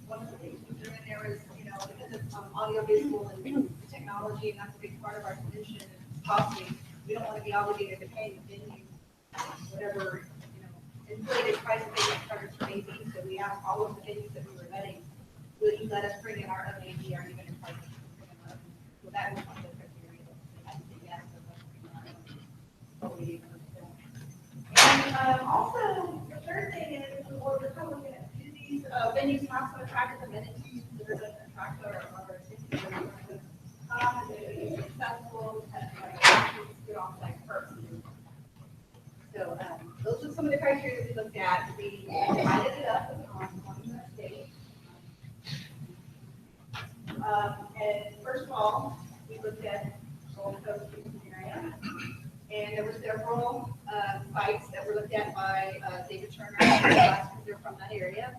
one of the things we do in there is, you know, because it's audio visual and technology, and that's a big part of our solution, and it's costly, we don't want to be obligated to pay the venue, whatever, you know, inflated price of venue charges for AV, so we asked all of the venues that we were vetting, will you let us bring in our own AV, or even in price? So that was one of the criteria that we had to say yes, so that's what we did. And also, the third thing is, we're kind of looking at, do these venues have some attractive amenities that are going to attract our cities? Be successful, good on-site person. So those are some of the criteria that we looked at. We divided it up on the state. And first of all, we looked at Gold Coast Houston area, and there were several sites that were looked at by David Turner, because they're from that area,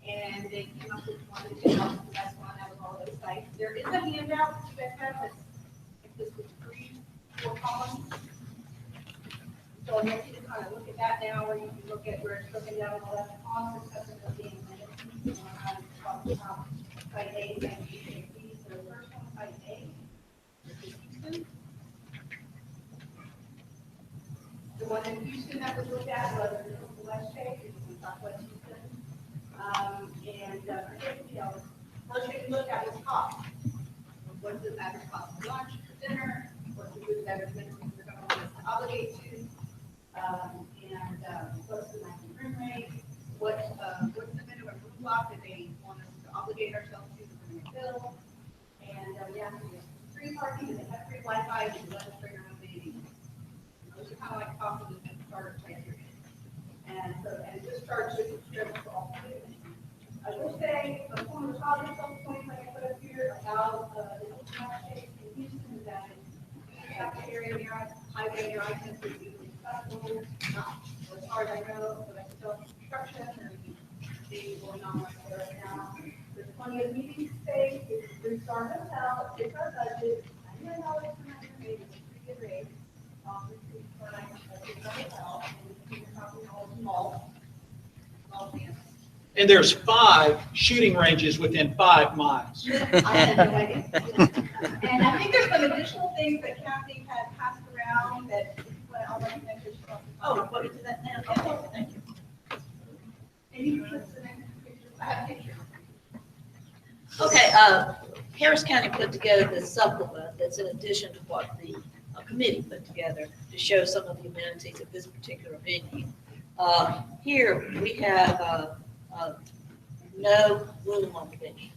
and they came up with one that came up with the best one out of all those sites. There is a handout that you guys have that's, if this was 4 columns. So I want you to kind of look at that now, where you can look at where it's broken down on the left column, discussing the being site A, and B. So the first one, site A, is Houston. The one in Houston that was looked at was the West Chase, which is in Southwest Houston. First thing to look at was cost. What's the average cost of lunch, for dinner? What's the food and beverage minimum we're going to want us to obligate to? What's the maximum room rate? What's the minimum room block that they want us to obligate ourselves to bring a bill? And we have to get free parking, and they have free Wi-Fi, and let us bring our own baby. Those are kind of like cost of the starter criteria. And so, and this charge is strict for all students. I will say, the one of the positive points I put up here about the United in Houston is that the area near highway near I-10 is easily accessible. As far as I know, but I still construction and things going on right there right now. There's plenty of meeting space. It's a 3-star hotel. It's our budget. $99 per night for me. It's a pretty good rate. For a night hotel, and we're talking all small campus. And there's 5 shooting ranges within 5 miles. I had no idea. And I think there's some additional things that Kathy had passed around that, I'll let you know. Oh, what is that now? Okay, thank you. And you can put the next picture. I have pictures. Okay, Harris County put together this supplement that's in addition to what the committee put together to show some of the amenities of this particular venue. Here we have no room obligation.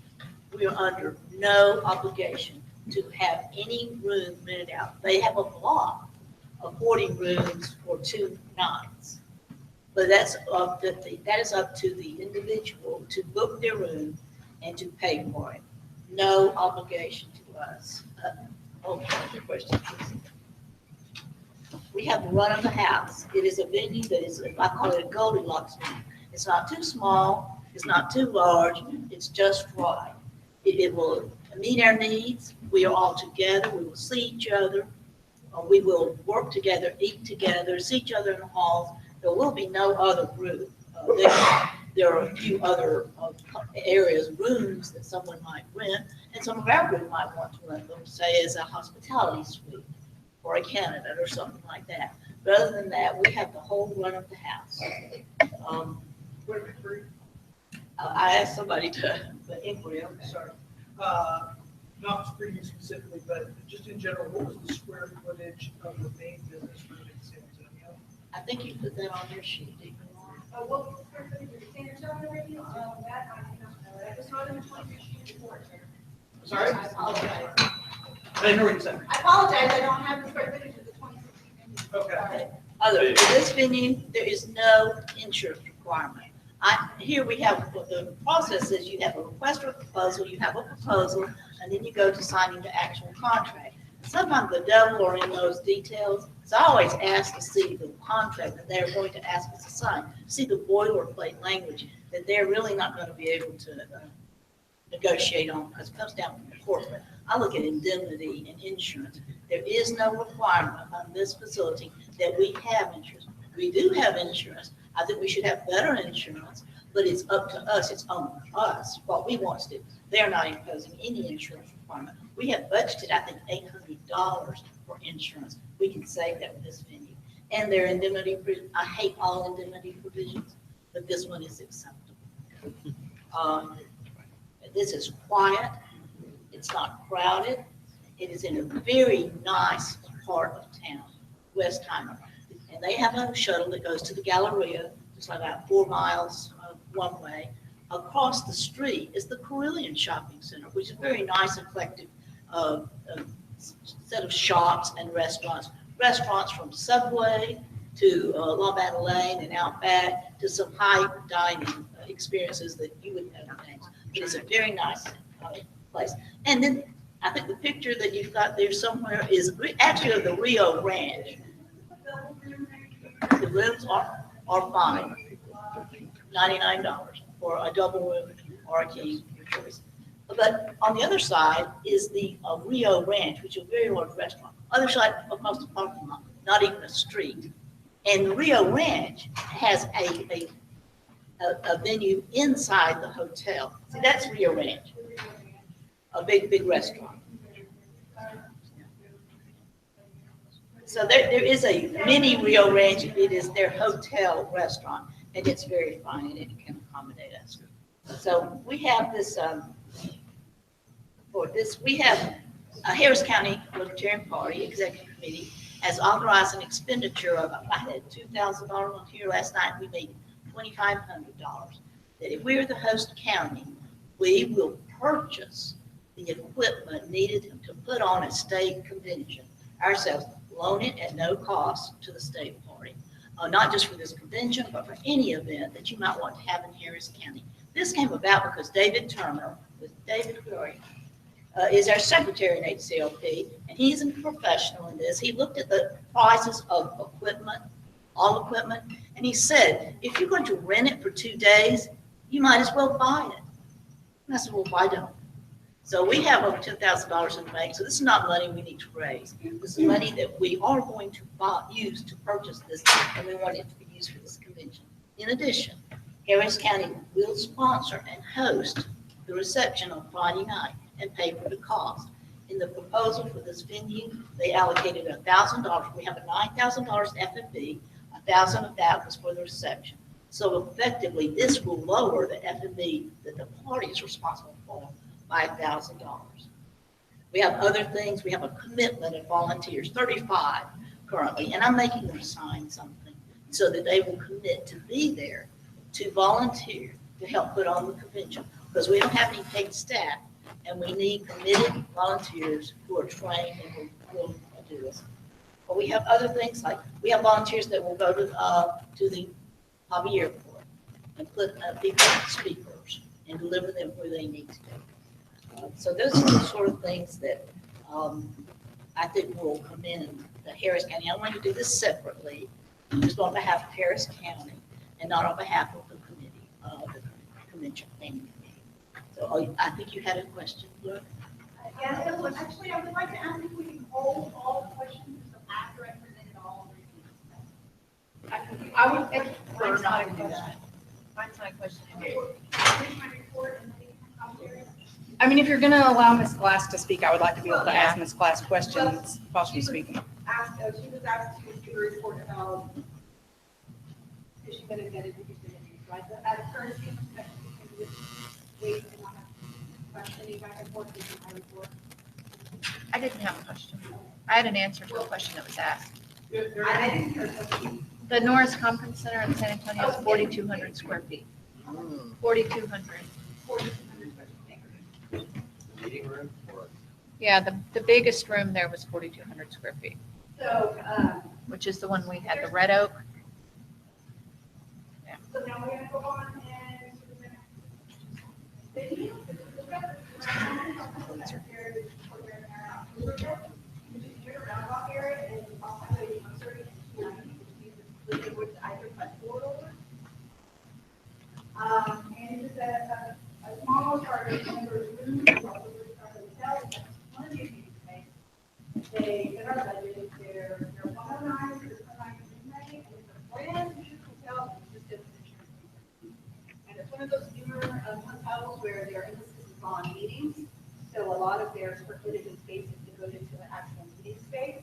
We are under no obligation to have any room rented out. They have a block of 40 rooms for 2 nights. But that is up to the individual to book their room and to pay for it. No obligation to us. Your question, please. We have the run of the house. It is a venue that is, I call it a Goldilocks venue. It's not too small, it's not too large, it's just right. It will meet our needs. We are all together, we will see each other, we will work together, eat together, see each other in the halls. There will be no other group. There are a few other areas, rooms that someone might rent, and some of our group might want to rent them, say as a hospitality suite or a candidate or something like that. But other than that, we have the whole run of the house. I asked somebody to, the inquiry, I'm sorry. Not for you specifically, but just in general, what was the square footage of the main business room in San Antonio? I think you put that on your sheet, didn't you? What was the square footage of the San Antonio radio? That I do not know. I just saw it in the 26 report. Sorry? I apologize. I didn't hear what you said. I apologize, I don't have the square footage of the 2016. Okay. Other, for this venue, there is no insurance requirement. Here we have, the process is you have a request for a proposal, you have a proposal, and then you go to signing the actual contract. Sometimes the devil are in those details, so I always ask to see the contract that they're going to ask us to sign, see the boilerplate language that they're really not going to be able to negotiate on, because it comes down from corporate. I look at indemnity and insurance. There is no requirement on this facility that we have insurance. We do have insurance. I think we should have better insurance, but it's up to us. It's on us what we want to do. They're not imposing any insurance requirement. We have budgeted, I think, $800 for insurance. We can save that with this venue. And their indemnity, I hate all indemnity provisions, but this one is acceptable. This is quiet. It's not crowded. It is in a very nice part of town, Westheimer. And they have a shuttle that goes to the Galleria, just like about 4 miles one way. Across the street is the Carillion Shopping Center, which is a very nice, eclectic set of shops and restaurants. Restaurants from Subway to La Madeleine and Outback to some high dining experiences that you would never think. But it's a very nice place. And then I think the picture that you've got there somewhere is actually of the Rio Ranch. The rooms are fine, $99 for a double room or a king, your choice. But on the other side is the Rio Ranch, which is a very large restaurant. Other side across the parking lot, not even a street. And Rio Ranch has a venue inside the hotel. See, that's Rio Ranch, a big restaurant. So there is a mini Rio Ranch. It is their hotel restaurant, and it's very fine, and it can accommodate us. So we have this, we have Harris County Libertarian Party Executive Committee has authorized an expenditure of, I had $2,000 on here last night, we made $2,500. That if we are the host county, we will purchase the equipment needed to put on a state convention ourselves, loan it at no cost to the state party, not just for this convention, but for any event that you might want to have in Harris County. This came about because David Turner, with David Curry, is our secretary in HCLP, and he's a professional in this. He looked at the prices of equipment, all equipment, and he said, if you're going to rent it for 2 days, you might as well buy it. And I said, well, why don't? So we have over $10,000 in the bank. So this is not money we need to raise. This is money that we are going to use to purchase this, and we want it to be used for this convention. In addition, Harris County will sponsor and host the reception on Friday night and pay for the cost. In the proposal for this venue, they allocated $1,000. We have a $9,000 FFB. $1,000 of that was for the reception. So effectively, this will lower the FFB that the party is responsible for by $1,000. We have other things. We have a commitment of volunteers, 35 currently, and I'm making them sign something so that they will commit to be there to volunteer to help put on the convention, because we don't have any paid staff, and we need committed volunteers who are trained and will do this. But we have other things, like we have volunteers that will go to the Hobby Airport and put people on speakers and deliver them where they need to go. So those are the sort of things that I think will come in the Harris County. I want to do this separately, just on behalf of Harris County and not on behalf of the committee, the convention planning committee. So I think you had a question, Laura? Yeah, actually, I would like to ask if we can hold all the questions until after I presented all of the I would prefer not to do that. Mine's not a question. I mean, if you're going to allow Ms. Glass to speak, I would like to be able to ask Ms. Glass questions while she's speaking. asked, she was asked to give a report about, is she been admitted, if she's been abused, right? So at current, wait, and not have questioning back and forth, this is my report. I didn't have a question. I had an answer to a question that was asked. I didn't hear a question. The Norris Conference Center in San Antonio is 4,200 square feet. 4,200. 4,200 square feet. Meeting room or? Yeah, the biggest room there was 4,200 square feet, So, which is the one we had, the Red Oak. so now we're gonna go on and. Roundabout area and also I'm sorry, and it's a small part of the number of rooms, also one of the things they are budgeted, they're 109, they're 109 and it's a brand new hotel, and it's just insurance. And it's one of those newer hotels where their emphasis is on meetings, so a lot of their square footage and space is devoted to an actual meeting space.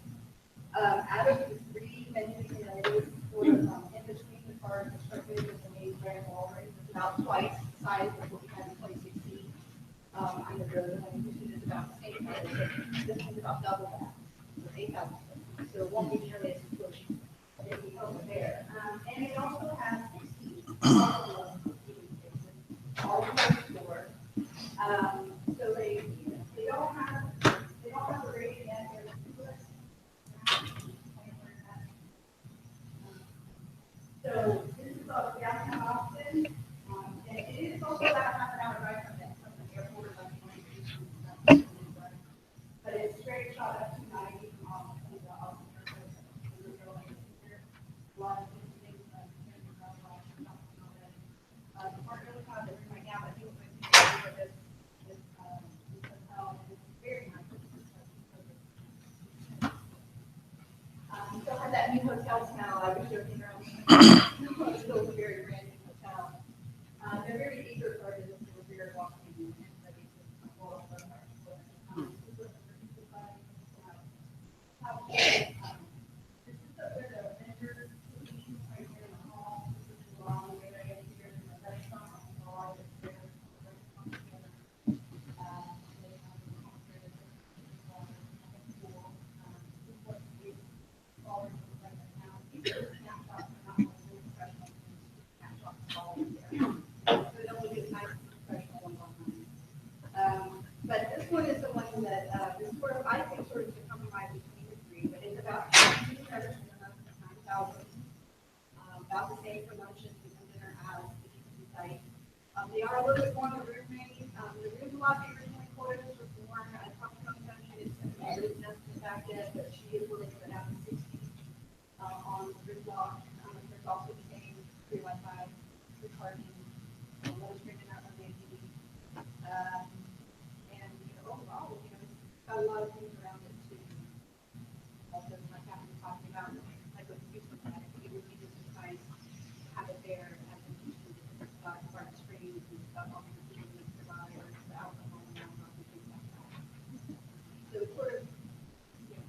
Out of the three menus, it is sort of in between as far as the square footage of the main grand ballroom. It's about twice the size of what we had in 2016. I know the other one is about the same size, but this one's about double that, so 8,000. So it won't be nearly as close as we over there. And it also has 16 all over the floor. So they don't have the rating yet. So this is all downtown Austin, and it is also about half an hour drive from the airport, but it's straight shot up to 90 from Austin to the Austin airport. A lot of things, the part really kind of right now, but people think this hotel is very nice. We still have that new hotel smell. I was joking around. It's still a very brand new hotel. They're very eager for it. We're very welcoming and ready to roll up our this is the vendor solution right here in the hall. This is the long area here in the restaurant. All of the but this one is the one that is sort of, I think, sort of the compromise between the three, but it's about 9,000, about the same for lunches and dinner as the site. They are a little bit more on the room range. The room lot the originally quoted was more, I talked to the it's the fact yet, but she is willing to put out 60 on the room block. There's also the same free Wi-Fi, free parking, low streaming out on the ATV. And overall, it's got a lot of things around it too. Also, like Kathy was talking about, like with Houston, it would be just as nice to have it there as in Houston, part of screens and stuff, all the things that provide or the alcohol and things like that. So it's sort of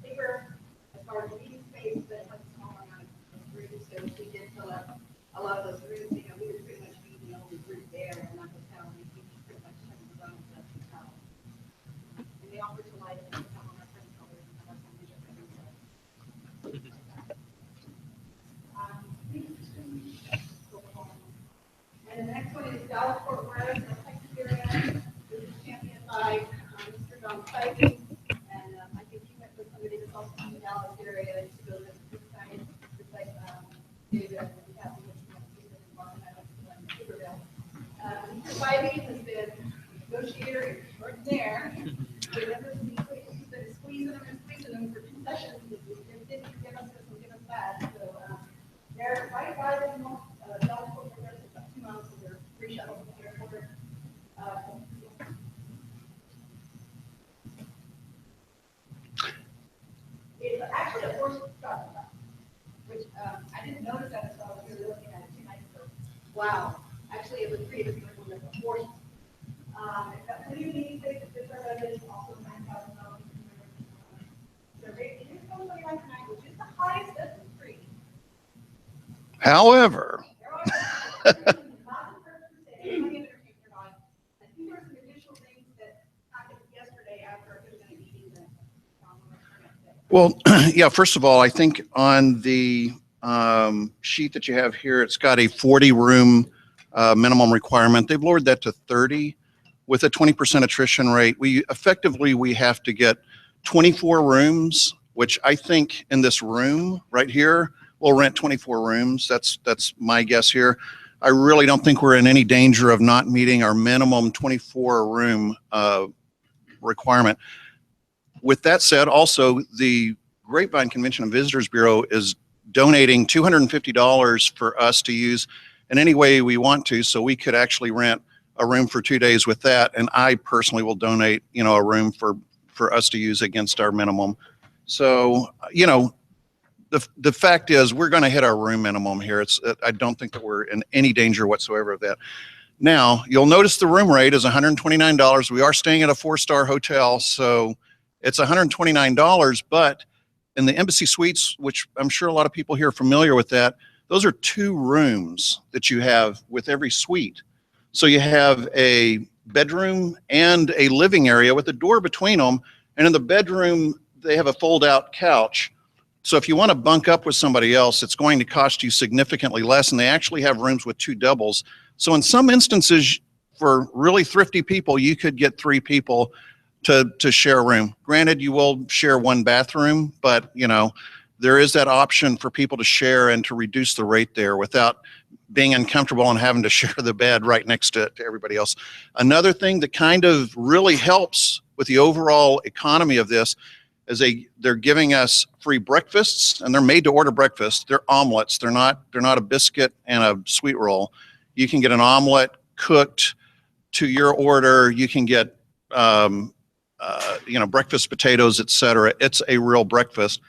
bigger as far as the meeting space, but it has a smaller amount of rooms. So we did fill up a lot of those rooms. We would pretty much be the only group there in that hotel, and we pretty much have the zone of that hotel. And they offer to light it and come on our friend colors and have some vision. And the next one is Dallas Fort Worth, the Texas area. This is championed by Mr. John Spivey. And I think he went with somebody that's also in the Dallas area to go to this site. It's like David and Kathy, Mr. Spivey has been a negotiator extraordinaire. He's been squeezing them for 2 sessions. They didn't give us this and give us that. So they're right by the Dallas Fort Worth. It's about 2 miles of their free shuttle to the airport. It's actually a horse shuttle, which I didn't notice that until I was really looking at it 2 nights ago. Wow. Actually, it was pretty different with a horse. It's got pretty unique things that are also $9,000. So it is somebody like language, it's the highest of the three. However, I think there were some additional things that happened yesterday after a Thursday meeting that I'm going to turn up today. well, yeah, first of all, I think on the sheet that you have here, it's got a 40-room minimum requirement. They've lowered that to 30 with a 20% attrition rate. We have to get 24 rooms, which I think in this room right here, we'll rent 24 rooms. That's my guess here. I really don't think we're in any danger of not meeting our minimum 24 room requirement. With that said, also the Grapevine Convention and Visitors Bureau is donating $250 for us to use in any way we want to, so we could actually rent a room for 2 days with that. And I personally will donate, a room for us to use against our minimum. So, the fact is we're going to hit our room minimum here. I don't think that we're in any danger whatsoever of that. Now, you'll notice the room rate is $129. We are staying at a 4-star hotel, so it's $129, but in the Embassy Suites, which I'm sure a lot of people here are familiar with that, those are 2 rooms that you have with every suite. So you have a bedroom and a living area with a door between them, and in the bedroom, they have a fold-out couch. So if you want to bunk up with somebody else, it's going to cost you significantly less, and they actually have rooms with 2 doubles. So in some instances, for really thrifty people, you could get 3 people to share a room. Granted, you will share 1 bathroom, but there is that option for people to share and to reduce the rate there without being uncomfortable and having to share the bed right next to everybody else. Another thing that kind of really helps with the overall economy of this is they're giving us free breakfasts, and they're made to order breakfast. They're omelets. They're not a biscuit and a sweet roll. You can get an omelet cooked to your order. You can get breakfast potatoes, etc. It's a real breakfast.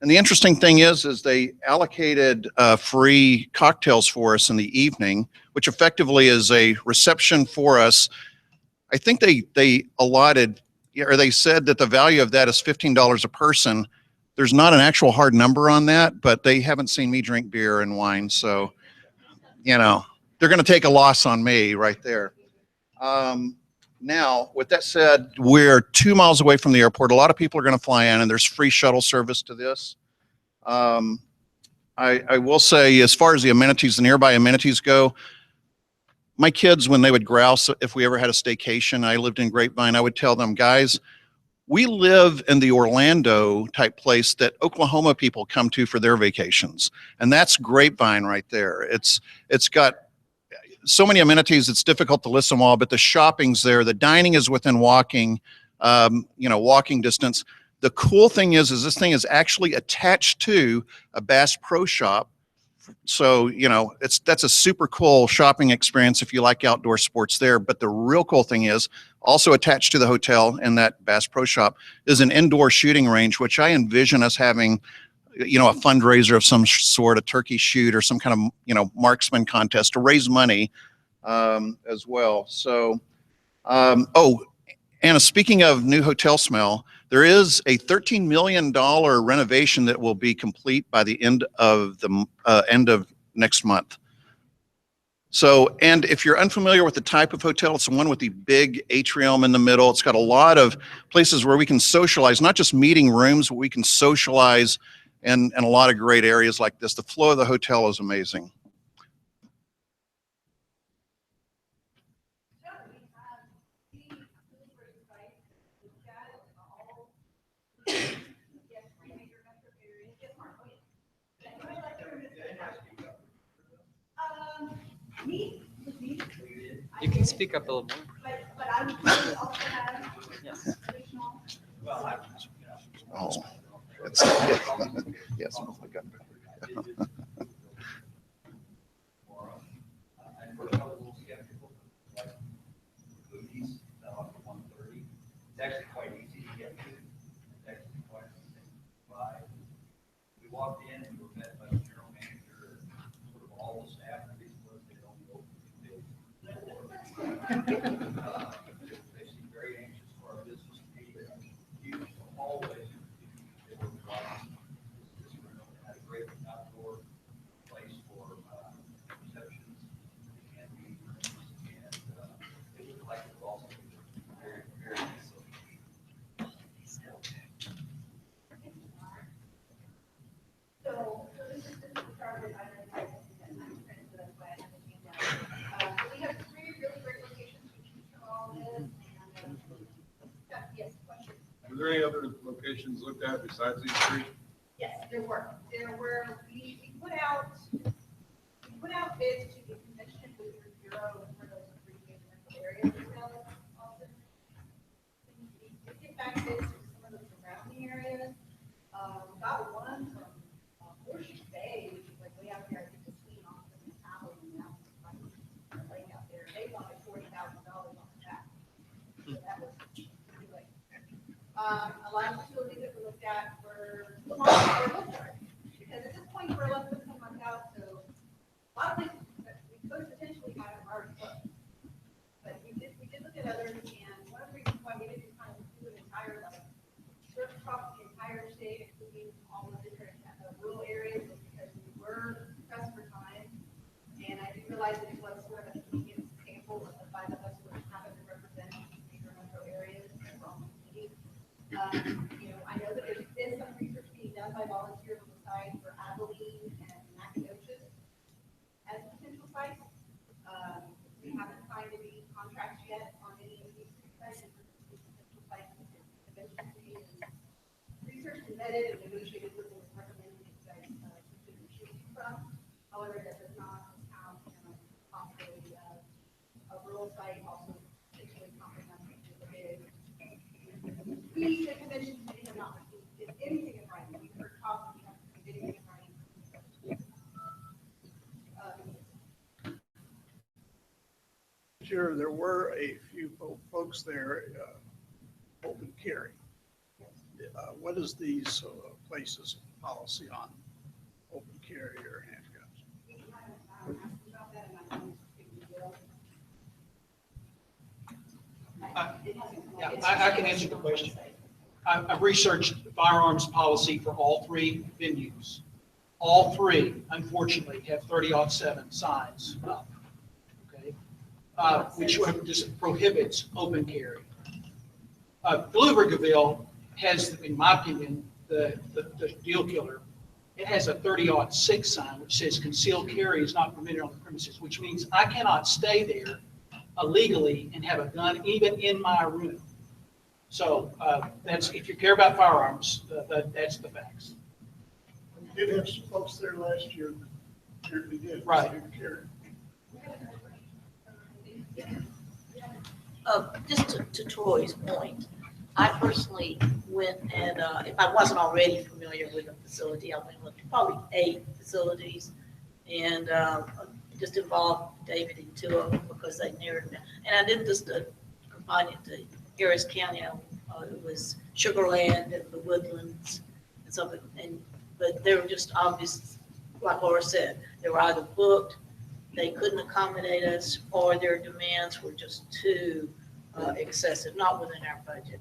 And the interesting thing is they allocated free cocktails for us in the evening, which effectively is a reception for us. I think they allotted, or they said that the value of that is $15 a person. There's not an actual hard number on that, but they haven't seen me drink beer and wine, so they're going to take a loss on me right there. Now, with that said, we're 2 miles away from the airport. A lot of people are going to fly in, and there's free shuttle service to this. I will say, as far as the amenities, the nearby amenities go, my kids, when they would grouse if we ever had a staycation, I lived in Grapevine, I would tell them, guys, we live in the Orlando type place that Oklahoma people come to for their vacations. And that's Grapevine right there. It's got so many amenities, it's difficult to list them all, but the shopping's there. The dining is within walking distance. The cool thing is this thing is actually attached to a Bass Pro Shop. So, that's a super cool shopping experience if you like outdoor sports there. But the real cool thing is also attached to the hotel in that Bass Pro Shop is an indoor shooting range, which I envision us having, a fundraiser of some sort, a turkey shoot or some kind of, marksman contest to raise money as well. So, Anna, speaking of new hotel smell, there is a $13 million renovation that will be complete by the end of next month. So, and if you're unfamiliar with the type of hotel, it's the one with the big atrium in the middle. It's got a lot of places where we can socialize, not just meeting rooms, but we can socialize in a lot of great areas like this. The flow of the hotel is amazing. You can speak up a little more. Yes. Oh, it's, yes, smells like gunpowder. It's actually quite easy to get to. It's actually quite easy to buy. We walked in and we were met by the general manager and sort of all the staff, and these was they don't go they seem very anxious for our business to be huge. Always they were there any other locations looked at besides these three? Yes, there were. We put out bids to the convention with your bureau for those three residential areas as well as also. We did get back bids from some of the surrounding areas. Got one from Horseshoe Bay, which is like way out there, I think between Austin and Allen, and that was like lake out there. They wanted $40,000 on that. So that was pretty late. A lot of facilities that we looked at were small or local, because at this point we're less than 10 months out, so a lot of places that we could potentially have them already booked. But we did look at others, and one of the reasons why we didn't kind of do an entire like search across the entire state, including all the different rural areas, was because we were pressed for time, and I didn't realize that it was sort of a convenient sample of the 5 of us who happen to represent major metro areas and wrong communities. I know that there's been some research being done by volunteers on the side for Abilene and Nacogdoches as potential sites. We haven't signed any contracts yet on any of these sites. Potential sites eventually researched and vetted and negotiated with them, recommending that you guys consider choosing from. However, that does not count possibly a rural site also particularly comprehensive to the bid. We, the convention committee, have not received anything in writing. We've heard talk, we haven't received anything in writing. Sure, there were a few folks there, open carry. What is these places' policy on open carry or handguns? Yeah, I can answer the question. I've researched firearms policy for all 3 venues. All 3, unfortunately, have 30-07 signs up, okay? Which just prohibits open carry. Pflugerville has, in my opinion, the deal killer. It has a 30-06 sign which says concealed carry is not permitted on the premises, which means I cannot stay there illegally and have a gun even in my room. So that's, if you care about firearms, that's the facts. We did have some folks there last year that apparently did. Right. Carry. Just to Troy's point, I personally went and, if I wasn't already familiar with the facility, I went and looked at probably 8 facilities, and just involved David in 2 of them because they narrowed it down. And I didn't just confine it to Harris County. It was Sugar Land and the Woodlands and something. But they were just obvious, like Laura said, they were either booked, they couldn't accommodate us, or their demands were just too excessive, not within our budget.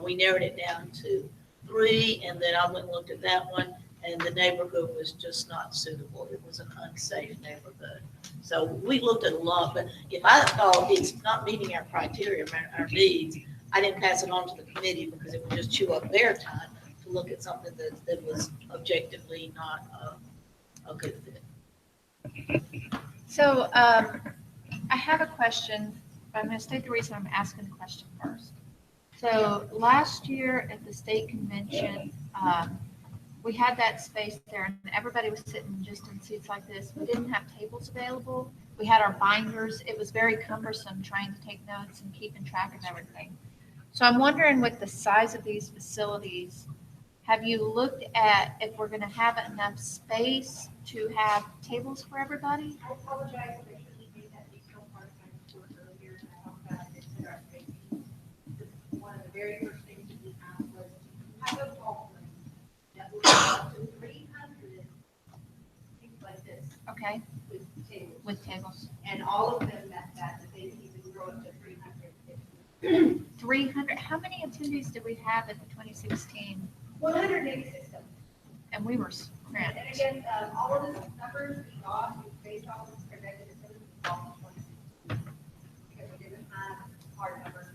We narrowed it down to 3, and then I went and looked at that one, and the neighborhood was just not suitable. It was an unsafe neighborhood. So we looked at a lot, but if I thought it's not meeting our criteria, our needs, I didn't pass it on to the committee because it would just chew up their time to look at something that was objectively not a good fit. So I have a question, but I'm going to state the reason I'm asking the question first. So last year at the state convention, we had that space there and everybody was sitting just in seats like this. We didn't have tables available. We had our binders. It was very cumbersome trying to take notes and keeping track of everything. So I'm wondering, with the size of these facilities, have you looked at if we're going to have enough space to have tables for everybody? I apologize, I should have made that detail part of my report earlier, and I talked about it in our space. One of the very first things that we had was to have a ball room that would up to 300 things like this. Okay. With tables. With tables. And all of them met that they can even grow up to 300. 300. How many attendees did we have at the 2016? 186 of them. And we were cramped. And again, all of the numbers we got was based off of projected attendance of all 20. Because we didn't have hard numbers.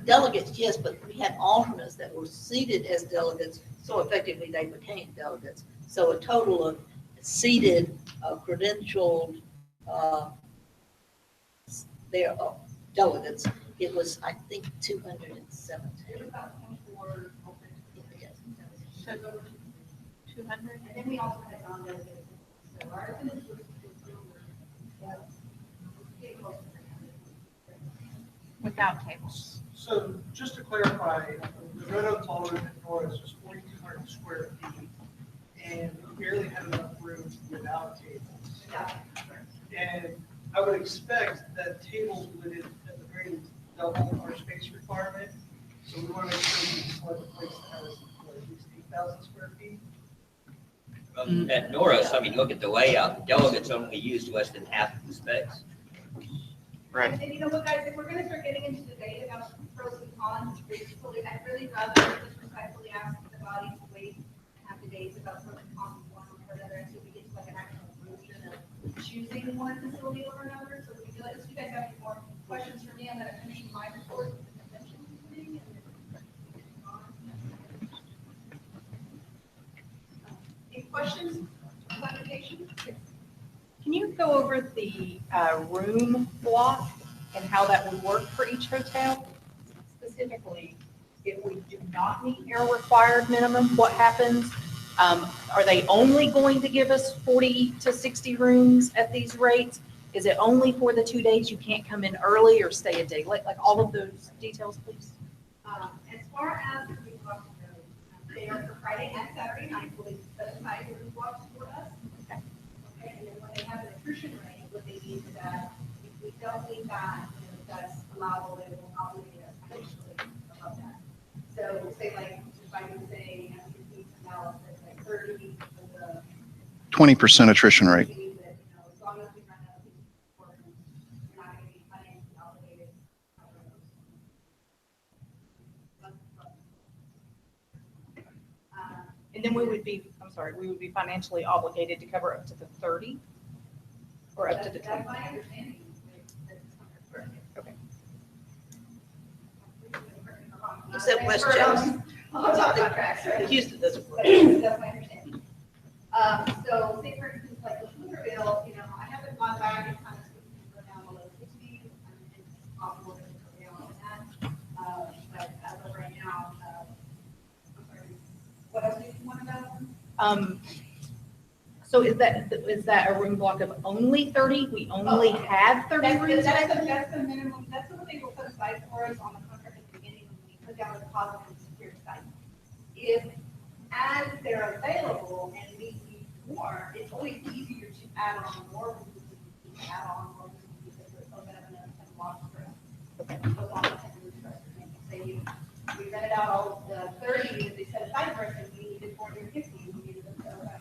Delegates, yes, but we had alternates that were seated as delegates, so effectively they became delegates. So a total of seated, credentialed, delegates It was, I think, 217. About 24 open. Yes. So over 200. And then we also had non-dedicated. So our attendance was Without tables. So just to clarify, the Red Oak Ballroom in Norris was 4,200 square feet, and we barely had enough room without tables. And I would expect that tables would, at the very least, double our space requirement. So we want to make sure we select a place that has at least 8,000 square feet. At Norris, I mean, look at the layout, the delegates only used less than half of the space. Right. And you know what, guys, if we're gonna start getting into debate about pros and cons, I'd really rather disrespectfully ask the body to wait half the days about pros and cons of one or the other until we get to like an actual conclusion of choosing one facility over another. So we feel like, if you guys have any more questions for me, I'm gonna finish my report with the convention meeting and then. Any questions, clarification? Can you go over the room block and how that would work for each hotel? Specifically, if we do not meet our required minimum, what happens? Are they only going to give us 40 to 60 rooms at these rates? Is it only for the 2 days you can't come in early or stay a day? Like all of those details, please. As far as the room blocks go, they are for Friday and Saturday night, will be set aside for room blocks for us. Okay, and then when they have an attrition rate, what they need is that if we don't meet that, that's allowable, they will obligate us financially above that. So say like, if I can say, analysis, like 30 of the 20% attrition rate. as long as we run out of people, we're not going to be financially obligated. And then we would be financially obligated to cover up to the 30 or up to the 20? That's my understanding. Okay. Is that West Jones? I'll talk about tracks, right? Houston doesn't work. That's my understanding. So say for instance, like with Hooverville, I haven't gone back and kind of go down below 60. It's possible that it's go down on that. But as of right now, I'm sorry, what else do you want about? So is that a room block of only 30? We only have 30 rooms? That's the minimum, that's what they will put aside for us on the contract at the beginning when we put down a deposit and secure site. If, as they're available and we need more, it's always easier to add on more rooms, we can add on more rooms because we're open up another 10 blocks for us. So long as 10 rooms for us. Say we rented out all the 30 that they set aside for us and we needed 40 or 50, we needed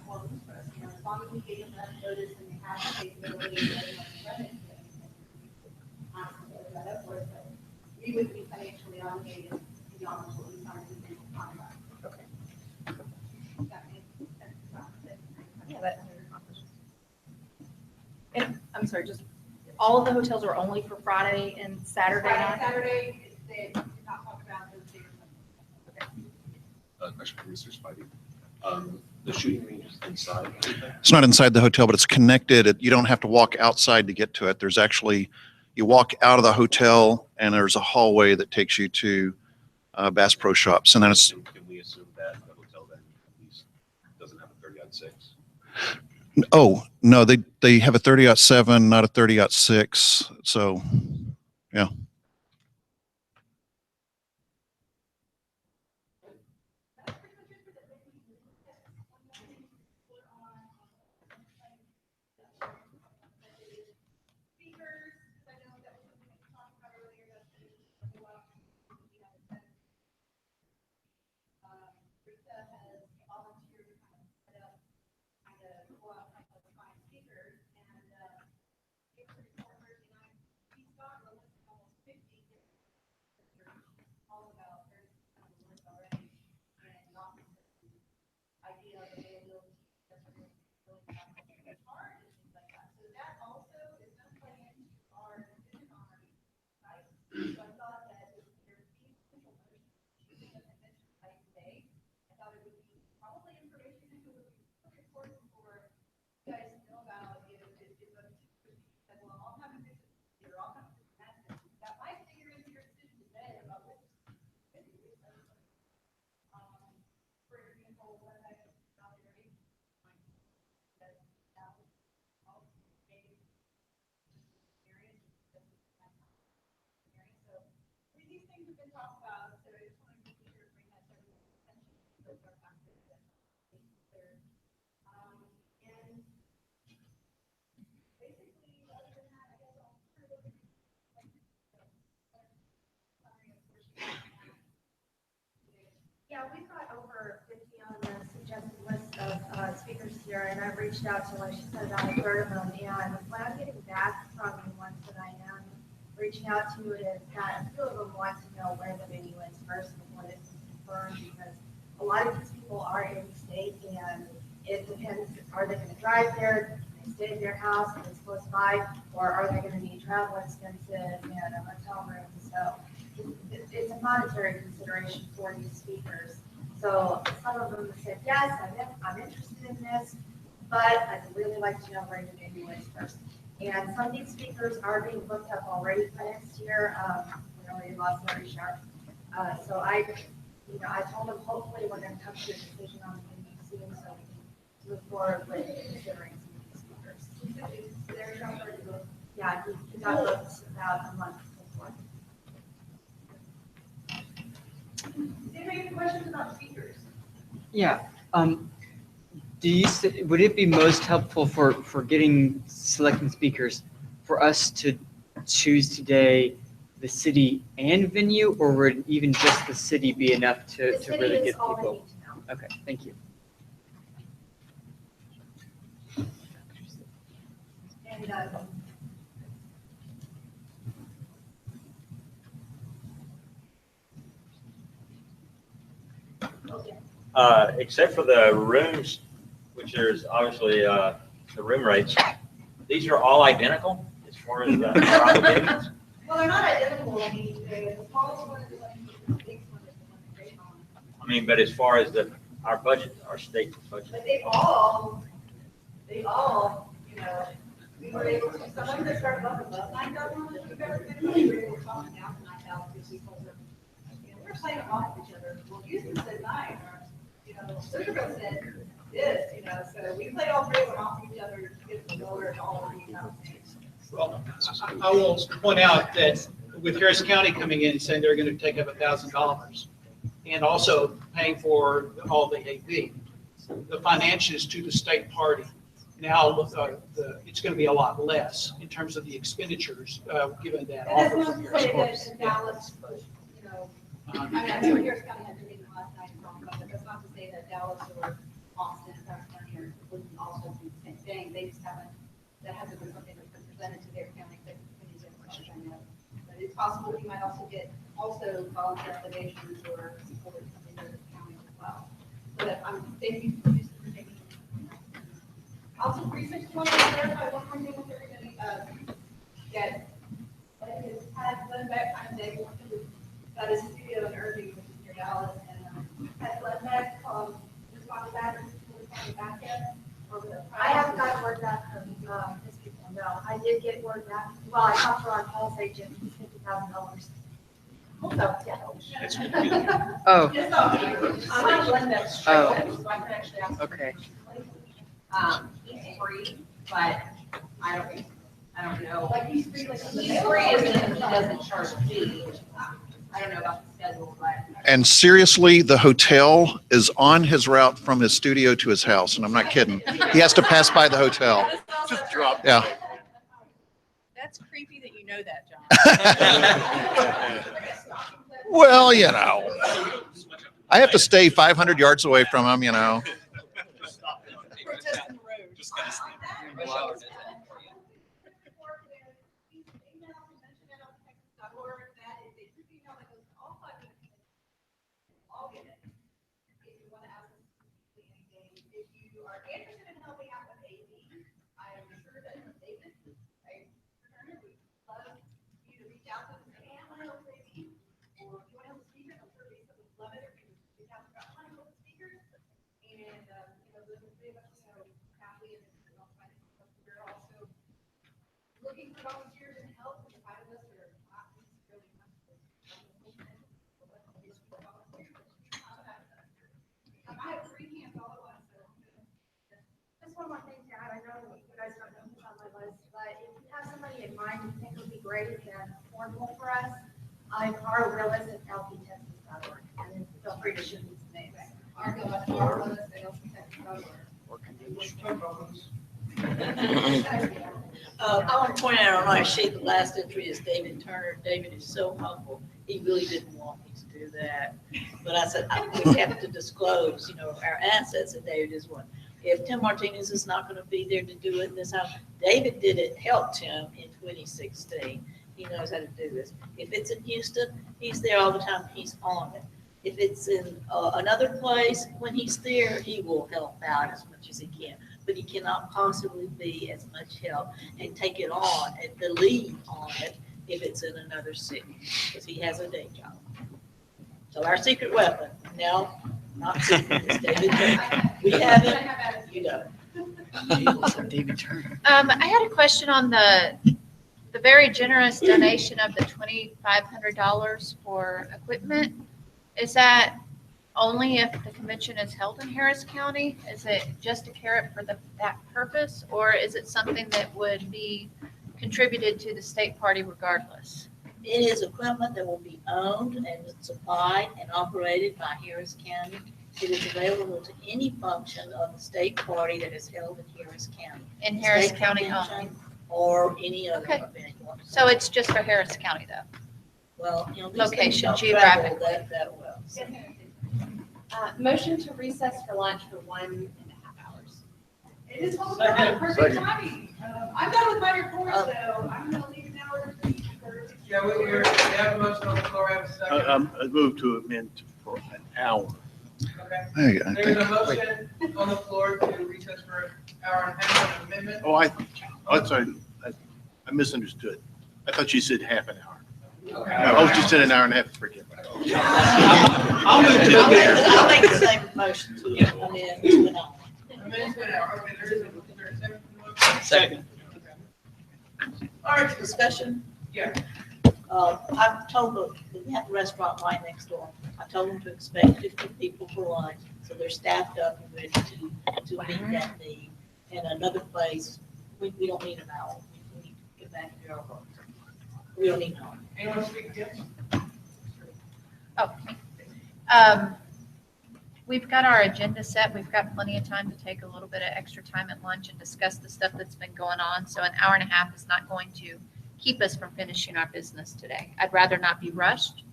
more rooms for us. As long as we gave them that notice and they have the capability of letting us run it, that up for us, but we would be financially obligated beyond what we signed in the contract. Okay. That makes sense. Yeah, that. And I'm sorry, just all of the hotels are only for Friday and Saturday Friday, night? Saturday, they did not talk about those days. Question for Mr. Spivey. The shooting range is inside. It's not inside the hotel, but it's connected. You don't have to walk outside to get to it. There's actually, you walk out of the hotel and there's a hallway that takes you to Bass Pro Shops. And then it's, Can we assume that the hotel then at least doesn't have a 30-06? oh, no, they have a 30-07, not a 30-06. So, yeah. things have been talked about, so I just wanted to be sure to bring that to everyone's attention. Those are factors that need to be considered. And basically, other than that, I guess I'll turn it over to you. Yeah, we've got over 50 on the suggested list of speakers here, and I've reached out to, like she said, about a third of them. And what I'm getting back from the ones that I am reaching out to is that a few of them want to know where the venue is first before this is confirmed, because a lot of these people are in state, and it depends, are they going to drive there, can they stay in their house if it's close by, or are they going to need travel expenses and a hotel room? So it's a monetary consideration for these speakers. So some of them have said, yes, I'm interested in this, but I'd really like to know where the venue is first. And some of these speakers are being booked up already for next year. We already lost Larry Sharp. So I told them hopefully we're going to come to a decision on the venue soon, so we can move forward with considering some of these speakers. Larry Sharp already booked. Yeah, he got booked about a month before. Does anybody have any questions about speakers? Yeah. Would it be most helpful for selecting speakers for us to choose today the city and venue, or would even just the city be enough to really get people? Okay, thank you. And Except for the rooms, which there's obviously the room rates, these are all identical as far as our obligations. Well, they're not identical. I mean, the smallest one is like the big one is the one that they own. I mean, but as far as our budget, our state budget. But they all, we were able to, some of them that started up above 9,000, if you've ever been, we were able to talk them down to 9,000 because we told them, we're playing off each other. Well, Houston said 9, or, Centerville said this, so we played all three of them off each other to get the lower to all of these houses. Well, I will point out that with Harris County coming in and saying they're going to take up $1,000 and also paying for all the AV, the financials to the state party. Now, it's going to be a lot less in terms of the expenditures, given that And offer that's from not to Harris say County. that Dallas, I mean, I'm sure Harris County had to meet last night, but that's not to say that Dallas or Austin, Harris County, wouldn't also do the same thing. They just haven't, that hasn't been something that's been presented to their county committees as much as I know. But it's possible we might also get volunteer obligations or support something to the county as well. So that thank you for taking. Also, 361, want to clarify one more thing with everybody. Yes. Has had Glenn Beck, I'm Dave, got a studio in Irving, which is near Dallas, and has Glenn Beck responded back yet? I haven't gotten word back from his people, no. I did get word back. Well, I talked to our Paul's agent, he's $50,000. Also, yeah. That's good. Oh. Just I'm not Glenn Beck's straight, so I can actually ask. Okay. He's free, but I don't know. Like he's free, as in he doesn't charge a fee. I don't know about the schedule, but. And seriously, the hotel is on his route from his studio to his house, and I'm not kidding. He has to pass by the hotel. Just drop. Yeah. That's creepy that you know that, John. Well, I have to stay 500 yards away from him, Protest in the road. Just kind of If you are interested in helping out with AV, I am sure that David, would love you to reach out to them and say, hey, I want to help with AV. Or if you want to help with speakers, I'm sure Lisa would love it. Or you can reach out to them, I want to help with speakers. And, the three of us, Kathy and we're also looking for volunteers and help. And the five of us are not necessarily I have 3 hands all at once, so. Just one more thing to add. I know you guys don't know who's on my list, but if you have somebody in mind you think would be great and affordable for us, I'm rlist@lptexas.org, and then feel free to shoot these names. I want to point out on our sheet, the last entry is David Turner. David is so humble. He really didn't want me to do that. But I said, we have to disclose, our assets, and David is one. If Tim Martinez is not going to be there to do it in this house, David did it, helped him in 2016. He knows how to do this. If it's in Houston, he's there all the time. He's on it. If it's in another place, when he's there, he will help out as much as he can. But he cannot possibly be as much help and take it on and the lead on it if it's in another city, because he has a day job. So our secret weapon, no, not secret, is David Turner. We have it, you know. David Turner. I had a question on the very generous donation of the $2,500 for equipment. Is that only if the convention is held in Harris County? Is it just a carrot for that purpose, or is it something that would be contributed to the state party regardless? It is equipment that will be owned and supplied and operated by Harris County. It is available to any function of the state party that is held in Harris County. In Harris State County convention only? Or any other Okay. event. So it's just for Harris County though? Well, these Location, things don't geographic. travel that well. So. Motion to recess for lunch for 1.5 hours. It is all Second. right, perfect Second. timing. I'm done with my report, so I'm gonna leave an hour to speak for. Yeah, we have a motion on the floor, I have a second. I move to amend for an hour. Okay. Hey, I There's think, a motion on the floor to recess for an hour and a half on amendment. Sorry, I misunderstood. I thought you said half an hour. Okay. No, you said an hour and a half, forget it. I'll move to I'll make the same motion to amend to an hour. Amendment to an hour, okay, there is a second. Second. All right, Discussion? yeah. I've told them, we have a restaurant right next door. I told them to expect 50 people for lunch, so they're staffed up and ready to meet that need. And another place, we don't need an hour. We need to get back to our work. We don't need an hour. Anyone speak against? We've got our agenda set. We've got plenty of time to take a little bit of extra time at lunch and discuss the stuff that's been going on. So an hour and a half is not going to keep us from finishing our business today. I'd rather not be rushed.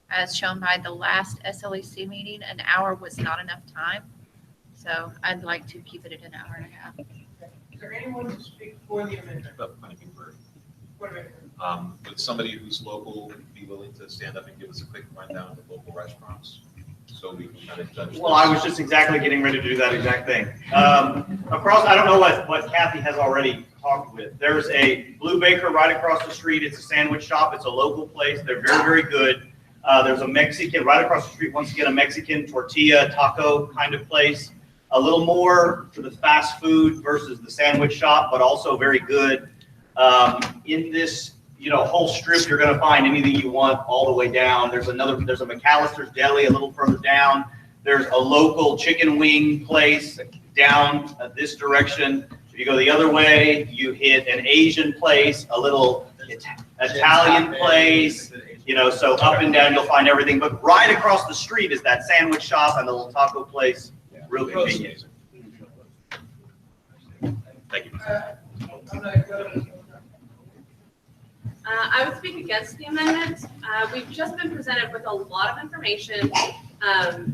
As shown by the last SLEC meeting, an hour was not enough time. So I'd like to keep it at an hour and a half. Is there anyone to speak for the amendment? But kind of convert. For the amendment? Would somebody who's local be willing to stand up and give us a quick rundown of the local restaurants? So we can kind of judge. Well, I was just exactly getting ready to do that exact thing. Across, I don't know what Kathy has already talked with. There's a Blue Baker right across the street. It's a sandwich shop. It's a local place. They're very, very good. There's a Mexican right across the street. Once again, a Mexican tortilla taco kind of place. A little more to the fast food versus the sandwich shop, but also very good. In this, whole strip, you're going to find anything you want all the way down. There's a McAllister's Deli a little further down. There's a local chicken wing place down this direction. If you go the other way, you hit an Asian place, a little Italian place, so up and down you'll find everything. But right across the street is that sandwich shop and the little taco place. Real convenient. Thank you. I would speak against the amendment. We've just been presented with a lot of information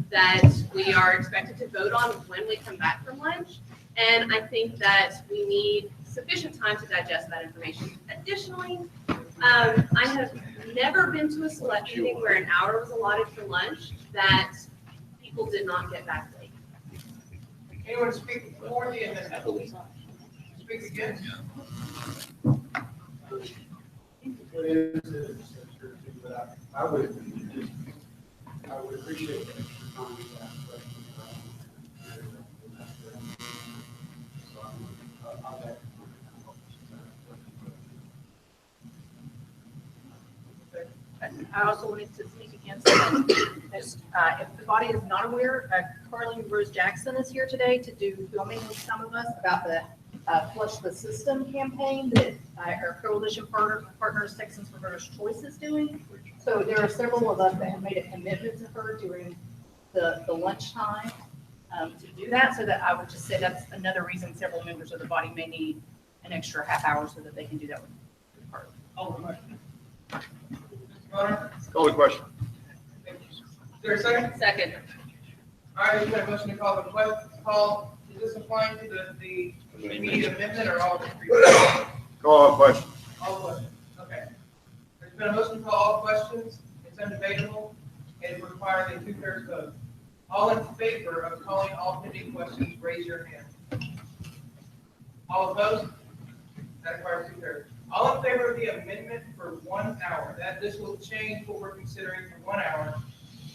that we are expected to vote on when we come back from lunch. And I think that we need sufficient time to digest that information. Additionally, I have never been to a SLEC meeting where an hour was allotted for lunch that people did not get back late. Anyone speak for the amendment? Speak against? I would appreciate the extra time to ask questions I also wanted to speak against that. If the body is not aware, Carly Rose Jackson is here today to do filming with some of us about the Flush the System campaign that our coalition partners, Texans for Voters Choice is doing. So there are several of us that have made a commitment to her during the lunchtime to do that. So that I would just say that's another reason several members of the body may need an extra half hour so that they can do that with her. Call the question. Call the question. Is there a second? Second. All right, we got a motion to call the question. Call, is this applying to the immediate amendment or all the three? Call the question. All questions, okay. There's been a motion to call all questions. It's undebatable and requires a 2/3 vote. All in favor of calling all pending questions, raise your hand. All opposed? That requires 2/3. All in favor of the amendment for 1 hour, that this will change what we're considering for 1 hour,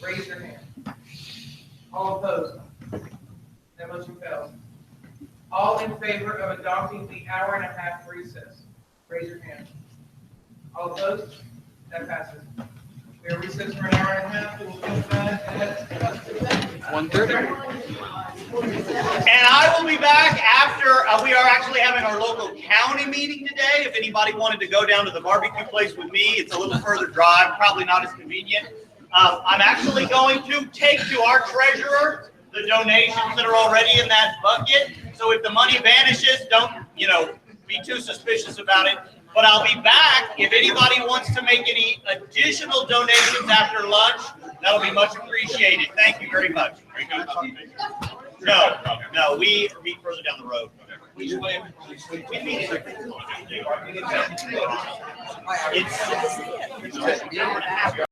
raise your hand. All opposed? That motion fails. All in favor of adopting the hour-and-a-half recess, raise your hand. All opposed? That passes. We are recessed for an hour and a half. We will come back at 1:30. And I will be back after, we are actually having our local county meeting today. If anybody wanted to go down to the barbecue place with me, it's a little further drive, probably not as convenient. I'm actually going to take to our treasurer the donations that are already in that bucket. So if the money vanishes, don't, be too suspicious about it. But I'll be back. If anybody wants to make any additional donations after lunch, that'll be much appreciated. Thank you very much. No, we meet further down the road. We meet it's